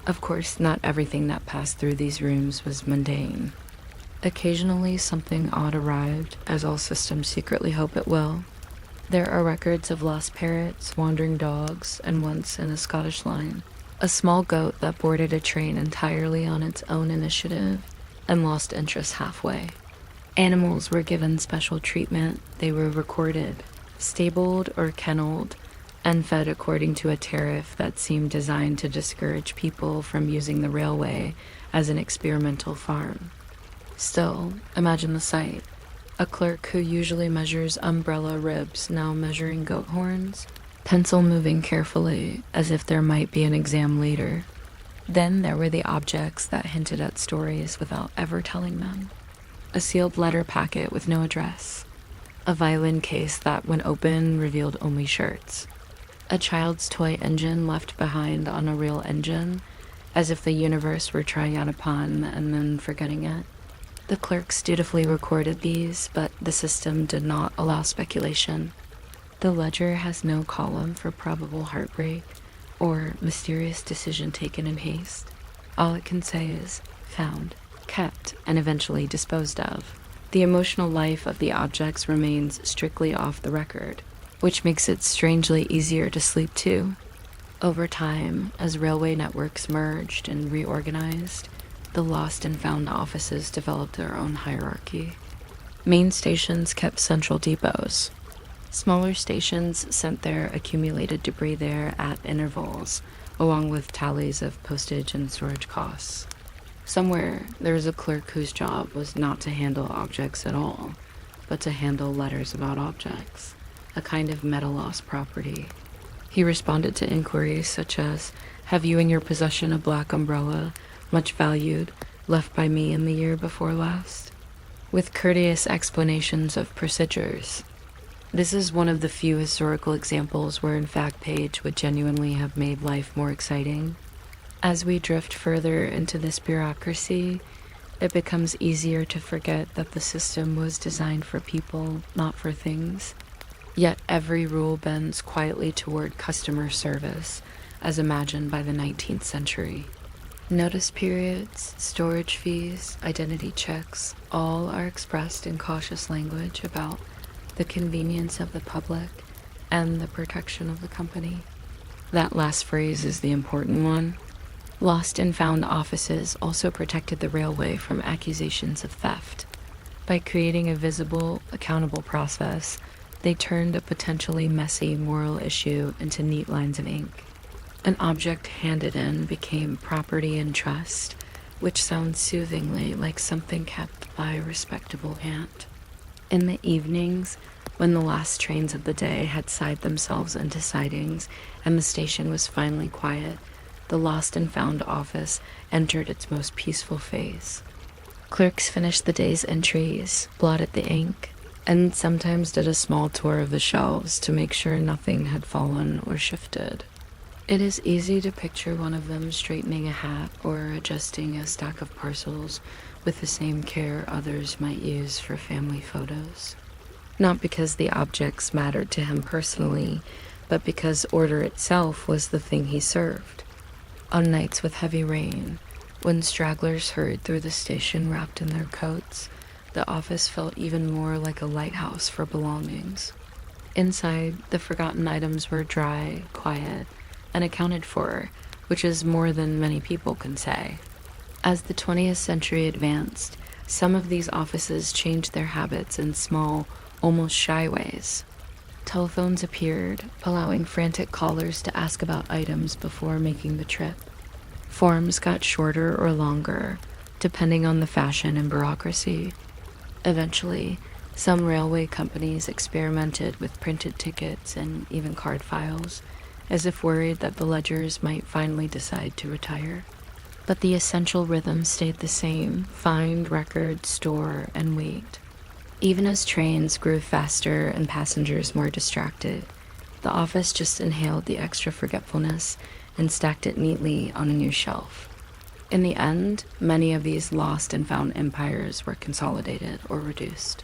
Of course, not everything that passed through these rooms was mundane. Occasionally something odd arrived, as all systems secretly hope it will. There are records of lost parrots, wandering dogs, and once in a Scottish line, a small goat that boarded a train entirely on its own initiative and lost interest halfway. Animals were given special treatment. They were recorded, stabled or kenneled, and fed according to a tariff that seemed designed to discourage people from using the railway as an experimental farm. Still, imagine the sight. A clerk who usually measures umbrella ribs now measuring goat horns, pencil moving carefully as if there might be an exam later. Then there were the objects that hinted at stories without ever telling them. A sealed letter packet with no address. A violin case that, when open, revealed only shirts. A child's toy engine left behind on a real engine, as if the universe were trying out a pun and then forgetting it. The clerks dutifully recorded these, but the system did not allow speculation. The ledger has no column for probable heartbreak or mysterious decision taken in haste. All it can say is found, kept, and eventually disposed of. The emotional life of the objects remains strictly off the record, which makes it strangely easier to sleep too. Over time, as railway networks merged and reorganized, the lost and found offices developed their own hierarchy. Main stations kept central depots. Smaller stations sent their accumulated debris there at intervals, along with tallies of postage and storage costs. Somewhere, there was a clerk whose job was not to handle objects at all, but to handle letters about objects, a kind of meta-lost property. He responded to inquiries such as, "Have you in your possession a black umbrella, much valued, left by me in the year before last?" with courteous explanations of procedures. This is one of the few historical examples where in fact page would genuinely have made life more exciting. As we drift further into this bureaucracy, it becomes easier to forget that the system was designed for people, not for things. Yet every rule bends quietly toward customer service, as imagined by the 19th century. Notice periods, storage fees, identity checks, all are expressed in cautious language about the convenience of the public and the protection of the company. That last phrase is the important one. Lost and found offices also protected the railway from accusations of theft. By creating a visible, accountable process, they turned a potentially messy moral issue into neat lines of ink. An object handed in became property in trust, which sounds soothingly like something kept by a respectable hand. In the evenings, when the last trains of the day had sighed themselves into sidings and the station was finally quiet, the lost and found office entered its most peaceful phase. Clerks finished the day's entries, blotted the ink, and sometimes did a small tour of the shelves to make sure nothing had fallen or shifted. It is easy to picture one of them straightening a hat or adjusting a stack of parcels with the same care others might use for family photos. Not because the objects mattered to him personally, but because order itself was the thing he served. On nights with heavy rain, when stragglers hurried through the station wrapped in their coats, the office felt even more like a lighthouse for belongings. Inside, the forgotten items were dry, quiet, and accounted for, which is more than many people can say. As the 20th century advanced, some of these offices changed their habits in small, almost shy ways. Telephones appeared, allowing frantic callers to ask about items before making the trip. Forms got shorter or longer, depending on the fashion and bureaucracy. Eventually, some railway companies experimented with printed tickets and even card files, as if worried that the ledgers might finally decide to retire. But the essential rhythm stayed the same: find, record, store, and wait. Even as trains grew faster and passengers more distracted, the office just inhaled the extra forgetfulness and stacked it neatly on a new shelf. In the end, many of these lost and found empires were consolidated or reduced.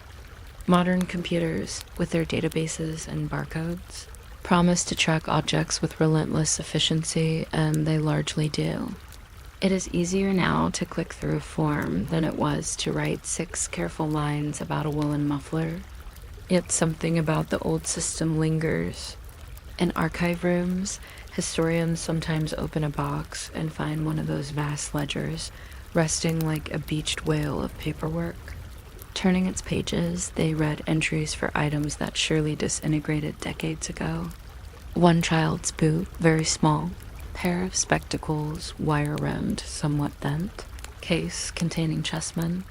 Modern computers, with their databases and barcodes, promise to track objects with relentless efficiency, and they largely do. It is easier now to click through a form than it was to write 6 careful lines about a woolen muffler. Yet something about the old system lingers. In archive rooms, historians sometimes open a box and find one of those vast ledgers resting like a beached whale of paperwork. Turning its pages, they read entries for items that surely disintegrated decades ago. One child's boot, very small. Pair of spectacles, wire-rimmed, somewhat bent. Case containing chessmen.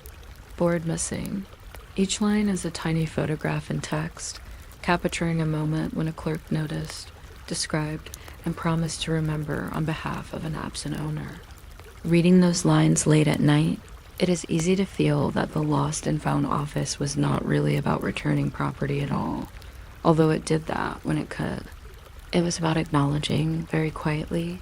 Board missing. Each line is a tiny photograph in text, capturing a moment when a clerk noticed, described, and promised to remember on behalf of an absent owner. Reading those lines late at night, it is easy to feel that the lost and found office was not really about returning property at all, although it did that when it could. It was about acknowledging, very quietly,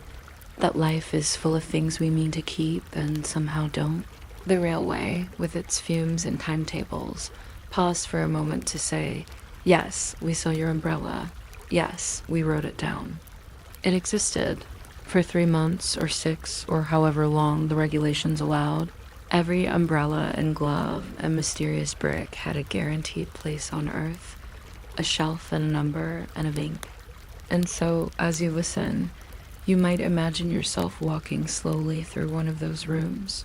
that life is full of things we mean to keep and somehow don't. The railway, with its fumes and timetables, paused for a moment to say, "Yes, we saw your umbrella. Yes, we wrote it down." It existed. For 3 months or 6 or however long the regulations allowed, every umbrella and glove and mysterious brick had a guaranteed place on Earth, a shelf and a number and a ink. And so, as you listen, you might imagine yourself walking slowly through one of those rooms.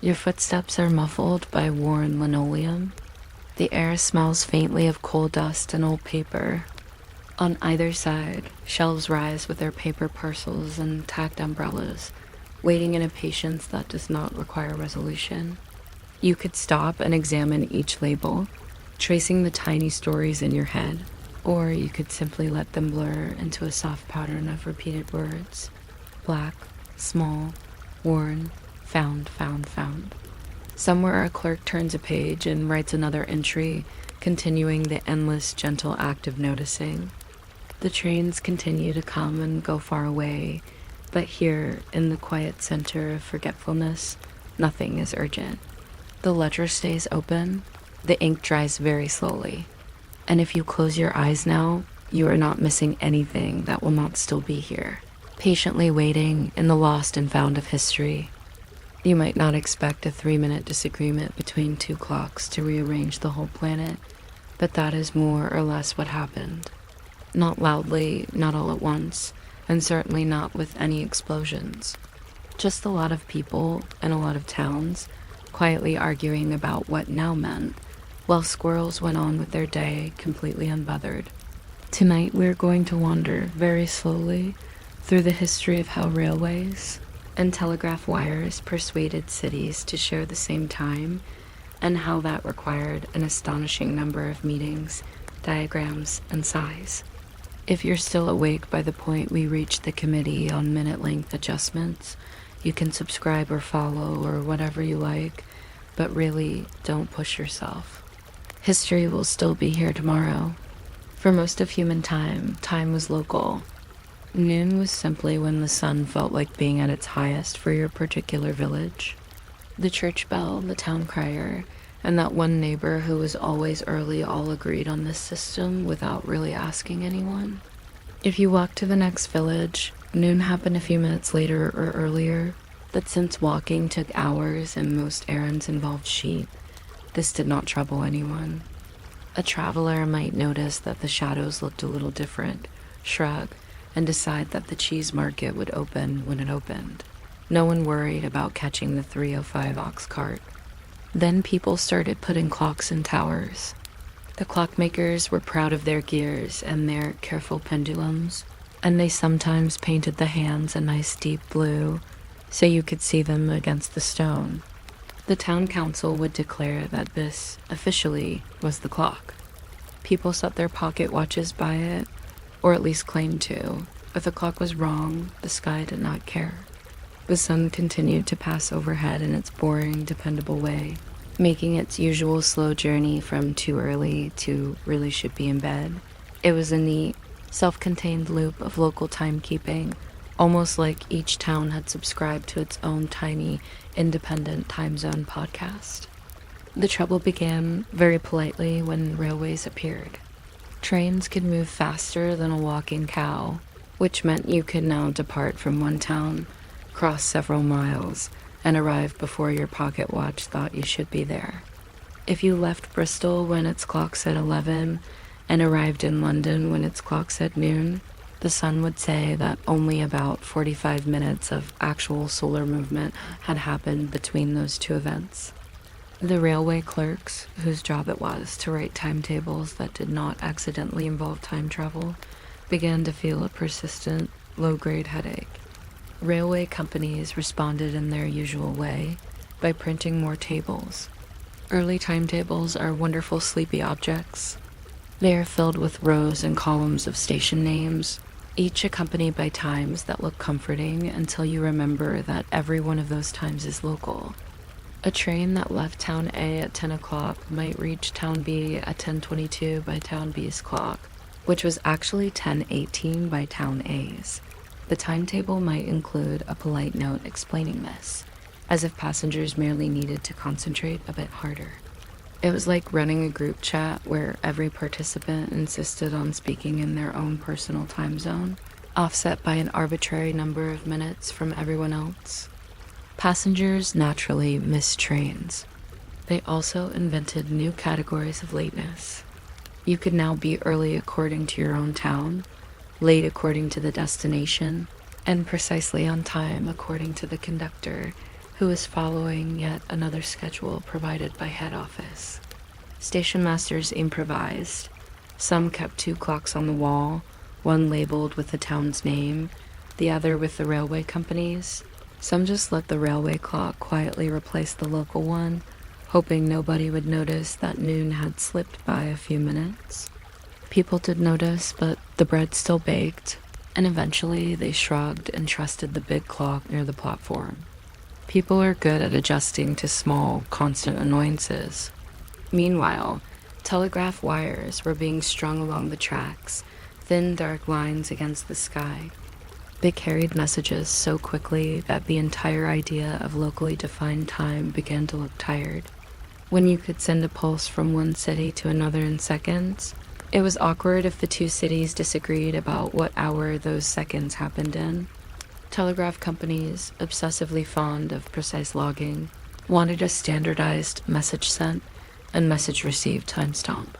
Your footsteps are muffled by worn linoleum. The air smells faintly of coal dust and old paper. On either side, shelves rise with their paper parcels and tacked umbrellas, waiting in a patience that does not require resolution. You could stop and examine each label, tracing the tiny stories in your head. Or you could simply let them blur into a soft pattern of repeated words. Black, small, worn, found, found, found. Somewhere a clerk turns a page and writes another entry, continuing the endless, gentle act of noticing. The trains continue to come and go far away, but here, in the quiet center of forgetfulness, nothing is urgent. The ledger stays open. The ink dries very slowly. And if you close your eyes now, you are not missing anything that will not still be here, patiently waiting in the lost and found of history. You might not expect a 3-minute disagreement between 2 clocks to rearrange the whole planet, but that is more or less what happened. Not loudly, not all at once, and certainly not with any explosions. Just a lot of people and a lot of towns quietly arguing about what now meant, while squirrels went on with their day completely unbothered. Tonight we're going to wander very slowly through the history of how railways and telegraph wires persuaded cities to share the same time, and how that required an astonishing number of meetings, diagrams, and sighs. If you're still awake by the point we reach the Committee on Minute-Length Adjustments, you can subscribe or follow or whatever you like, but really, don't push yourself. History will still be here tomorrow. For most of human time, time was local. Noon was simply when the sun felt like being at its highest for your particular village. The church bell, the town crier, and that one neighbor who was always early all agreed on this system without really asking anyone. If you walk to the next village, noon happened a few minutes later or earlier, but since walking took hours and most errands involved sheep, this did not trouble anyone. A traveler might notice that the shadows looked a little different, shrug, and decide that the cheese market would open when it opened. No one worried about catching the 305 ox cart. Then people started putting clocks in towers. The clockmakers were proud of their gears and their careful pendulums, and they sometimes painted the hands a nice deep blue so you could see them against the stone. The town council would declare that this, officially, was the clock. People set their pocket watches by it, or at least claimed to. If the clock was wrong, the sky did not care. The sun continued to pass overhead in its boring, dependable way, making its usual slow journey from too early to really should be in bed. It was a neat, self-contained loop of local timekeeping, almost like each town had subscribed to its own tiny, independent time zone podcast. The trouble began very politely when railways appeared. Trains could move faster than a walking cow, which meant you could now depart from one town, cross several miles, and arrive before your pocket watch thought you should be there. If you left Bristol when its clock said 11 and arrived in London when its clock said noon, the sun would say that only about 45 minutes of actual solar movement had happened between those two events. The railway clerks, whose job it was to write timetables that did not accidentally involve time travel, began to feel a persistent, low-grade headache. Railway companies responded in their usual way by printing more tables. Early timetables are wonderful sleepy objects. They are filled with rows and columns of station names, each accompanied by times that look comforting until you remember that every one of those times is local. A train that left Town A at 10 o'clock might reach Town B at 10:22 by Town B's clock, which was actually 10:18 by Town A's. The timetable might include a polite note explaining this, as if passengers merely needed to concentrate a bit harder. It was like running a group chat where every participant insisted on speaking in their own personal time zone, offset by an arbitrary number of minutes from everyone else. Passengers naturally missed trains. They also invented new categories of lateness. You could now be early according to your own town, late according to the destination, and precisely on time according to the conductor, who is following yet another schedule provided by head office. Station masters improvised. Some kept 2 clocks on the wall, one labeled with the town's name, the other with the railway company's. Some just let the railway clock quietly replace the local one, hoping nobody would notice that noon had slipped by a few minutes. People did notice, but the bread still baked, and eventually they shrugged and trusted the big clock near the platform. People are good at adjusting to small, constant annoyances. Meanwhile, telegraph wires were being strung along the tracks, thin dark lines against the sky. They carried messages so quickly that the entire idea of locally defined time began to look tired. When you could send a pulse from one city to another in seconds, it was awkward if the two cities disagreed about what hour those seconds happened in. Telegraph companies, obsessively fond of precise logging, wanted a standardized message sent and message received timestamp.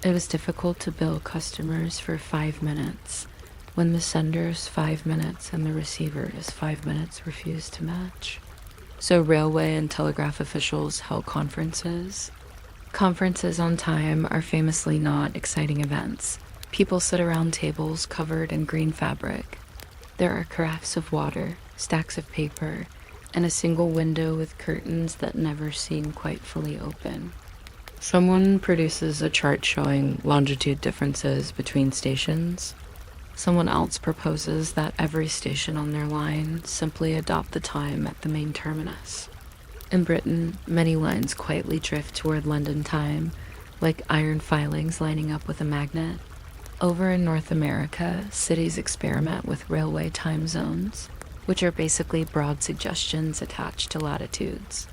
It was difficult to bill customers for 5 minutes when the sender's 5 minutes and the receiver's 5 minutes refused to match. So railway and telegraph officials held conferences. Conferences on time are famously not exciting events. People sit around tables covered in green fabric. There are carafes of water, stacks of paper, and a single window with curtains that never seem quite fully open. Someone produces a chart showing longitude differences between stations. Someone else proposes that every station on their line simply adopt the time at the main terminus. In Britain, many lines quietly drift toward London time, like iron filings lining up with a magnet. Over in North America, cities experiment with railway time zones, which are basically broad suggestions attached to latitudes.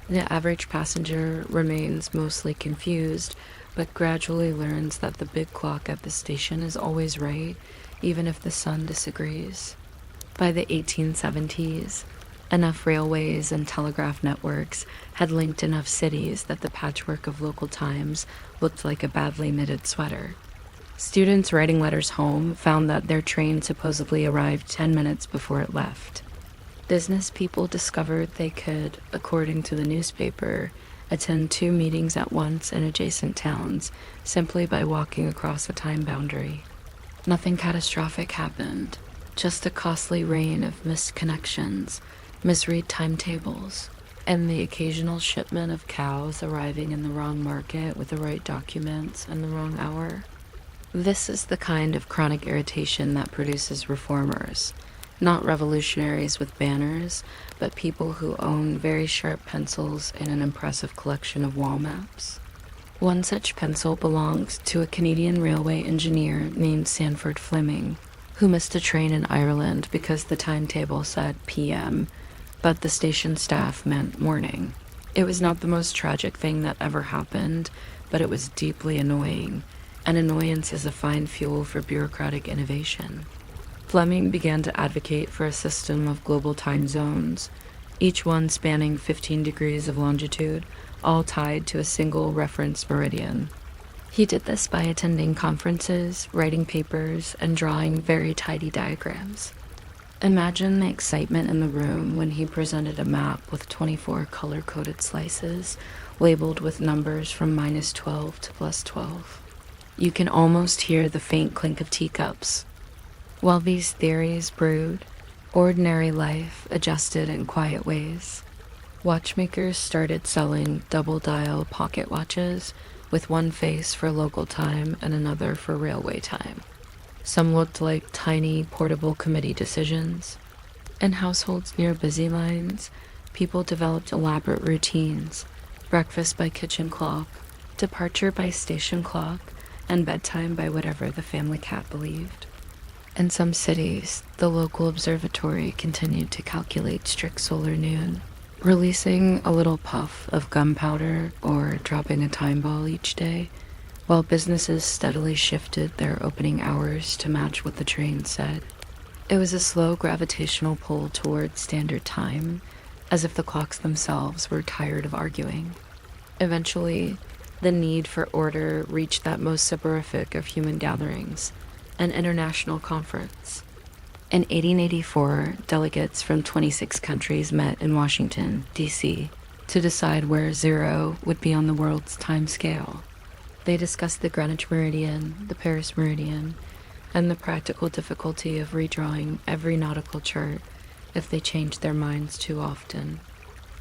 The average passenger remains mostly confused, but gradually learns that the big clock at the station is always right, even if the sun disagrees. By the 1870s, enough railways and telegraph networks had linked enough cities that the patchwork of local times looked like a badly knitted sweater. Students writing letters home found that their train supposedly arrived 10 minutes before it left. Business people discovered they could, according to the newspaper, attend 2 meetings at once in adjacent towns simply by walking across a time boundary. Nothing catastrophic happened, just a costly rain of missed connections, misread timetables, and the occasional shipment of cows arriving in the wrong market with the right documents and the wrong hour. This is the kind of chronic irritation that produces reformers, not revolutionaries with banners, but people who own very sharp pencils and an impressive collection of wall maps. One such pencil belongs to a Canadian railway engineer named Sanford Fleming, who missed a train in Ireland because the timetable said PM, but the station staff meant morning. It was not the most tragic thing that ever happened, but it was deeply annoying, and annoyance is a fine fuel for bureaucratic innovation. Fleming began to advocate for a system of global time zones, each one spanning 15 degrees of longitude, all tied to a single reference meridian. He did this by attending conferences, writing papers, and drawing very tidy diagrams. Imagine the excitement in the room when he presented a map with 24 color-coded slices, labeled with numbers from -12 to +12. You can almost hear the faint clink of teacups. While these theories brewed, ordinary life adjusted in quiet ways. Watchmakers started selling double-dial pocket watches with one face for local time and another for railway time. Some looked like tiny portable committee decisions. In households near busy lines, people developed elaborate routines: breakfast by kitchen clock, departure by station clock, and bedtime by whatever the family cat believed. In some cities, the local observatory continued to calculate strict solar noon, releasing a little puff of gunpowder or dropping a time ball each day, while businesses steadily shifted their opening hours to match what the train said. It was a slow gravitational pull towards standard time, as if the clocks themselves were tired of arguing. Eventually, the need for order reached that most soporific of human gatherings, an international conference. In 1884, delegates from 26 countries met in Washington, D.C., to decide where zero would be on the world's time scale. They discussed the Greenwich Meridian, the Paris Meridian, and the practical difficulty of redrawing every nautical chart if they changed their minds too often.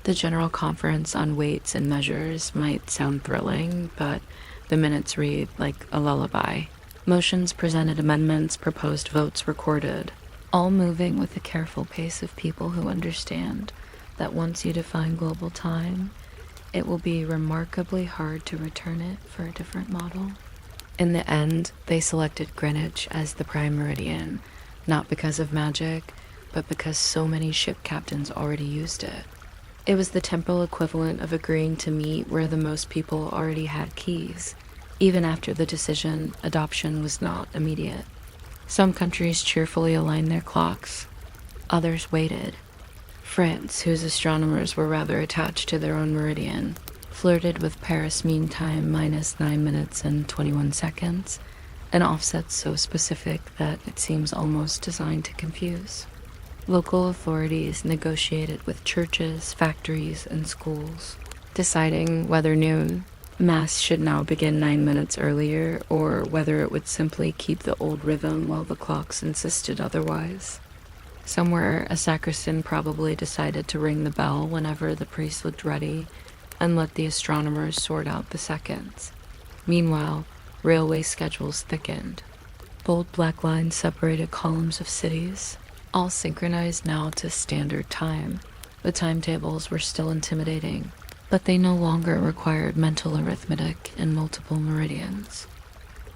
The General Conference on Weights and Measures might sound thrilling, but the minutes read like a lullaby. Motions presented, amendments proposed, votes recorded, all moving with the careful pace of people who understand that once you define global time, it will be remarkably hard to return it for a different model. In the end, they selected Greenwich as the prime meridian, not because of magic, but because so many ship captains already used it. It was the temporal equivalent of agreeing to meet where the most people already had keys. Even after the decision, adoption was not immediate. Some countries cheerfully aligned their clocks. Others waited. France, whose astronomers were rather attached to their own meridian, flirted with Paris Mean Time -9 minutes and 21 seconds, an offset so specific that it seems almost designed to confuse. Local authorities negotiated with churches, factories, and schools, deciding whether noon, Mass should now begin 9 minutes earlier, or whether it would simply keep the old rhythm while the clocks insisted otherwise. Somewhere, a sacristan probably decided to ring the bell whenever the priest looked ready, and let the astronomers sort out the seconds. Meanwhile, railway schedules thickened. Bold black lines separated columns of cities, all synchronized now to standard time. The timetables were still intimidating, but they no longer required mental arithmetic and multiple meridians.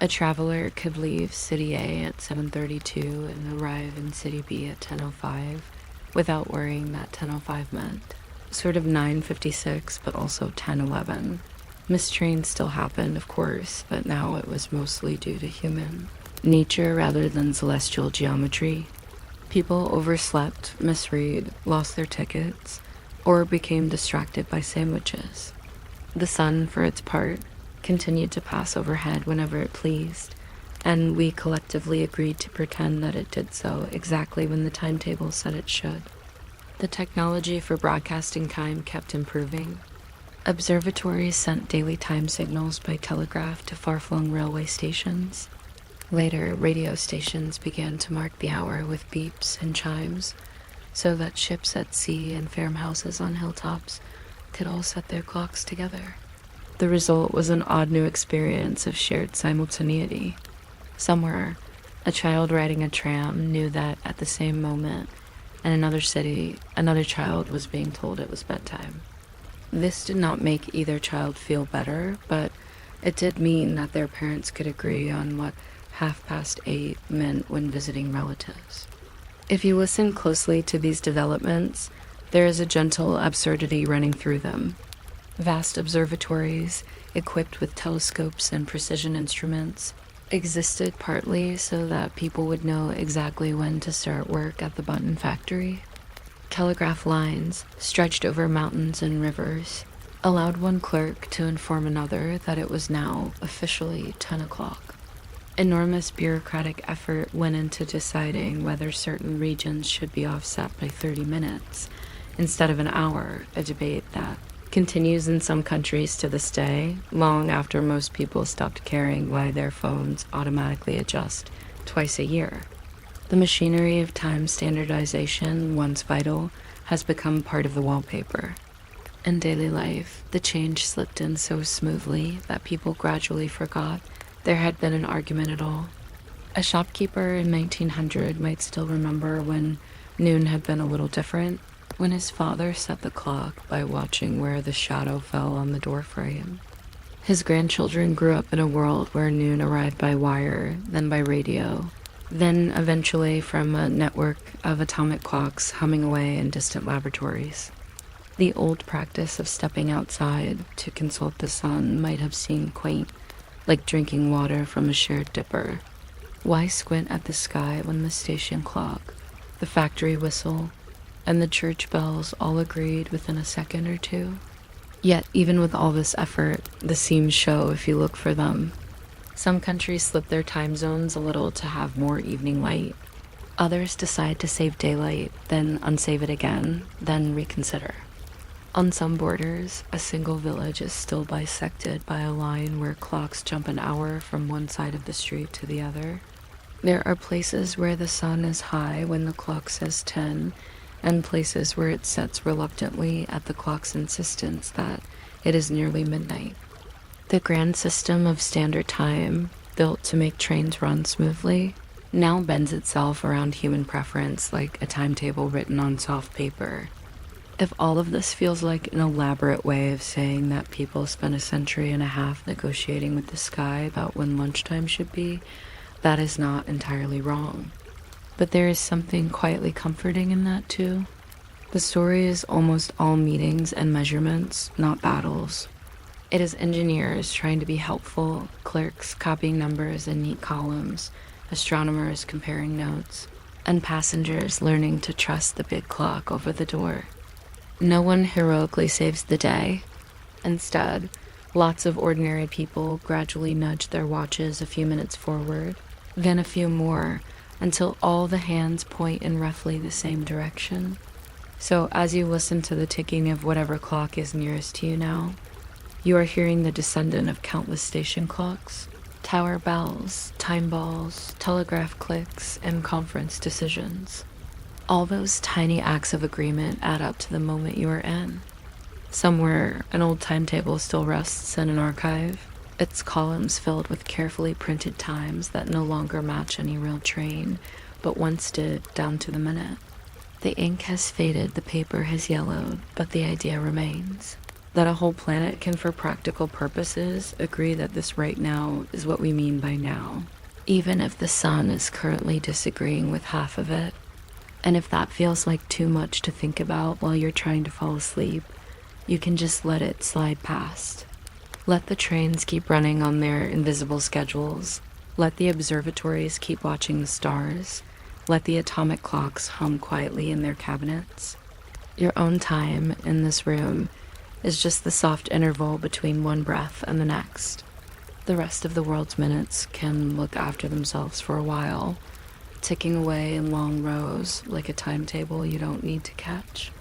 A traveler could leave City A at 7:32 and arrive in City B at 10:05 without worrying that 10:05 meant sort of 9:56, but also 10:11. Missed trains still happened, of course, but now it was mostly due to human nature rather than celestial geometry. People overslept, misread, lost their tickets, or became distracted by sandwiches. The sun, for its part, continued to pass overhead whenever it pleased, and we collectively agreed to pretend that it did so exactly when the timetable said it should. The technology for broadcasting time kept improving. Observatories sent daily time signals by telegraph to far-flung railway stations. Later, radio stations began to mark the hour with beeps and chimes, so that ships at sea and farmhouses on hilltops could all set their clocks together. The result was an odd new experience of shared simultaneity. Somewhere, a child riding a tram knew that at the same moment, in another city, another child was being told it was bedtime. This did not make either child feel better, but it did mean that their parents could agree on what 8:30 meant when visiting relatives. If you listen closely to these developments, there is a gentle absurdity running through them. Vast observatories, equipped with telescopes and precision instruments, existed partly so that people would know exactly when to start work at the button factory. Telegraph lines, stretched over mountains and rivers, allowed one clerk to inform another that it was now officially 10 o'clock. Enormous bureaucratic effort went into deciding whether certain regions should be offset by 30 minutes instead of an hour, a debate that continues in some countries to this day, long after most people stopped caring why their phones automatically adjust twice a year. The machinery of time standardization, once vital, has become part of the wallpaper. In daily life, the change slipped in so smoothly that people gradually forgot there had been an argument at all. A shopkeeper in 1900 might still remember when noon had been a little different, when his father set the clock by watching where the shadow fell on the doorframe. His grandchildren grew up in a world where noon arrived by wire, then by radio, then eventually from a network of atomic clocks humming away in distant laboratories. The old practice of stepping outside to consult the sun might have seemed quaint, like drinking water from a shared dipper. Why squint at the sky when the station clock, the factory whistle, and the church bells all agreed within a second or two? Yet, even with all this effort, the seams show if you look for them. Some countries slip their time zones a little to have more evening light. Others decide to save daylight, then unsave it again, then reconsider. On some borders, a single village is still bisected by a line where clocks jump an hour from one side of the street to the other. There are places where the sun is high when the clock says 10, and places where it sets reluctantly at the clock's insistence that it is nearly midnight. The grand system of standard time, built to make trains run smoothly, now bends itself around human preference like a timetable written on soft paper. If all of this feels like an elaborate way of saying that people spent a century and a half negotiating with the sky about when lunchtime should be, that is not entirely wrong. But there is something quietly comforting in that too. The story is almost all meetings and measurements, not battles. It is engineers trying to be helpful, clerks copying numbers in neat columns, astronomers comparing notes, and passengers learning to trust the big clock over the door. No one heroically saves the day. Instead, lots of ordinary people gradually nudge their watches a few minutes forward, then a few more, until all the hands point in roughly the same direction. So as you listen to the ticking of whatever clock is nearest to you now, you are hearing the descendant of countless station clocks, tower bells, time balls, telegraph clicks, and conference decisions. All those tiny acts of agreement add up to the moment you are in. Somewhere, an old timetable still rests in an archive, its columns filled with carefully printed times that no longer match any real train, but once did down to the minute. The ink has faded, the paper has yellowed, but the idea remains. That a whole planet can, for practical purposes, agree that this right now is what we mean by now, even if the sun is currently disagreeing with half of it. And if that feels like too much to think about while you're trying to fall asleep, you can just let it slide past. Let the trains keep running on their invisible schedules. Let the observatories keep watching the stars. Let the atomic clocks hum quietly in their cabinets. Your own time in this room is just the soft interval between one breath and the next. The rest of the world's minutes can look after themselves for a while, ticking away in long rows like a timetable you don't need to catch.